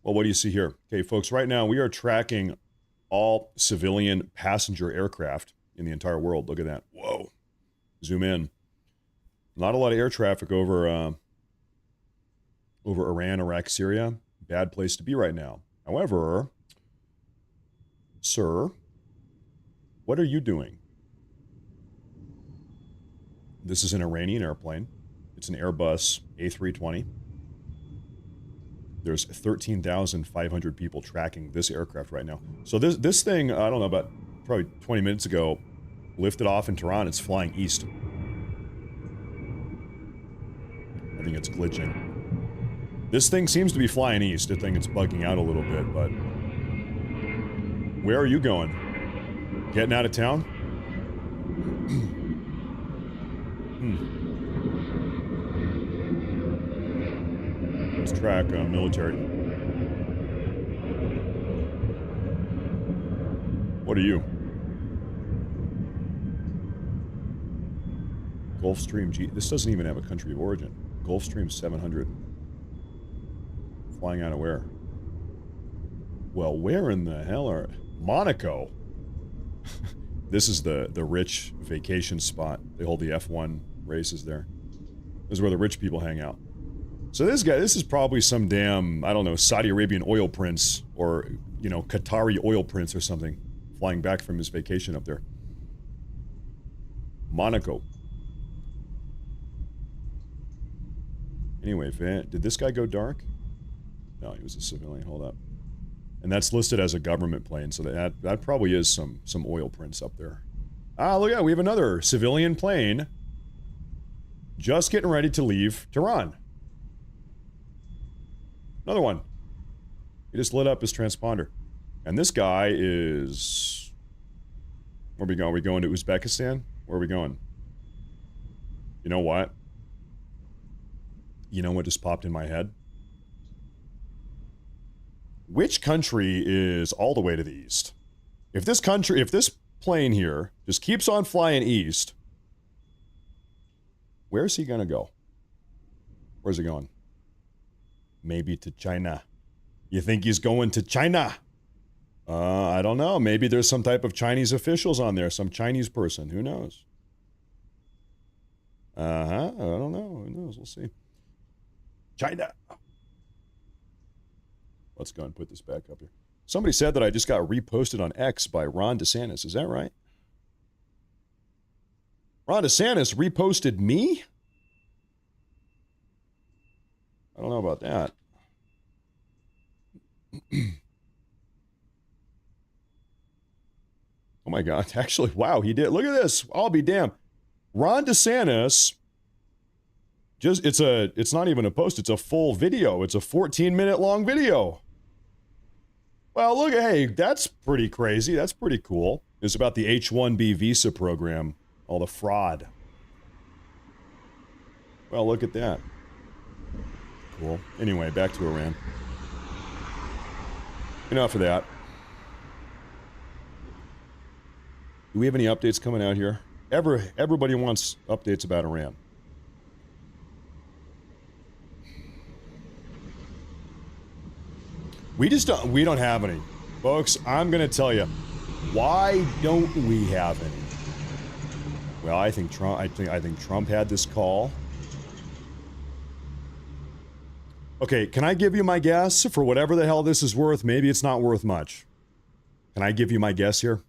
Well, what do you see here? Okay, folks, right now we are tracking all civilian passenger aircraft in the entire world. Look at that. Whoa. Zoom in. Not a lot of air traffic over Iran, Iraq, Syria. Bad place to be right now. However, sir, what are you doing? This is an Iranian airplane. It's an Airbus A320. There's 13,500 people tracking this aircraft right now. So this thing, I don't know, about probably 20 minutes ago, lifted off in Tehran. It's flying east. I think it's glitching. This thing seems to be flying east. I think it's bugging out a little bit, but where are you going? Getting out of town? Let's track military. What are you? Gulfstream G. This doesn't even have a country of origin. Gulfstream 700. Flying out of where? Well, where in the hell are... Monaco. This is the rich vacation spot. They hold the F1 races there. This is where the rich people hang out. So this is probably some damn, I don't know, Saudi Arabian oil prince or, Qatari oil prince or something flying back from his vacation up there. Monaco. Anyway, did this guy go dark? No, he was a civilian. Hold up. And that's listed as a government plane, so that probably is some oil prints up there. Ah, look at, we have another civilian plane just getting ready to leave Tehran. Another one. He just lit up his transponder. And this guy is... Where are we going? Are we going to Uzbekistan? Where are we going? You know what? You know what just popped in my head? Which country is all the way to the east? If this plane here just keeps on flying east, where's he gonna go? Where's he going? Maybe to China. You think he's going to China? I don't know. Maybe there's some type of Chinese officials on there, some Chinese person. Who knows? I don't know. Who knows? We'll see. China. Let's go and put this back up here. Somebody said that I just got reposted on X by Ron DeSantis. Is that right? Ron DeSantis reposted me? I don't know about that. Oh my God. Actually, wow, he did. Look at this. I'll be damned. Ron DeSantis, it's not even a post, it's a full video. It's a 14-minute long video. Well, look, hey, that's pretty crazy. That's pretty cool. It's about the H-1B visa program, all the fraud. Well, look at that. Cool. Anyway, back to Iran. Enough of that. Do we have any updates coming out here? Everybody wants updates about Iran. We don't have any. Folks, I'm going to tell you, why don't we have any? Well, I think Trump had this call. Okay, can I give you my guess? For whatever the hell this is worth, maybe it's not worth much. Can I give you my guess here?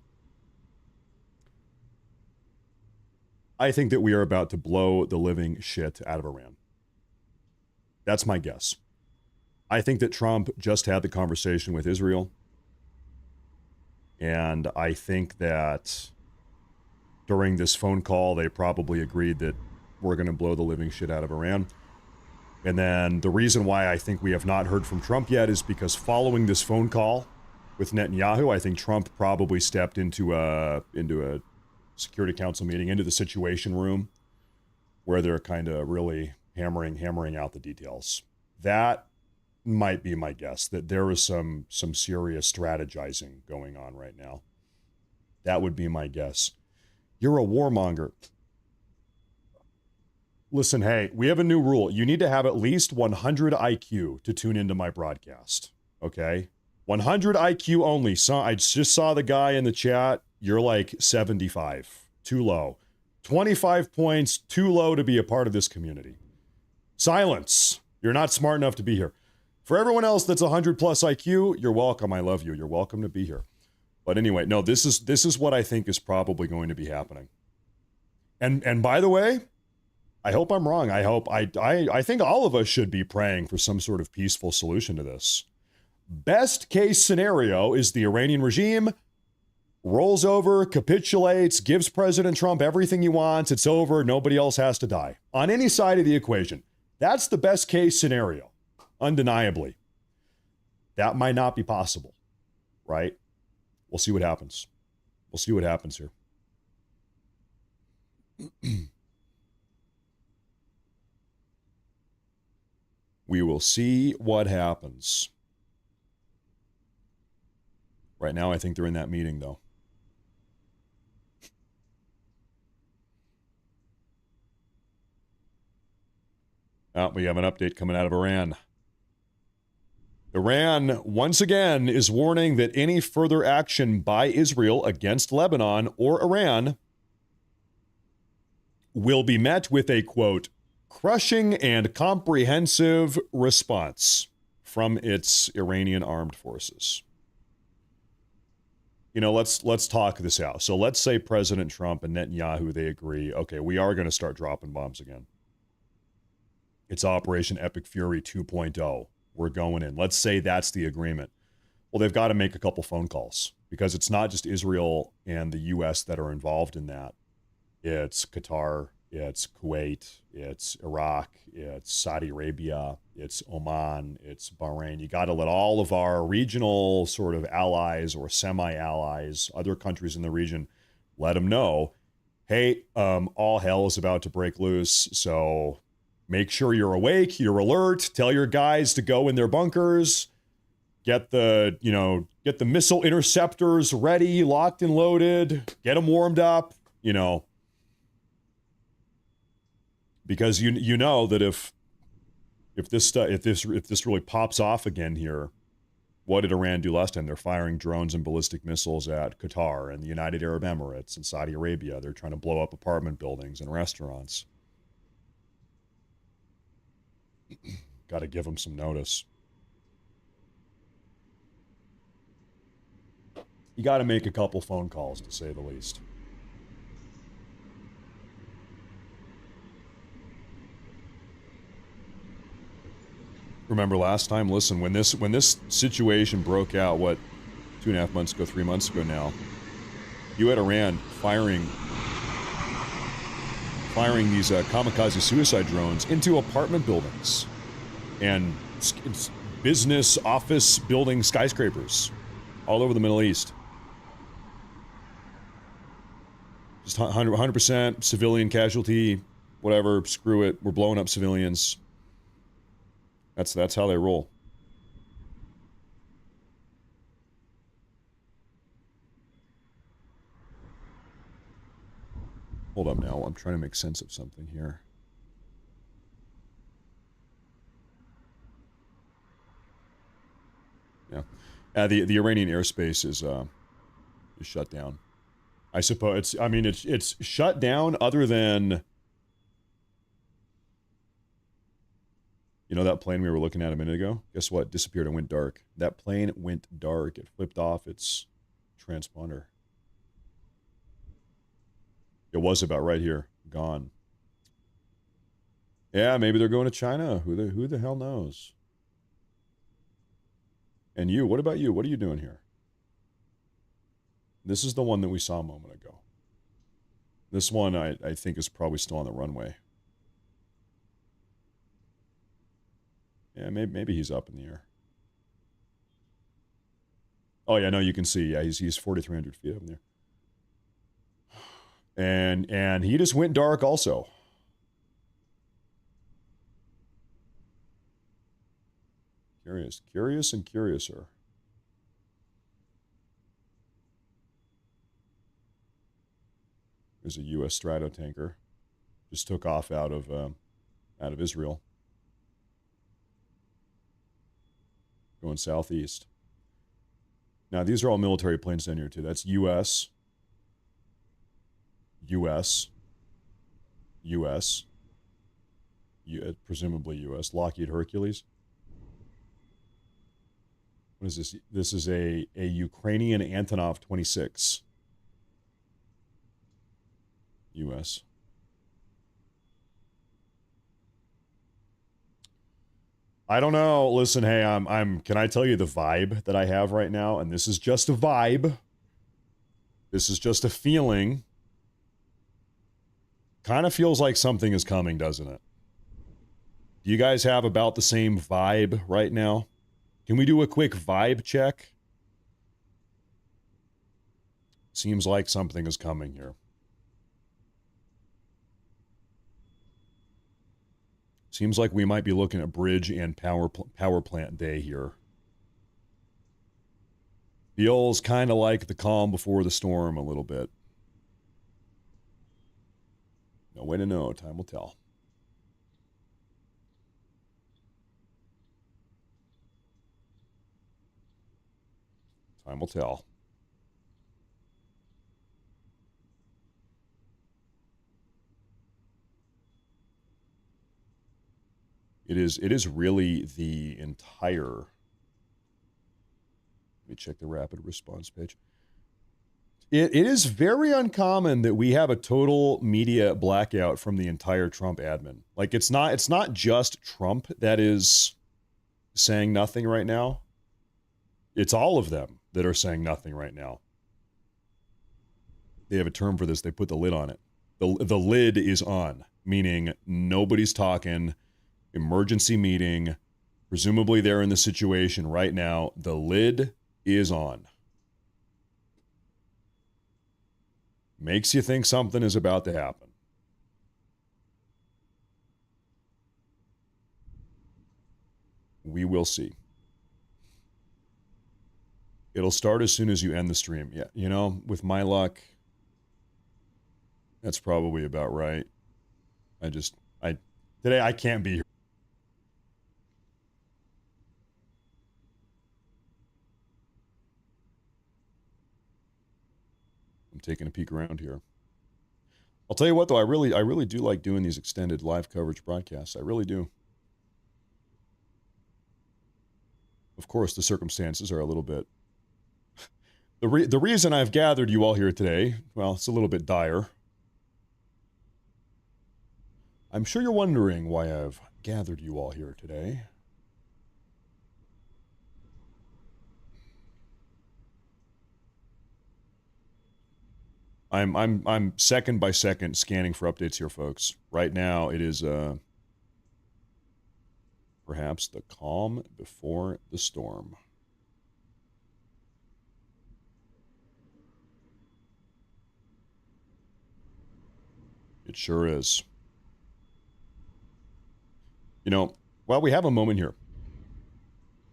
I think that we are about to blow the living shit out of Iran. That's my guess. I think that Trump just had the conversation with Israel. And I think that during this phone call, they probably agreed that we're going to blow the living shit out of Iran. And then the reason why I think we have not heard from Trump yet is because following this phone call with Netanyahu, I think Trump probably stepped into a Security Council meeting, into the Situation Room, where they're kind of really hammering out the details. That might be my guess, that there is some serious strategizing going on right now. That would be my guess. You're a warmonger. Listen, hey, we have a new rule. You need to have at least 100 IQ to tune into my broadcast, okay? 100 IQ only. So I just saw the guy in the chat. You're like 75. Too low. 25 points, too low to be a part of this community. Silence. You're not smart enough to be here. For everyone else that's 100 plus IQ, you're welcome. I love you. You're welcome to be here. But anyway, no, this is what I think is probably going to be happening. And by the way, I hope I'm wrong. I think all of us should be praying for some sort of peaceful solution to this. Best case scenario is the Iranian regime rolls over, capitulates, gives President Trump everything he wants. It's over. Nobody else has to die. On any side of the equation, that's the best case scenario. Undeniably. That might not be possible, right? We'll see what happens. We'll see what happens here. We will see what happens. Right now, I think they're in that meeting, though. We have an update coming out of Iran. Iran, once again, is warning that any further action by Israel against Lebanon or Iran will be met with a, quote, crushing and comprehensive response from its Iranian armed forces. You know, let's talk this out. So let's say President Trump and Netanyahu, they agree, okay, we are going to start dropping bombs again. It's Operation Epic Fury 2.0. We're going in. Let's say that's the agreement. Well, they've got to make a couple phone calls because it's not just Israel and the U.S. that are involved in that. It's Qatar, it's Kuwait, it's Iraq, it's Saudi Arabia, it's Oman, it's Bahrain. You got to let all of our regional sort of allies or semi-allies, other countries in the region, let them know, hey, all hell is about to break loose, so make sure you're awake, you're alert, tell your guys to go in their bunkers, get the missile interceptors ready, locked and loaded, get them warmed up, because you know that if this really pops off again here, what did Iran do last time? They're firing drones and ballistic missiles at Qatar and the United Arab Emirates and Saudi Arabia. They're trying to blow up apartment buildings and restaurants. Got to give them some notice. You got to make a couple phone calls, to say the least. Remember last time? Listen, when this situation broke out, 2.5 months ago, 3 months ago now, You had Iran firing these kamikaze suicide drones into apartment buildings and business office building skyscrapers all over the Middle East. Just 100% civilian casualty, whatever, screw it. We're blowing up civilians. That's how they roll. Hold up now. I'm trying to make sense of something here. Yeah. The Iranian airspace is shut down. I suppose it's shut down other than, you know, that plane we were looking at a minute ago? Guess what? Disappeared and went dark. That plane went dark. It flipped off its transponder. It was about right here. Gone. Yeah, maybe they're going to China. Who the hell knows? And you, what about you? What are you doing here? This is the one that we saw a moment ago. This one, I think, is probably still on the runway. Yeah, maybe he's up in the air. Oh, yeah, no, you can see. Yeah, he's 4,300 feet up in there. And he just went dark also. Curious and curiouser. There's a U.S. Strato tanker. Just took off out of Israel. Going southeast. Now, these are all military planes down here, too. That's U.S. Presumably U.S. Lockheed Hercules. What is this? This is a Ukrainian Antonov 26. U.S. I don't know. Listen, hey, can I tell you the vibe that I have right now? And this is just a vibe. This is just a feeling. Kind of feels like something is coming, doesn't it? Do you guys have about the same vibe right now? Can we do a quick vibe check? Seems like something is coming here. Seems like we might be looking at bridge and power plant day here. Feels kind of like the calm before the storm a little bit. No way to know. Time will tell. Time will tell. It is really the entire. Let me check the rapid response page. It is very uncommon that we have a total media blackout from the entire Trump admin. Like it's not just Trump that is saying nothing right now. It's all of them that are saying nothing right now. They have a term for this. They put the lid on it. The lid is on, meaning nobody's talking. Emergency meeting. Presumably they're in the situation right now. The lid is on. Makes you think something is about to happen. We will see. It'll start as soon as you end the stream. Yeah, you know, with my luck, that's probably about right. Today I can't be here. I'm taking a peek around here. I'll tell you what, though, I really do like doing these extended live coverage broadcasts. I really do. Of course, the circumstances are a little bit. The reason I've gathered you all here today, well, it's a little bit dire. I'm sure you're wondering why I've gathered you all here today. I'm second by second scanning for updates here, folks. Right now, it is perhaps the calm before the storm. It sure is. You know, while we have a moment here,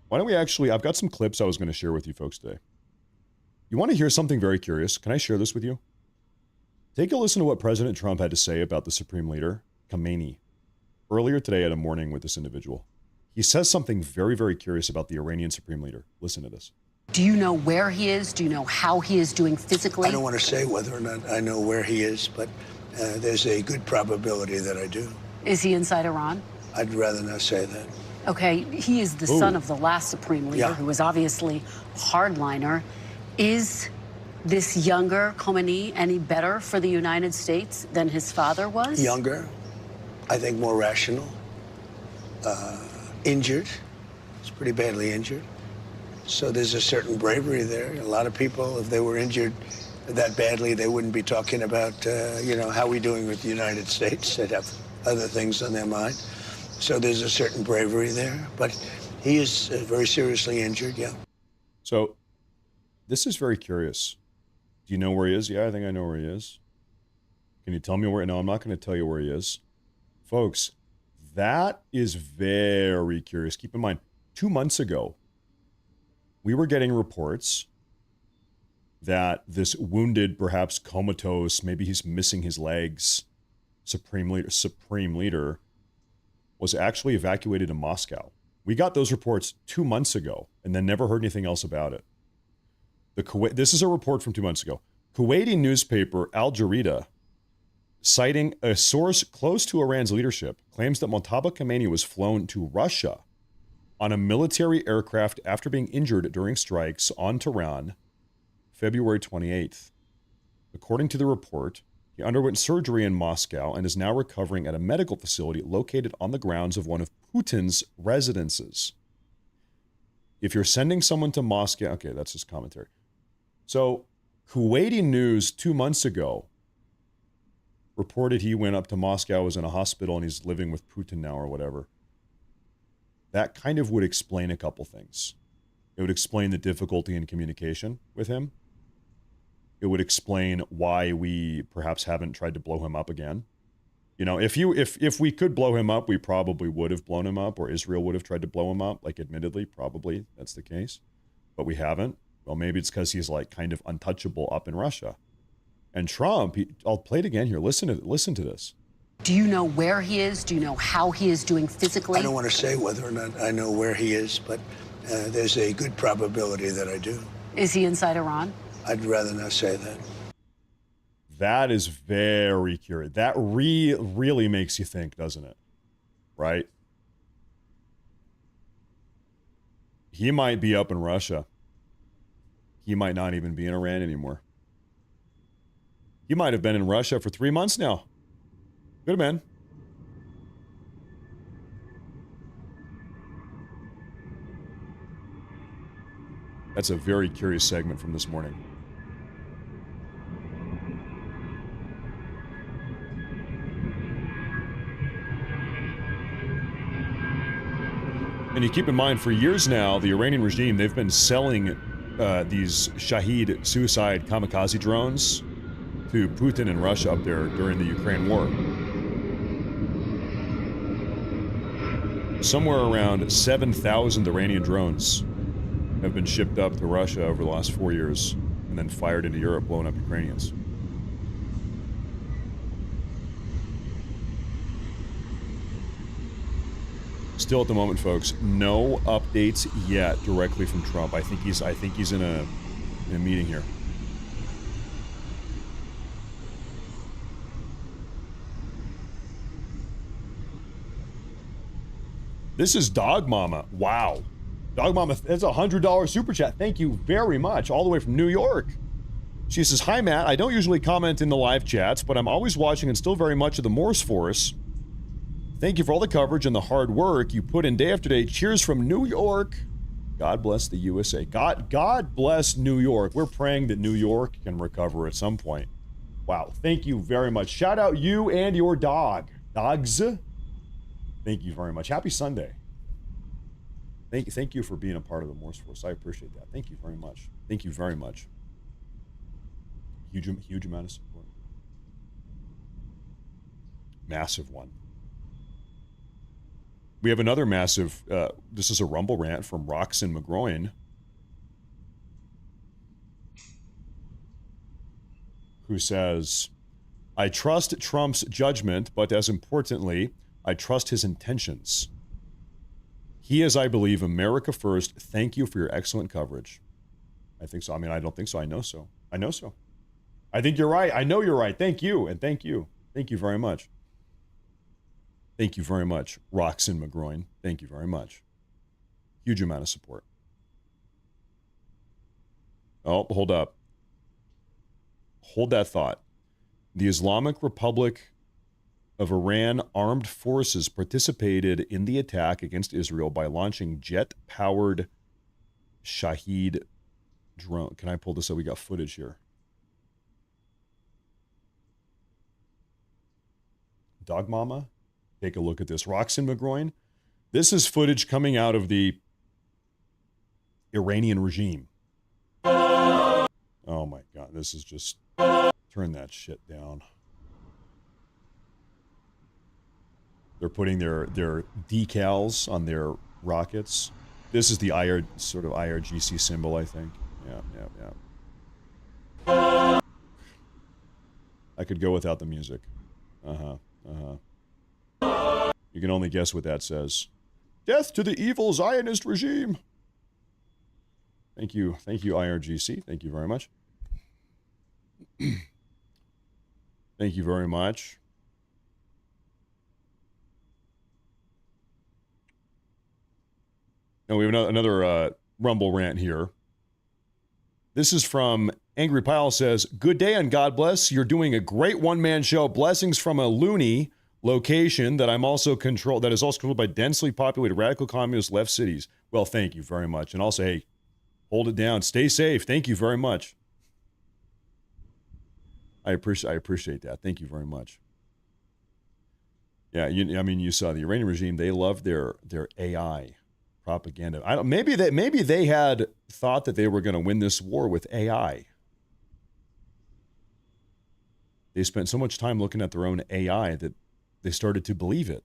why don't we actually, I've got some clips I was going to share with you folks today. You want to hear something very curious? Can I share this with you? Take a listen to what President Trump had to say about the Supreme Leader, Khamenei, earlier today at a morning with this individual. He says something very, very curious about the Iranian Supreme Leader. Listen to this. Do you know where he is? Do you know how he is doing physically? I don't want to say whether or not I know where he is, but there's a good probability that I do. Is he inside Iran? I'd rather not say that. Okay, he is the son of the last Supreme Leader, who was obviously a hardliner. Is this younger Khamenei any better for the United States than his father was? Younger, I think more rational, injured. He's pretty badly injured. So there's a certain bravery there. A lot of people, if they were injured that badly, they wouldn't be talking about, how we doing with the United States. They'd have other things on their mind. So there's a certain bravery there. But he is very seriously injured, yeah. So this is very curious. Do you know where he is? Yeah, I think I know where he is. Can you tell me where? No, I'm not going to tell you where he is. Folks, that is very curious. Keep in mind, 2 months ago, we were getting reports that this wounded, perhaps comatose, maybe he's missing his legs, Supreme Leader was actually evacuated to Moscow. We got those reports 2 months ago and then never heard anything else about it. This is a report from 2 months ago. Kuwaiti newspaper Al Jazeera, citing a source close to Iran's leadership, claims that Mojtaba Khamenei was flown to Russia on a military aircraft after being injured during strikes on Tehran, February 28th. According to the report, he underwent surgery in Moscow and is now recovering at a medical facility located on the grounds of one of Putin's residences. If you're sending someone to Moscow, okay, that's his commentary. So, Kuwaiti News 2 months ago reported he went up to Moscow, was in a hospital, and he's living with Putin now or whatever. That kind of would explain a couple things. It would explain the difficulty in communication with him. It would explain why we perhaps haven't tried to blow him up again. You know, if we could blow him up, we probably would have blown him up, or Israel would have tried to blow him up. Like, admittedly, probably that's the case, but we haven't. Well, maybe it's because he's like kind of untouchable up in Russia. And Trump, I'll play it again here. Listen to this. Do you know where he is? Do you know how he is doing physically? I don't want to say whether or not I know where he is, but there's a good probability that I do. Is he inside Iran? I'd rather not say that. That is very curious. That really makes you think, doesn't it? Right? He might be up in Russia. He might not even be in Iran anymore. He might have been in Russia for 3 months now. Could have been. That's a very curious segment from this morning. And you keep in mind, for years now, the Iranian regime, they've been selling these Shahed suicide kamikaze drones to Putin and Russia up there during the Ukraine war. Somewhere around 7,000 Iranian drones have been shipped up to Russia over the last 4 years and then fired into Europe, blowing up Ukrainians. Still at the moment, folks, no updates yet directly from Trump. I think he's in a meeting here. This is Dog Mama. Wow. Dog Mama, that's a $100 super chat. Thank you very much. All the way from New York. She says, "Hi, Matt. I don't usually comment in the live chats, but I'm always watching and still very much of the Morse Force. Thank you for all the coverage and the hard work you put in day after day. Cheers from New York. God bless the USA." God bless New York. We're praying that New York can recover at some point. Wow. Thank you very much. Shout out you and your dog. Dogs. Thank you very much. Happy Sunday. Thank you for being a part of the Morse Force. I appreciate that. Thank you very much. Thank you very much. Huge amount of support. Massive one. We have another massive, this is a Rumble rant from Roxanne McGroin, who says, I trust Trump's judgment, but as importantly, I trust his intentions. He is, I believe, America first. Thank you for your excellent coverage. I think so. I mean, I don't think so. I know so. I know so. I think you're right. I know you're right. Thank you. And thank you. Thank you very much. Thank you very much, Roxanne McGroin. Thank you very much. Huge amount of support. Oh, hold up. Hold that thought. The Islamic Republic of Iran armed forces participated in the attack against Israel by launching jet-powered Shahed drone. Can I pull this up? We got footage here. Dog Mama, take a look at this. Roxanne McGroin. This is footage coming out of the Iranian regime. Oh my God, this is just... Turn that shit down. They're putting their decals on their rockets. This is the sort of IRGC symbol, I think. Yeah. I could go without the music. You can only guess what that says. Death to the evil Zionist regime. Thank you, IRGC. Thank you very much. Thank you very much. Now we have another Rumble rant here. This is from Angry Pile says, good day and God bless. You're doing a great one-man show. Blessings from a loony location that is also controlled by densely populated radical communist left cities. Well, thank you very much. And also, hey, hold it down. Stay safe. Thank you very much. I appreciate that. Thank you very much. Yeah, you saw the Iranian regime. They love their AI propaganda. Maybe they had thought that they were going to win this war with AI. They spent so much time looking at their own AI that they started to believe it.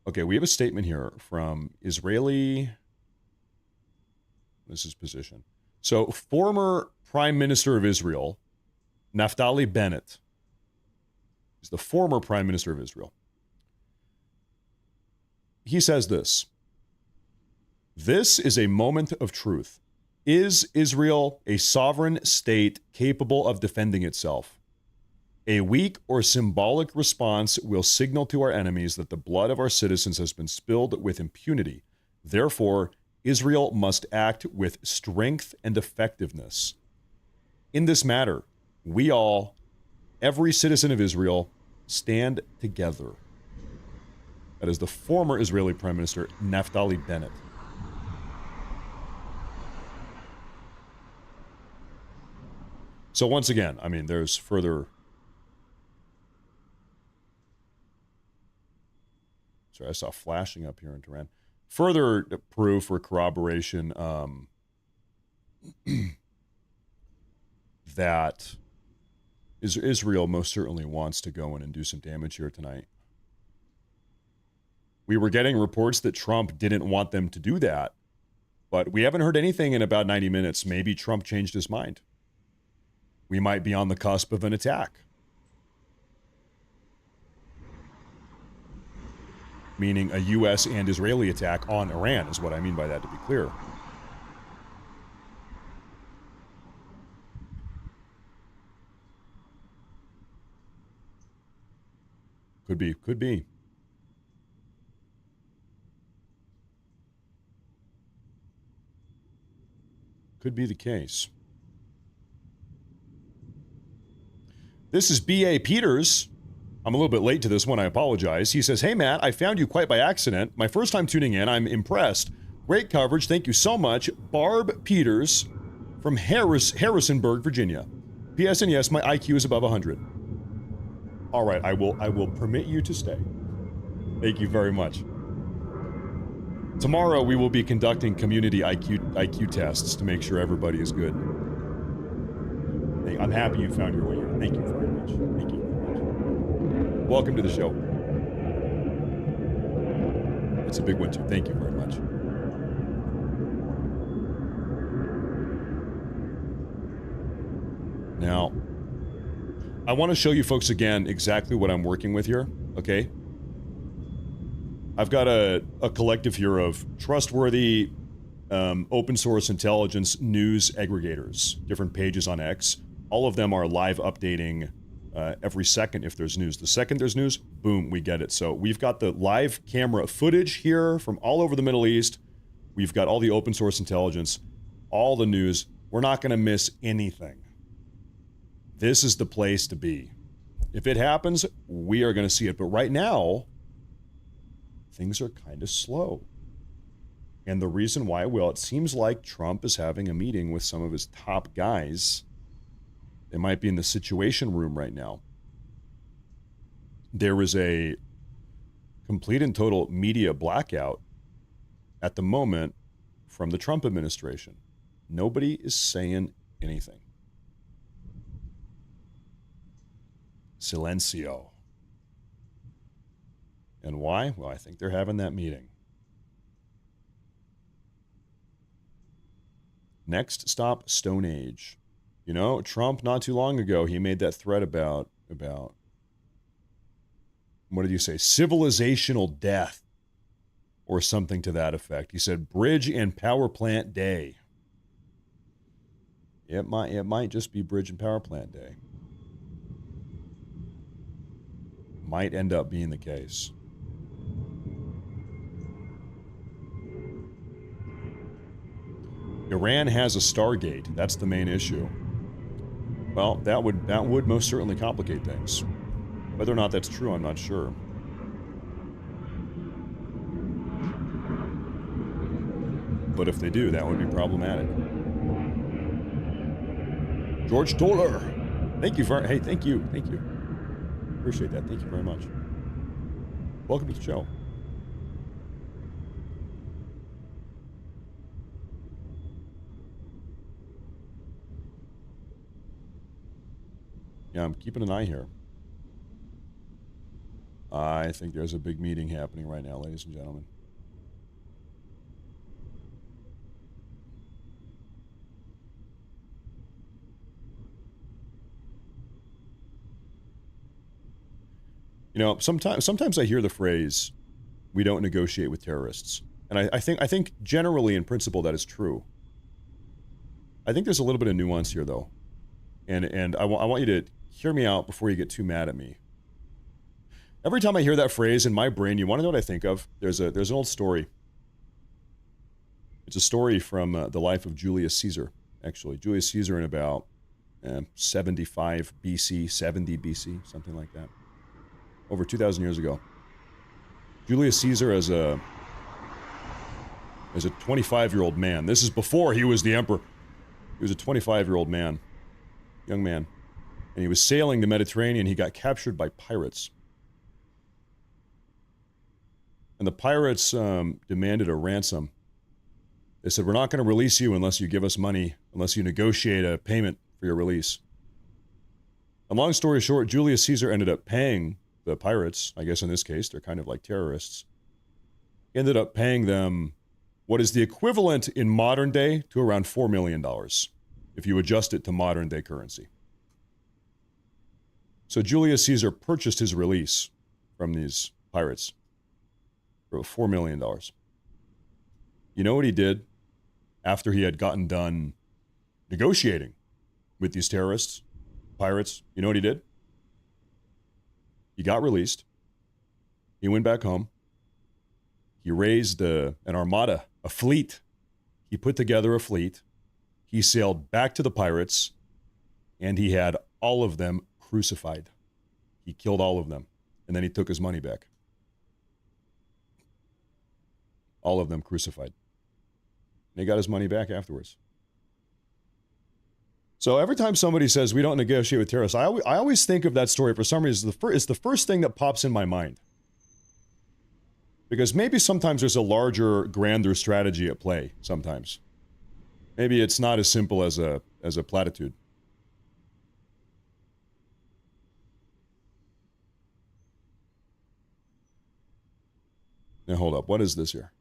Okay, we have a statement here from Israeli. This is position. So, former Prime Minister of Israel, Naftali Bennett, is the former Prime Minister of Israel. He says this. This is a moment of truth. Is Israel a sovereign state capable of defending itself? A weak or symbolic response will signal to our enemies that the blood of our citizens has been spilled with impunity. Therefore, Israel must act with strength and effectiveness. In this matter, we all, every citizen of Israel, stand together. That is the former Israeli Prime Minister, Naftali Bennett. So once again, there's further... Sorry, I saw flashing up here in Tehran. Further proof or corroboration that Israel most certainly wants to go in and do some damage here tonight. We were getting reports that Trump didn't want them to do that, but we haven't heard anything in about 90 minutes. Maybe Trump changed his mind. We might be on the cusp of an attack. Meaning a U.S. and Israeli attack on Iran is what I mean by that, to be clear. Could be. Could be the case. This is B.A. Peters. I'm a little bit late to this one. I apologize. He says, hey, Matt, I found you quite by accident. My first time tuning in. I'm impressed. Great coverage. Thank you so much. Barb Peters from Harrisonburg, Virginia. P.S. and yes, my IQ is above 100. All right, I will permit you to stay. Thank you very much. Tomorrow we will be conducting community IQ tests to make sure everybody is good. I'm happy you found your way here. Thank you very much. Thank you very much. Welcome to the show. It's a big one too. Thank you very much. Now, I want to show you folks again exactly what I'm working with here, okay? I've got a collective here of trustworthy open source intelligence news aggregators, different pages on X. All of them are live updating every second if there's news. The second there's news, boom, we get it. So we've got the live camera footage here from all over the Middle East. We've got all the open source intelligence, all the news. We're not going to miss anything. This is the place to be. If it happens, we are going to see it. But right now, things are kind of slow. And the reason why, well, it seems like Trump is having a meeting with some of his top guys. They might be in the Situation Room right now. There is a complete and total media blackout at the moment from the Trump administration. Nobody is saying anything. Silencio. And why? Well, I think they're having that meeting. Next stop, Stone Age. You know, Trump, not too long ago, he made that threat about what did you say? Civilizational death or something to that effect. He said bridge and power plant day. It might just be bridge and power plant day. Might end up being the case. Iran has a Stargate. That's the main issue. Well, that would most certainly complicate things. Whether or not that's true, I'm not sure. But if they do, that would be problematic. George Toller. Thank you for, hey, thank you. Appreciate that. Thank you very much. Welcome to the show. Yeah, I'm keeping an eye here. I think there's a big meeting happening right now, ladies and gentlemen. You know, sometimes I hear the phrase, "We don't negotiate with terrorists," and I think generally in principle that is true. I think there's a little bit of nuance here, though, and I want you to hear me out before you get too mad at me. Every time I hear that phrase in my brain, you want to know what I think of? There's an old story. It's a story from the life of Julius Caesar, actually. Julius Caesar in about 75 BC, 70 BC, something like that. Over 2,000 years ago. Julius Caesar as a 25-year-old man. This is before he was the emperor. He was a 25-year-old man, young man. And he was sailing the Mediterranean. He got captured by pirates. And the pirates demanded a ransom. They said, "We're not going to release you unless you give us money, unless you negotiate a payment for your release." And long story short, Julius Caesar ended up paying the pirates, I guess in this case, they're kind of like terrorists, ended up paying them what is the equivalent in modern day to around $4 million, if you adjust it to modern day currency. So Julius Caesar purchased his release from these pirates for $4 million. You know what he did after he had gotten done negotiating with these terrorists, pirates? You know what he did? He got released. He went back home. He raised an armada, a fleet. He put together a fleet. He sailed back to the pirates, and he had all of them crucified. He killed all of them, and then he took his money back. All of them crucified. And he got his money back afterwards. So every time somebody says we don't negotiate with terrorists, I always think of that story for some reason. It's the first thing that pops in my mind. Because maybe sometimes there's a larger, grander strategy at play sometimes. Maybe it's not as simple as a platitude. Now hold up, what is this here?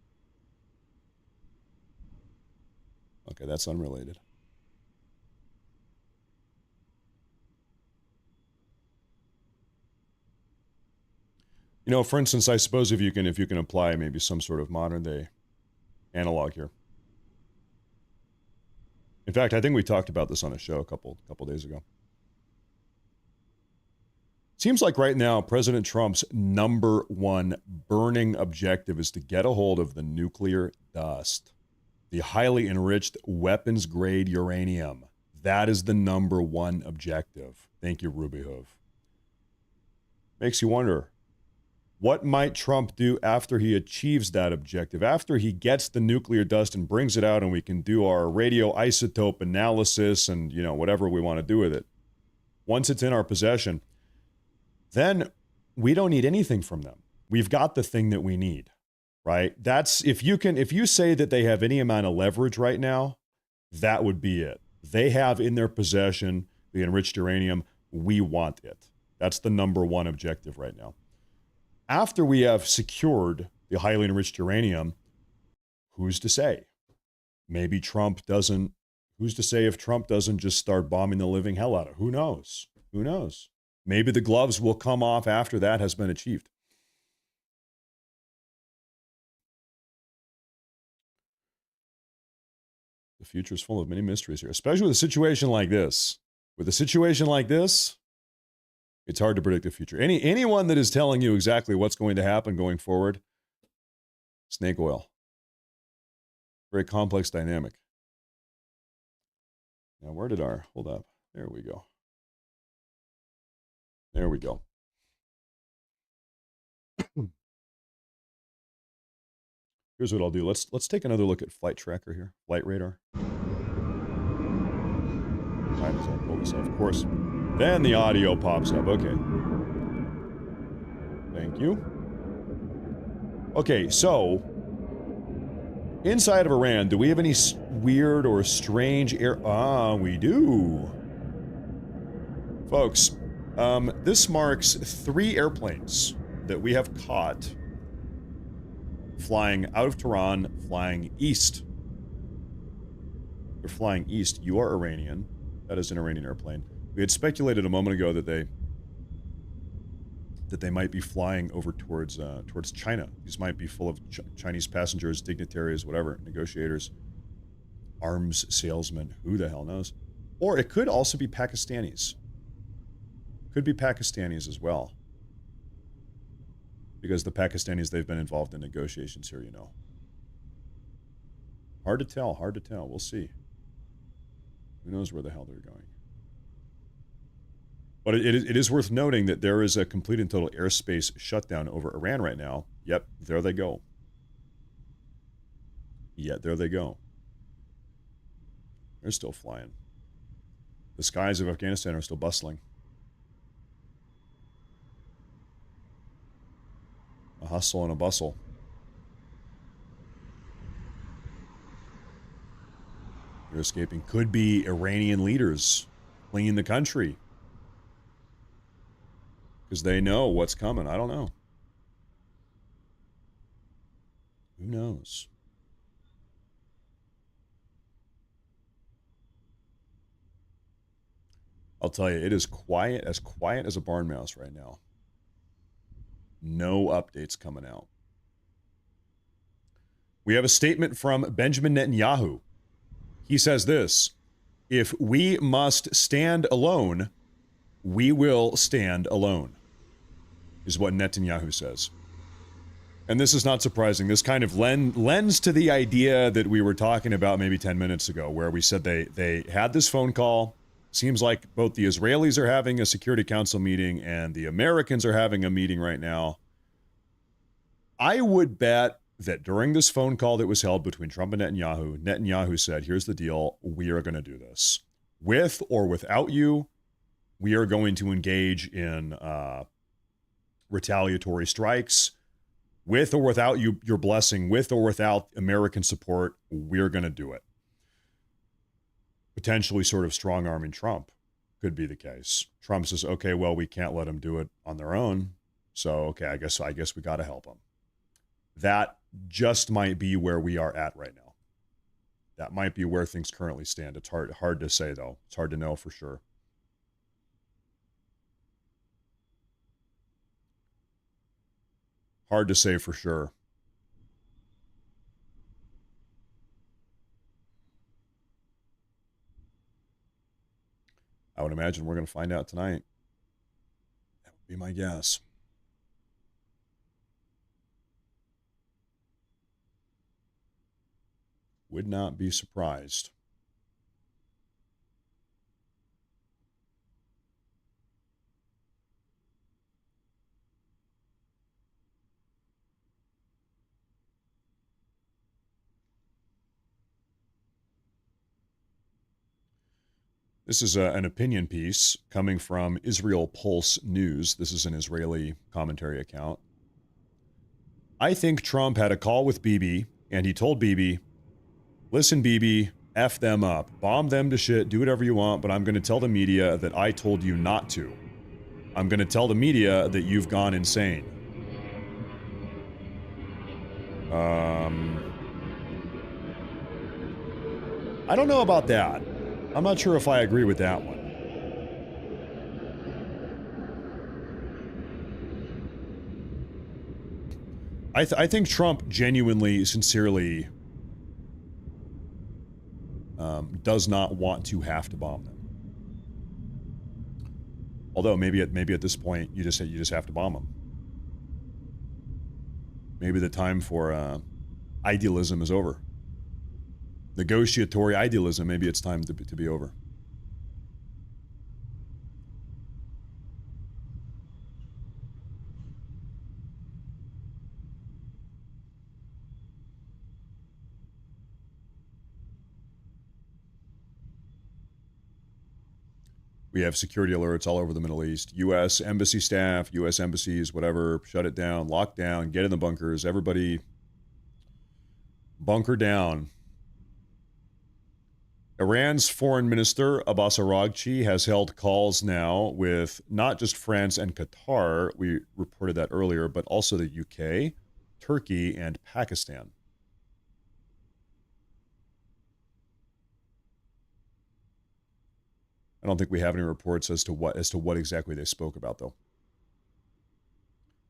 Okay, that's unrelated. You know, for instance, I suppose if you can apply maybe some sort of modern day analog here. In fact, I think we talked about this on a show a couple days ago. Seems like right now, President Trump's number one burning objective is to get a hold of the nuclear dust, the highly enriched weapons-grade uranium. That is the number one objective. Thank you, Ruby Hove. Makes you wonder, what might Trump do after he achieves that objective? After he gets the nuclear dust and brings it out and we can do our radioisotope analysis and, you know, whatever we want to do with it. Once it's in our possession, then we don't need anything from them. We've got the thing that we need, right? That's, if you say that they have any amount of leverage right now, that would be it. They have in their possession the enriched uranium. We want it. That's the number one objective right now. After we have secured the highly enriched uranium, who's to say? Maybe Trump doesn't, who's to say if Trump doesn't just start bombing the living hell out of it? Who knows? Who knows? Maybe the gloves will come off after that has been achieved. The future is full of many mysteries here, especially with a situation like this. With a situation like this, it's hard to predict the future. Anyone that is telling you exactly what's going to happen going forward, snake oil. Very complex dynamic. Now, where did our, hold up. There we go. There we go. Here's what I'll do. Let's take another look at flight tracker here. Flight radar. Right, as I pull this off, of course. Then the audio pops up. Okay. Thank you. Okay, so inside of Iran, do we have any weird or strange air? We do. Folks, this marks 3 airplanes that we have caught flying out of Tehran, flying east. They're flying east. You are Iranian. That is an Iranian airplane. We had speculated a moment ago that they might be flying over towards China. These might be full of Chinese passengers, dignitaries, whatever, negotiators, arms salesmen. Who the hell knows? Or it could also be Pakistanis. Could be Pakistanis as well. Because the Pakistanis, they've been involved in negotiations here, you know. Hard to tell, hard to tell. We'll see. Who knows where the hell they're going. But it is worth noting that there is a complete and total airspace shutdown over Iran right now. Yep, there they go. Yeah, there they go. They're still flying. The skies of Afghanistan are still bustling. A hustle and a bustle. They're escaping. Could be Iranian leaders fleeing the country. Because they know what's coming. I don't know. Who knows? I'll tell you, it is quiet as a barn mouse right now. No updates coming out. We have a statement from Benjamin Netanyahu. He says this: if we must stand alone, we will stand alone, is what Netanyahu says. And this is not surprising. This kind of lends to the idea that we were talking about maybe 10 minutes ago, where we said they had this phone call. Seems like both the Israelis are having a Security Council meeting and the Americans are having a meeting right now. I would bet that during this phone call that was held between Trump and Netanyahu, Netanyahu said, here's the deal. We are going to do this. With or without you, we are going to engage in retaliatory strikes. With or without your blessing, with or without American support, we're going to do it. Potentially sort of strong-arming Trump could be the case. Trump says, okay, well, we can't let them do it on their own. So, okay, I guess we got to help them. That just might be where we are at right now. That might be where things currently stand. It's hard to say, though. It's hard to know for sure. Hard to say for sure. I would imagine we're going to find out tonight. That would be my guess. Would not be surprised. This is an opinion piece coming from Israel Pulse News. This is an Israeli commentary account. I think Trump had a call with Bibi, and he told Bibi, listen, Bibi, F them up. Bomb them to shit, do whatever you want, but I'm going to tell the media that I told you not to. I'm going to tell the media that you've gone insane. I don't know about that. I'm not sure if I agree with that one. I think Trump genuinely, sincerely does not want to have to bomb them. Although maybe at this point you just have to bomb them. Maybe the time for idealism is over. Negotiatory idealism, maybe it's time to be over. We have security alerts all over the Middle East. U.S. embassy staff, U.S. embassies, whatever, shut it down, lock down, get in the bunkers. Everybody bunker down. Iran's foreign minister, Abbas Araghchi, has held calls now with not just France and Qatar, we reported that earlier, but also the UK, Turkey, and Pakistan. I don't think we have any reports as to what exactly they spoke about, though.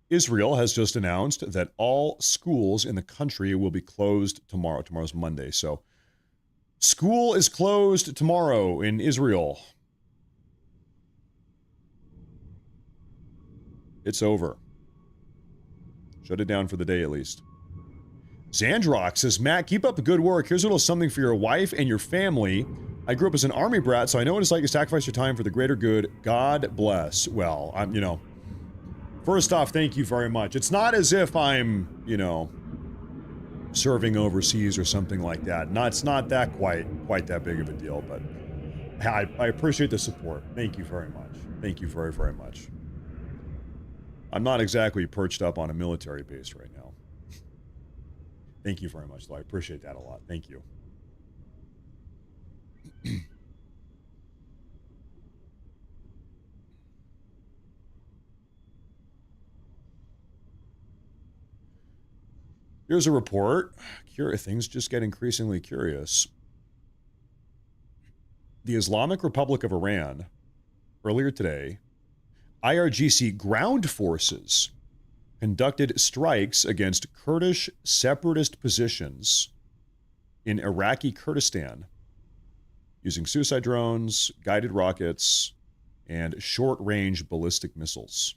Israel has just announced that all schools in the country will be closed tomorrow. Tomorrow's Monday, so school is closed tomorrow in Israel. It's over. Shut it down for the day, at least. Zandrock says, Matt, keep up the good work. Here's a little something for your wife and your family. I grew up as an army brat, so I know what it's like to sacrifice your time for the greater good. God bless. Well, first off, thank you very much. It's not as if I'm, serving overseas or something like that. It's not that quite that big of a deal, but I appreciate the support. Thank you very much. Thank you very, very much. I'm not exactly perched up on a military base right now. Thank you very much, though. I appreciate that a lot. Thank you. Here's a report. Things just get increasingly curious. The Islamic Republic of Iran, earlier today, IRGC ground forces conducted strikes against Kurdish separatist positions in Iraqi Kurdistan using suicide drones, guided rockets, and short-range ballistic missiles.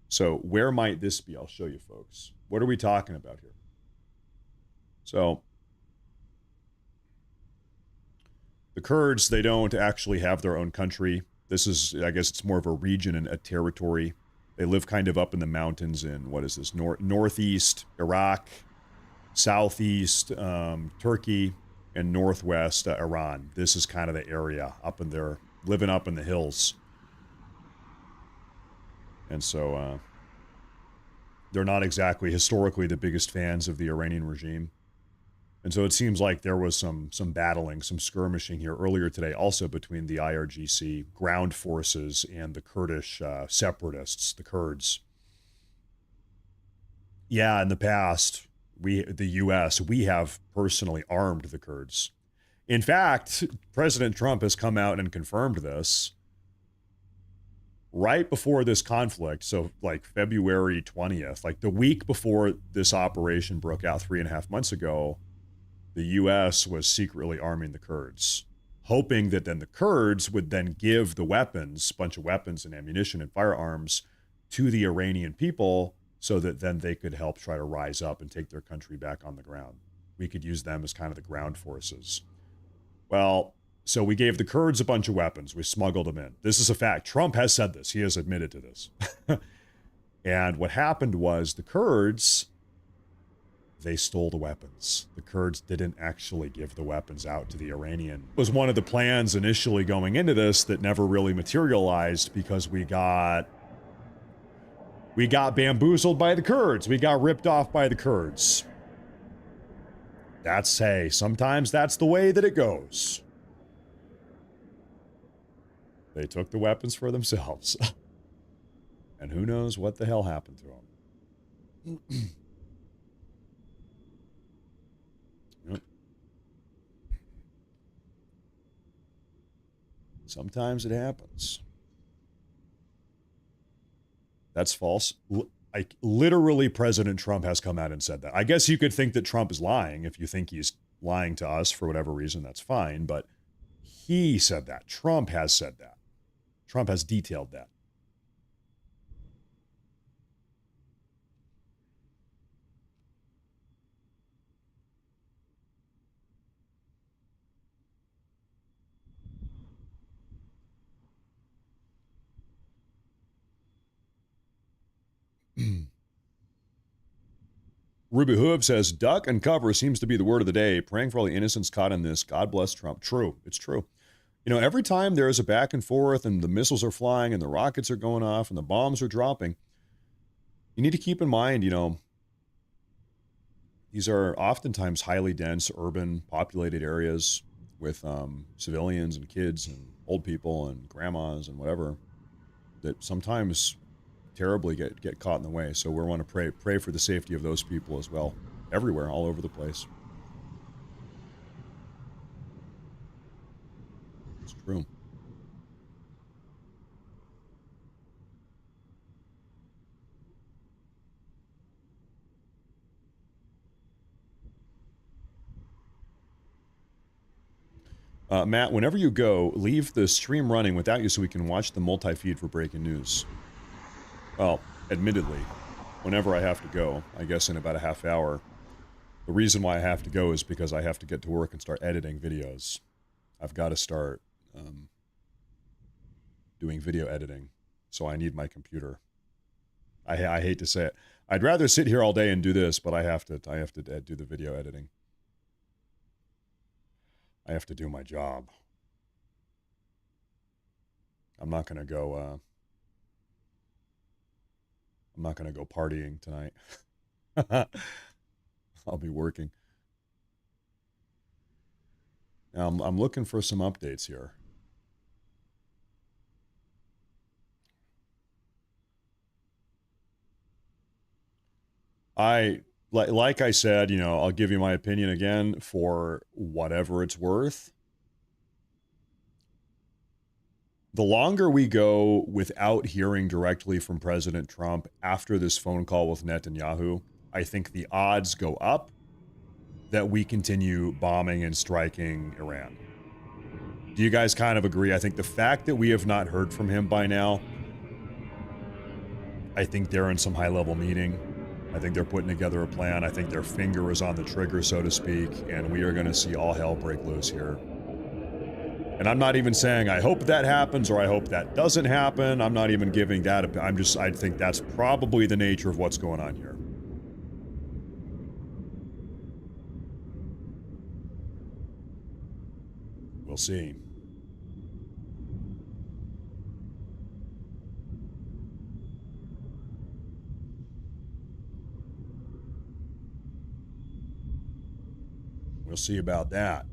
So where might this be? I'll show you, folks. What are we talking about here? So the Kurds, they don't actually have their own country. This is, I guess it's more of a region and a territory. They live kind of up in the mountains in, what is this, northeast Iraq, southeast Turkey, and northwest Iran. This is kind of the area up in there, living up in the hills. And so they're not exactly historically the biggest fans of the Iranian regime. And so it seems like there was some battling, some skirmishing here earlier today, also between the IRGC ground forces and the Kurdish separatists, the Kurds. Yeah, in the past, the U.S., we have personally armed the Kurds. In fact, President Trump has come out and confirmed this. Right before this conflict, so like February 20th, like the week before this operation broke out 3.5 months ago, the U.S. was secretly arming the Kurds, hoping that then the Kurds would then give the weapons, bunch of weapons and ammunition and firearms to the Iranian people so that then they could help try to rise up and take their country back on the ground. We could use them as kind of the ground forces. Well, so we gave the Kurds a bunch of weapons. We smuggled them in. This is a fact. Trump has said this. He has admitted to this. And what happened was the Kurds, they stole the weapons. The Kurds didn't actually give the weapons out to the Iranian. It was one of the plans initially going into this that never really materialized because we got bamboozled by the Kurds. We got ripped off by the Kurds. That's, hey, sometimes that's the way that it goes. They took the weapons for themselves. And who knows what the hell happened to them. Yep. Sometimes it happens. That's false. Like, literally, President Trump has come out and said that. I guess you could think that Trump is lying. If you think he's lying to us for whatever reason, that's fine. But he said that. Trump has said that. Trump has detailed that. Ruby Hoob says, duck and cover seems to be the word of the day. Praying for all the innocents caught in this. God bless Trump. True. It's true. You know, every time there is a back and forth and the missiles are flying and the rockets are going off and the bombs are dropping, you need to keep in mind, you know, these are oftentimes highly dense, urban, populated areas with civilians and kids and old people and grandmas and whatever that sometimes terribly get caught in the way. So we want to pray for the safety of those people as well, everywhere, all over the place. It's true. Matt, whenever you go, leave the stream running without you so we can watch the multi-feed for breaking news. Well, admittedly, whenever I have to go, I guess in about a half hour, the reason why I have to go is because I have to get to work and start editing videos. I've got to start doing video editing, so I need my computer. I hate to say it. I'd rather sit here all day and do this, but I have to do the video editing. I have to do my job. I'm not going to go partying tonight. I'll be working. Now, I'm looking for some updates here. Like I said, you know, I'll give you my opinion again for whatever it's worth. The longer we go without hearing directly from President Trump after this phone call with Netanyahu, I think the odds go up that we continue bombing and striking Iran. Do you guys kind of agree? I think the fact that we have not heard from him by now, I think they're in some high-level meeting. I think they're putting together a plan. I think their finger is on the trigger, so to speak, and we are going to see all hell break loose here. And I'm not even saying I hope that happens or I hope that doesn't happen. I'm not even giving that. I think that's probably the nature of what's going on here. We'll see. We'll see about that.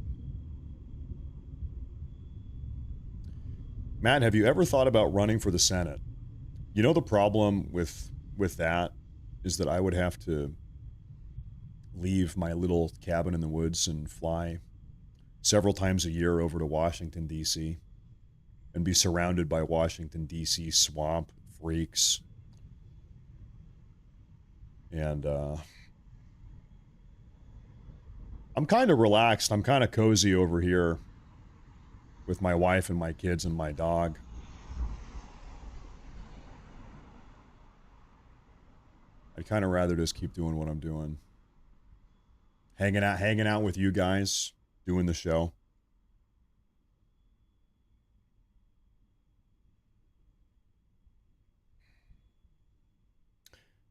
Matt, have you ever thought about running for the Senate? You know, the problem with that is that I would have to leave my little cabin in the woods and fly several times a year over to Washington, D.C. and be surrounded by Washington, D.C. swamp freaks. And I'm kind of relaxed. I'm kind of cozy over here with my wife and my kids and my dog. I'd kind of rather just keep doing what I'm doing. Hanging out with you guys, doing the show.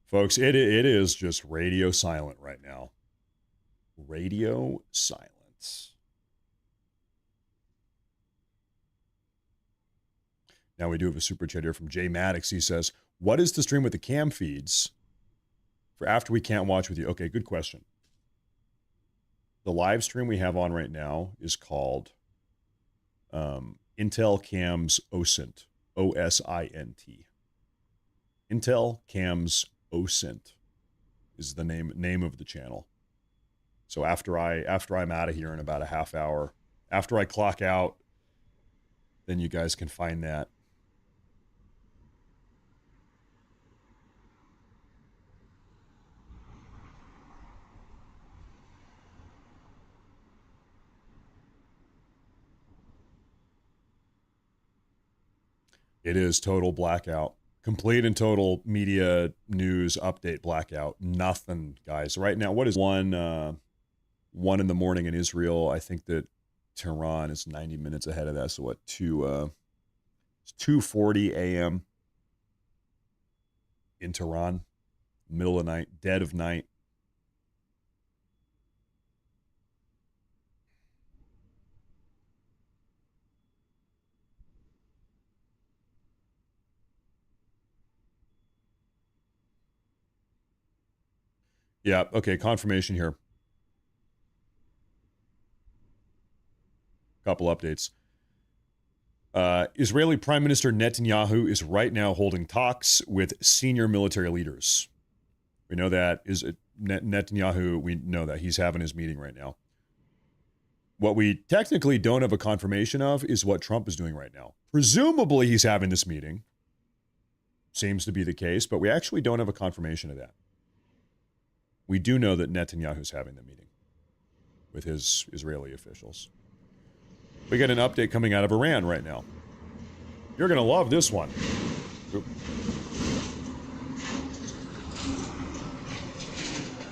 Folks, it is just radio silent right now. Radio silence. Now we do have a super chat here from Jay Maddox. He says, what is the stream with the cam feeds for after we can't watch with you? Okay, good question. The live stream we have on right now is called Intel Cams OSINT. OSINT. Intel Cams OSINT is the name of the channel. So after I'm out of here in about a half hour, after I clock out, then you guys can find that. It is total blackout. Complete and total media news update blackout. Nothing, guys. Right now, what is 1 in the morning in Israel? I think that Tehran is 90 minutes ahead of that. So what, 2:40 a.m. in Tehran, middle of the night, dead of night. Yeah, okay, confirmation here. Couple updates. Israeli Prime Minister Netanyahu is right now holding talks with senior military leaders. We know that Netanyahu, we know that he's having his meeting right now. What we technically don't have a confirmation of is what Trump is doing right now. Presumably he's having this meeting. Seems to be the case, but we actually don't have a confirmation of that. We do know that Netanyahu's having the meeting with his Israeli officials. We get an update coming out of Iran right now. You're going to love this one.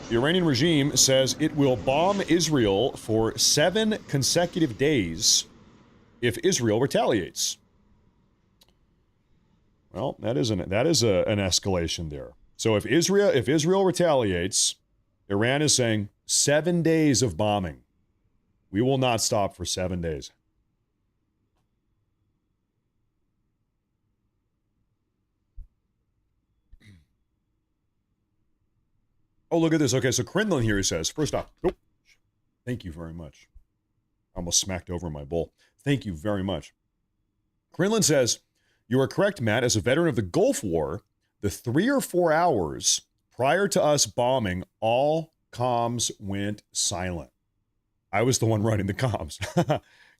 The Iranian regime says it will bomb Israel for 7 consecutive days if Israel retaliates. Well, that is an escalation there. So if Israel retaliates, Iran is saying 7 days of bombing. We will not stop for 7 days. Oh, look at this. Okay, so Crinlin here, he says, first off, thank you very much. I almost smacked over my bowl. Thank you very much. Crinlin says, you are correct, Matt. As a veteran of the Gulf War, the 3 or 4 hours prior to us bombing, all comms went silent. I was the one running the comms.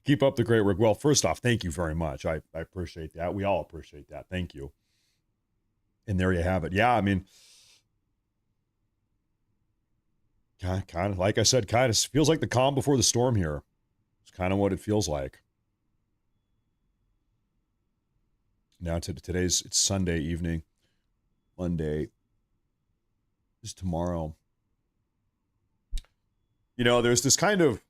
Keep up the great work. Well, first off, thank you very much. I appreciate that. We all appreciate that. Thank you. And there you have it. Yeah, I mean, kind of, like I said, kind of feels like the calm before the storm here. It's kind of what it feels like. Now it's Sunday evening. Monday is tomorrow. You know, there's this kind of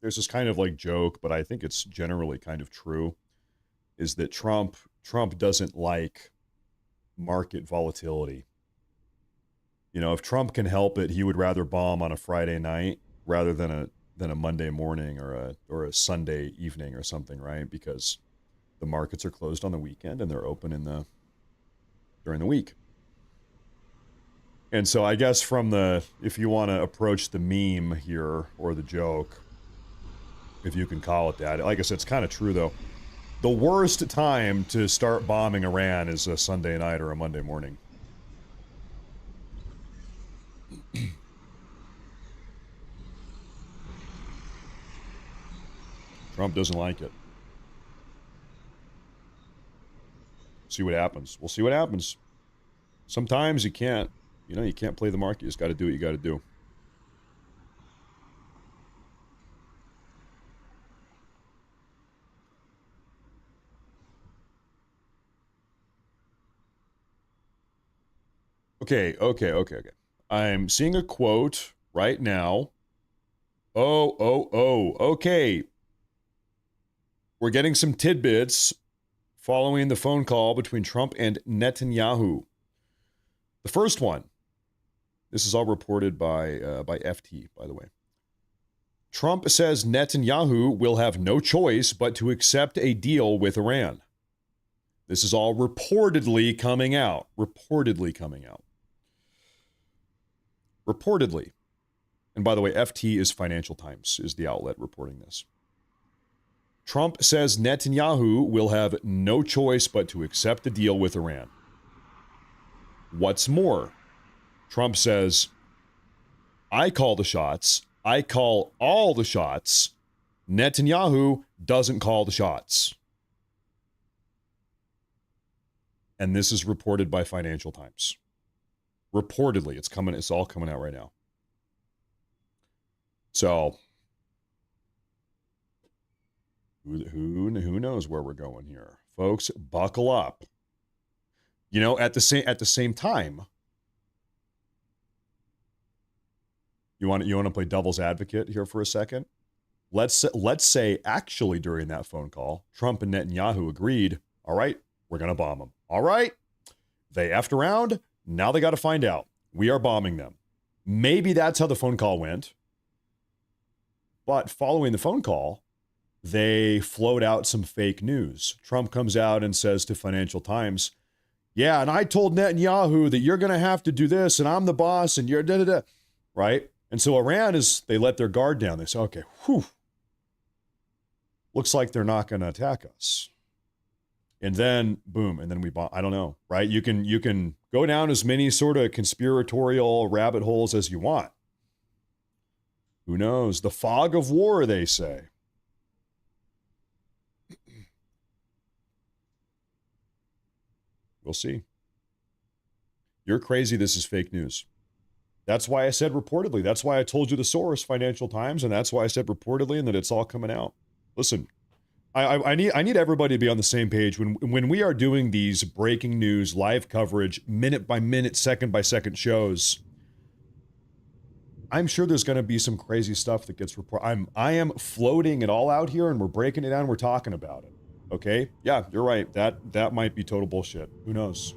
there's this kind of like joke, but I think it's generally kind of true, is that Trump doesn't like market volatility. You know, if Trump can help it, he would rather bomb on a Friday night rather than a Monday morning or a Sunday evening or something, right? Because the markets are closed on the weekend and they're open during the week. And so I guess if you want to approach the meme here or the joke, if you can call it that, like I said, it's kind of true though. The worst time to start bombing Iran is a Sunday night or a Monday morning. Trump doesn't like it. See what happens. We'll see what happens. Sometimes you can't play the market. You just got to do what you got to do. Okay. I'm seeing a quote right now. Okay. We're getting some tidbits following the phone call between Trump and Netanyahu. The first one, this is all reported by FT, by the way. Trump says Netanyahu will have no choice but to accept a deal with Iran. This is all reportedly coming out. Reportedly. And by the way, FT is Financial Times, is the outlet reporting this. Trump says Netanyahu will have no choice but to accept the deal with Iran. What's more, Trump says, I call the shots. I call all the shots. Netanyahu doesn't call the shots. And this is reported by Financial Times. Reportedly, it's all coming out right now. So, who knows where we're going here? Folks, buckle up. You know, at the same time, you want to play devil's advocate here for a second? Let's say actually during that phone call, Trump and Netanyahu agreed, all right, we're going to bomb them. All right. They effed around. Now they got to find out. We are bombing them. Maybe that's how the phone call went. But following the phone call, they float out some fake news. Trump comes out and says to Financial Times, yeah, and I told Netanyahu that you're going to have to do this, and I'm the boss, and you're da-da-da, right? And so Iran they let their guard down. They say, okay, looks like they're not going to attack us. And then, boom, and then we bomb. I don't know, right? You can go down as many sort of conspiratorial rabbit holes as you want. Who knows? The fog of war, they say. We'll see. You're crazy. This is fake news. That's why I said reportedly. That's why I told you the source, Financial Times, and that's why I said reportedly and that it's all coming out. Listen, I need everybody to be on the same page when we are doing these breaking news, live coverage, minute by minute, second by second shows. I'm sure there's going to be some crazy stuff that gets reported. I am floating it all out here, and we're breaking it down. We're talking about it. Okay? Yeah, you're right. That might be total bullshit. Who knows?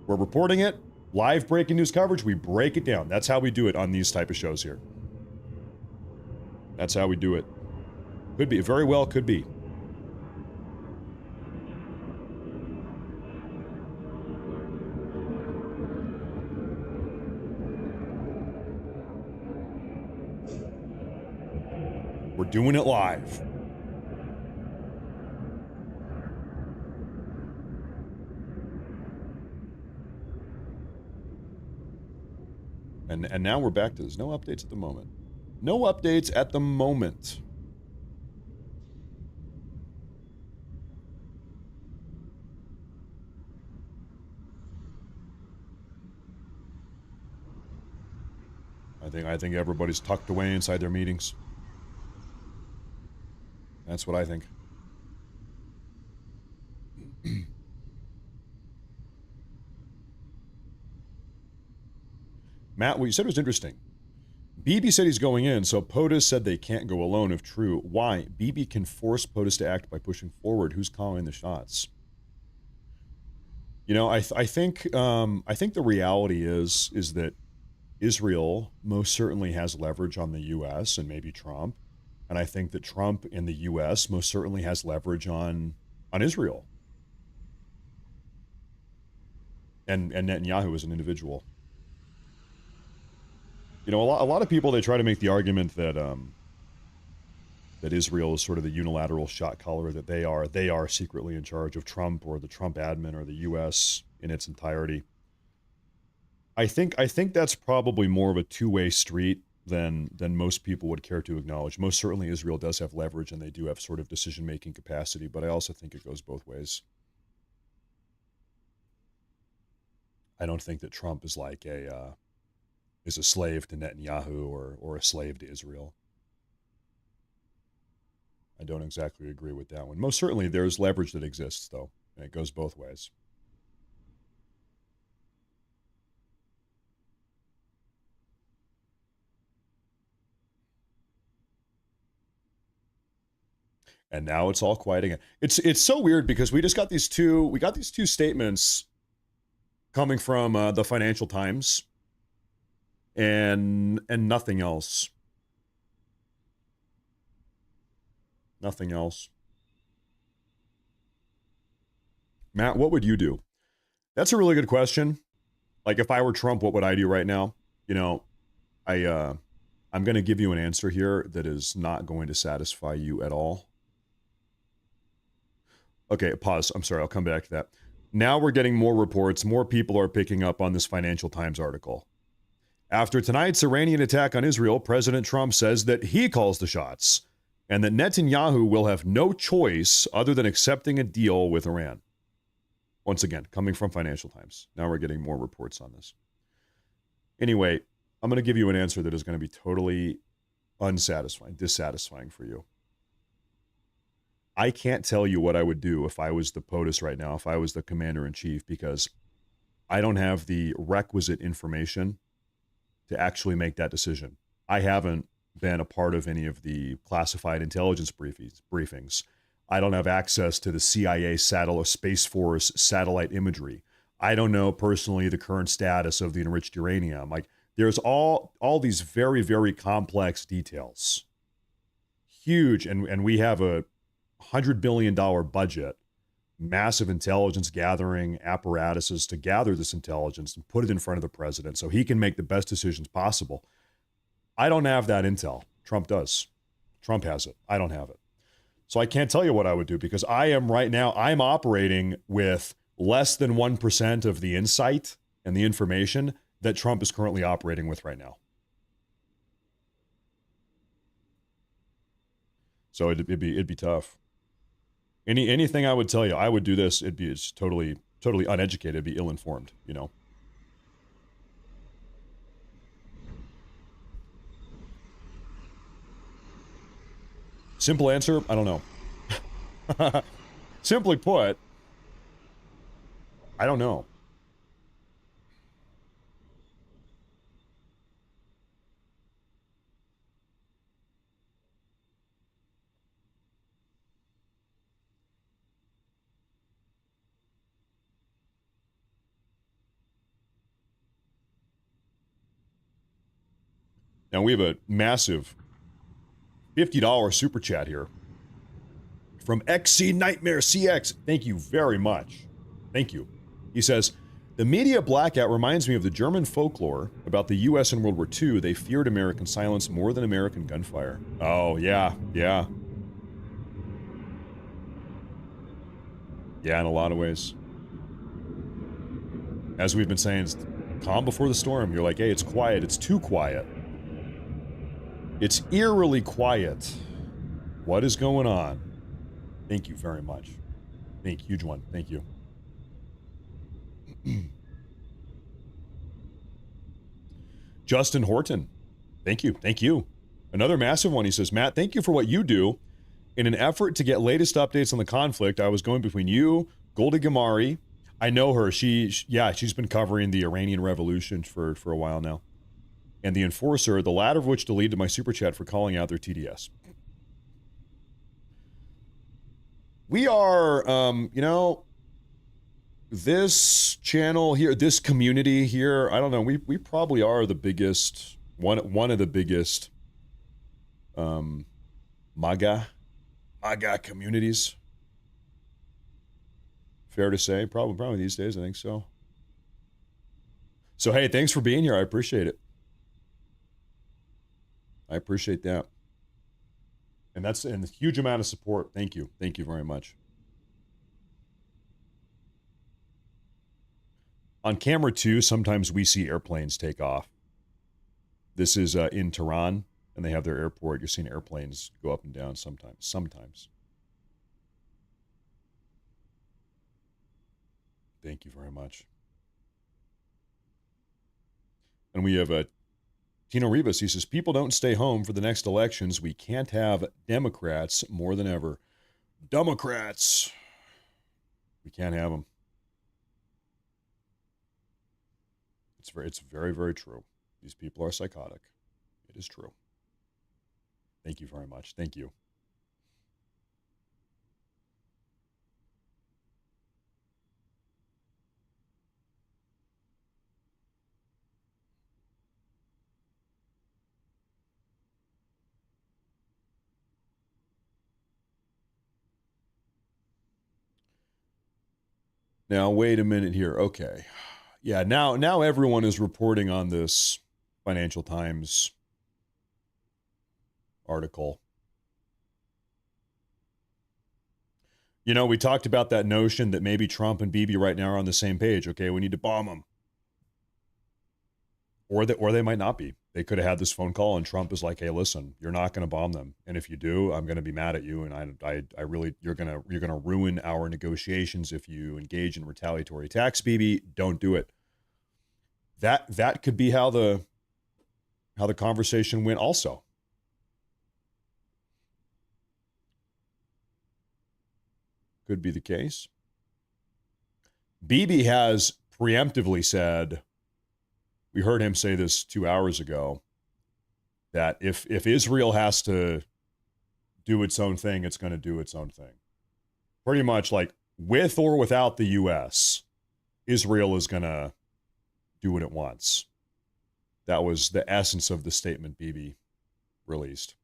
We're reporting it. Live breaking news coverage. We break it down. That's how we do it on these type of shows here. That's how we do it. Could be. Very well could be. We're doing it live. And now we're back to there's no updates at the moment. No updates at the moment. I think everybody's tucked away inside their meetings. That's what I think. Matt, what you said was interesting. Bibi said he's going in, so POTUS said they can't go alone if true. Why? Bibi can force POTUS to act by pushing forward. Who's calling the shots? You know, I think the reality is that Israel most certainly has leverage on the U.S. and maybe Trump, and I think that Trump and the U.S. most certainly has leverage on Israel and Netanyahu as an individual. You know, a lot of people, they try to make the argument that that Israel is sort of the unilateral shot caller, that they are secretly in charge of Trump or the Trump admin or the U.S. in its entirety. I think that's probably more of a two-way street than most people would care to acknowledge. Most certainly Israel does have leverage and they do have sort of decision-making capacity, but I also think it goes both ways. I don't think that Trump is like a slave to Netanyahu or a slave to Israel. I don't exactly agree with that one. Most certainly there's leverage that exists, though, and it goes both ways. And now it's all quiet again. It's so weird because we got these two statements coming from the Financial Times and nothing else. Nothing else. Matt, what would you do? That's a really good question. Like, if I were Trump, what would I do right now? You know, I'm going to give you an answer here that is not going to satisfy you at all. Okay, pause. I'm sorry. I'll come back to that. Now we're getting more reports. More people are picking up on this Financial Times article. After tonight's Iranian attack on Israel, President Trump says that he calls the shots and that Netanyahu will have no choice other than accepting a deal with Iran. Once again, coming from Financial Times. Now we're getting more reports on this. Anyway, I'm going to give you an answer that is going to be totally unsatisfying, dissatisfying for you. I can't tell you what I would do if I was the POTUS right now, if I was the commander-in-chief, because I don't have the requisite information to actually make that decision. I haven't been a part of any of the classified intelligence briefings. I don't have access to the CIA or Space Force satellite imagery. I don't know personally the current status of the enriched uranium. Like, there's all these very, very complex details. Huge, and we have a $100 billion budget, massive intelligence gathering apparatuses to gather this intelligence and put it in front of the president so he can make the best decisions possible. I don't have that intel. Trump does. Trump has it. I don't have it. So I can't tell you what I would do because I'm operating with less than 1% of the insight and the information that Trump is currently operating with right now. So it'd be tough. Anything I would tell you, I would do this. It's totally uneducated. It'd be ill-informed, you know. Simple answer, I don't know. Simply put, I don't know. Now we have a massive $50 super chat here from XC Nightmare CX. Thank you very much. Thank you. He says, the media blackout reminds me of the German folklore about the U.S. in World War II. They feared American silence more than American gunfire. Oh, yeah. Yeah, in a lot of ways. As we've been saying, it's calm before the storm. You're like, hey, it's quiet. It's too quiet. It's eerily quiet. What is going on? Thank you very much. Huge one. Thank you. Justin Horton. Thank you. Another massive one. He says, Matt, thank you for what you do. In an effort to get latest updates on the conflict, I was going between you, Golda Gamari. I know her. She's been covering the Iranian Revolution for a while now. and the enforcer, the latter of which deleted my super chat for calling out their TDS. We are, this channel here, this community here, I don't know, we probably are the biggest, one of the biggest MAGA communities. Fair to say, probably these days, I think so. So hey, thanks for being here. I appreciate it. I appreciate that. And that's a huge amount of support. Thank you. Thank you very much. On camera too, sometimes we see airplanes take off. This is in Tehran, and they have their airport. You're seeing airplanes go up and down sometimes. Thank you very much. And we have Tino Rivas. He says, people don't stay home for the next elections. We can't have Democrats more than ever. Democrats. We can't have them. It's very, very true. These people are psychotic. It is true. Thank you very much. Thank you. Now, wait a minute here. Okay. Yeah, now everyone is reporting on this Financial Times article. You know, we talked about that notion that maybe Trump and Bibi right now are on the same page. Okay, we need to bomb them. Or they might not be. They could have had this phone call and Trump is like, hey, listen, you're not going to bomb them. And if you do, I'm going to be mad at you. And I really, you're going to ruin our negotiations if you engage in retaliatory attacks, Bibi. Don't do it. That could be how the conversation went also. Could be the case. Bibi has preemptively said, we heard him say this 2 hours ago, that if Israel has to do its own thing, it's going to do its own thing. Pretty much like with or without the U.S., Israel is going to do what it wants. That was the essence of the statement Bibi released.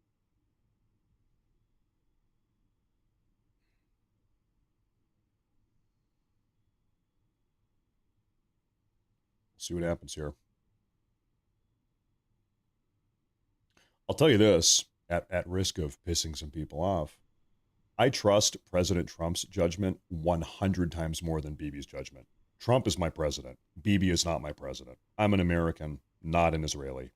See what happens here. I'll tell you this, at risk of pissing some people off, I trust President Trump's judgment 100 times more than Bibi's judgment. Trump is my president. Bibi is not my president. I'm an American, not an Israeli.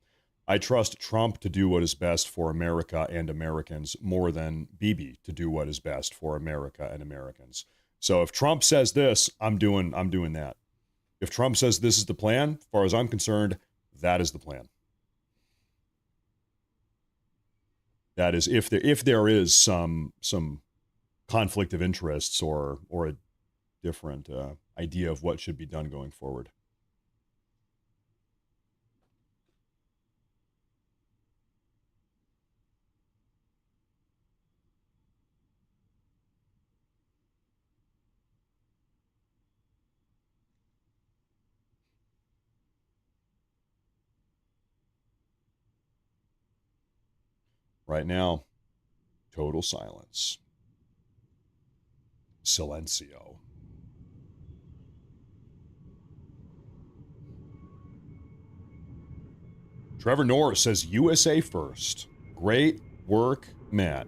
I trust Trump to do what is best for America and Americans more than Bibi to do what is best for America and Americans. So if Trump says this, I'm doing that. If Trump says this is the plan, as far as I'm concerned, that is the plan. That is, if there is some conflict of interests or a different idea of what should be done going forward. Right now, total silence. Silencio. Trevor Norris says USA first. Great work, Matt.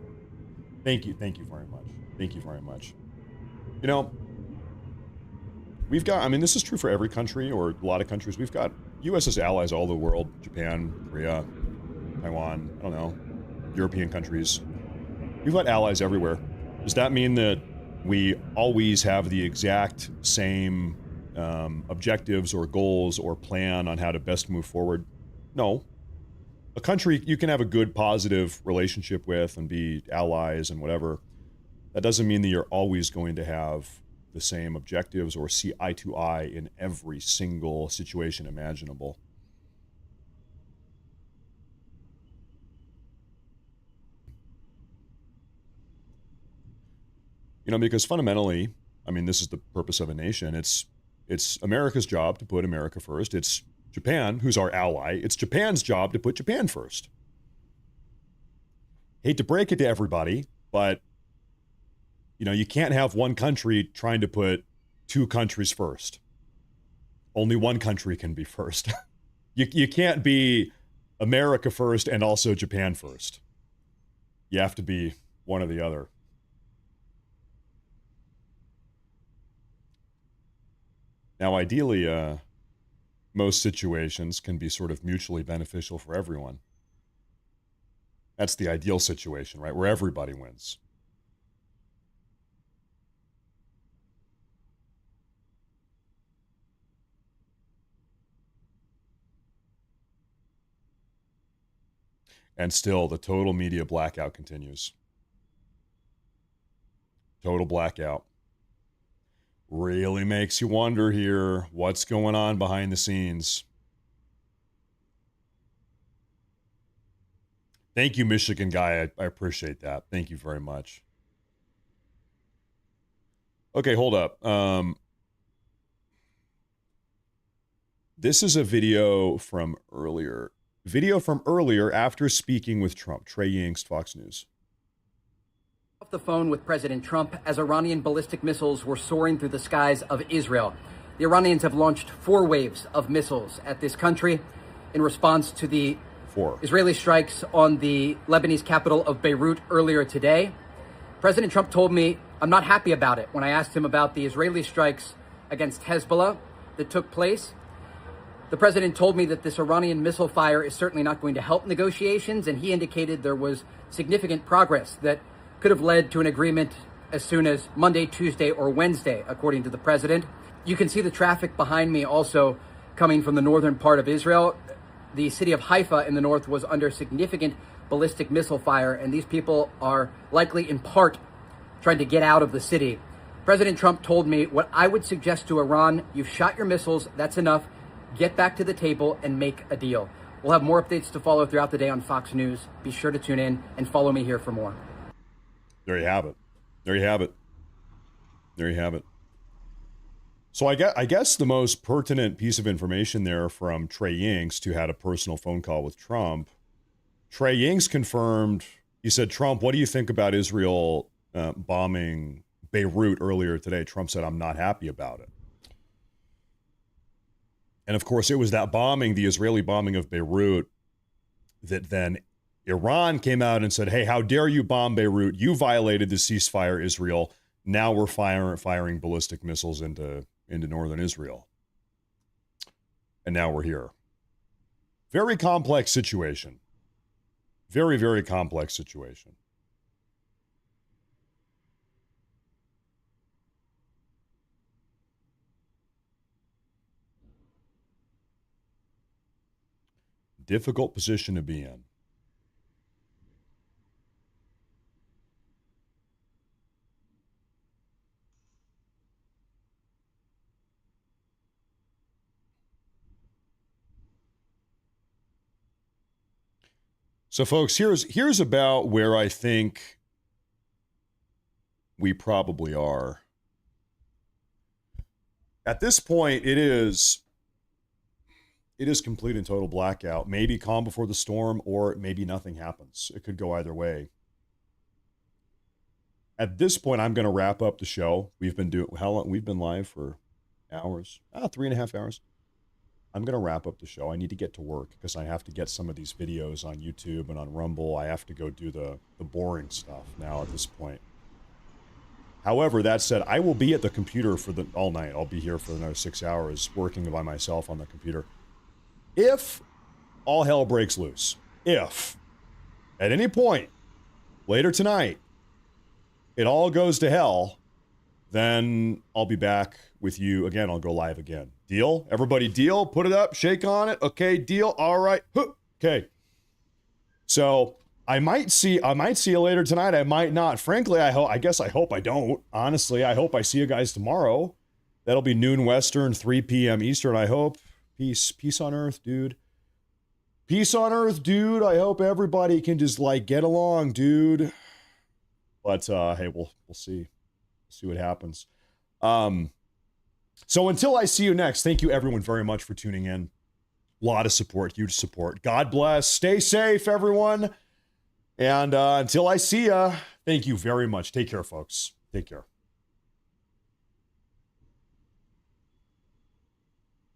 Thank you very much. Thank you very much. You know, we've got, I mean, this is true for every country or a lot of countries. We've got U.S. as allies all over the world. Japan, Korea, Taiwan, I don't know, European countries. We've got allies everywhere. Does that mean that we always have the exact same objectives or goals or plan on how to best move forward? No. A country you can have a good, positive relationship with and be allies and whatever. That doesn't mean that you're always going to have the same objectives or see eye to eye in every single situation imaginable. You know, because fundamentally, I mean, this is the purpose of a nation. It's America's job to put America first. It's Japan, who's our ally. It's Japan's job to put Japan first. Hate to break it to everybody, but, you know, you can't have one country trying to put two countries first. Only one country can be first. You can't be America first and also Japan first. You have to be one or the other. Now, ideally, most situations can be sort of mutually beneficial for everyone. That's the ideal situation, right? Where everybody wins. And still, the total media blackout continues. Total blackout. Really makes you wonder here what's going on behind the scenes. Thank you, Michigan guy. I appreciate that. Thank you very much. Okay, hold up. This is a video from earlier. Video from earlier after speaking with Trump. Trey Yingst, Fox News. Off the phone with President Trump as Iranian ballistic missiles were soaring through the skies of Israel. The Iranians have launched 4 waves of missiles at this country in response to the Israeli strikes on the Lebanese capital of Beirut earlier today. President Trump told me I'm not happy about it when I asked him about the Israeli strikes against Hezbollah that took place. The president told me that this Iranian missile fire is certainly not going to help negotiations, and he indicated there was significant progress that could have led to an agreement as soon as Monday, Tuesday, or Wednesday, according to the president. You can see the traffic behind me also coming from the northern part of Israel. The city of Haifa in the north was under significant ballistic missile fire, and these people are likely in part trying to get out of the city. President Trump told me, what I would suggest to Iran, you've shot your missiles, that's enough. Get back to the table and make a deal. We'll have more updates to follow throughout the day on Fox News. Be sure to tune in and follow me here for more. There you have it. There you have it. There you have it. So I guess the most pertinent piece of information there from Trey Yingst, who had a personal phone call with Trump. Trey Yingst confirmed, he said, Trump, what do you think about Israel bombing Beirut earlier today? Trump said, I'm not happy about it. And of course, it was that bombing, the Israeli bombing of Beirut, that then Iran came out and said, hey, how dare you bomb Beirut? You violated the ceasefire, Israel. Now we're firing ballistic missiles into northern Israel. And now we're here. Very complex situation. Very, very complex situation. Difficult position to be in. So, folks, here's about where I think we probably are. At this point, it is complete and total blackout. Maybe calm before the storm, or maybe nothing happens. It could go either way. At this point, I'm going to wrap up the show. We've been how long? We've been live for hours. 3.5 hours. I'm going to wrap up the show. I need to get to work because I have to get some of these videos on YouTube and on Rumble. I have to go do the boring stuff now at this point. However, that said, I will be at the computer for all night. I'll be here for another 6 hours working by myself on the computer. If all hell breaks loose, if at any point later tonight it all goes to hell, then I'll be back with you again. I'll go live again. Deal? Everybody deal? Put it up, shake on it. Okay, deal. All right. Okay. So I might see you later tonight. I might not. Frankly, I hope I don't. Honestly, I hope I see you guys tomorrow. That'll be noon Western, 3 p.m. Eastern, I hope. Peace on earth, dude. Peace on earth, dude. I hope everybody can just get along, dude. But hey, we'll see. see what happens. So until I see you next, thank you everyone very much for tuning in. A lot of support, huge support. God bless. Stay safe, everyone. And until I see ya, thank you very much. Take care, folks. Take care.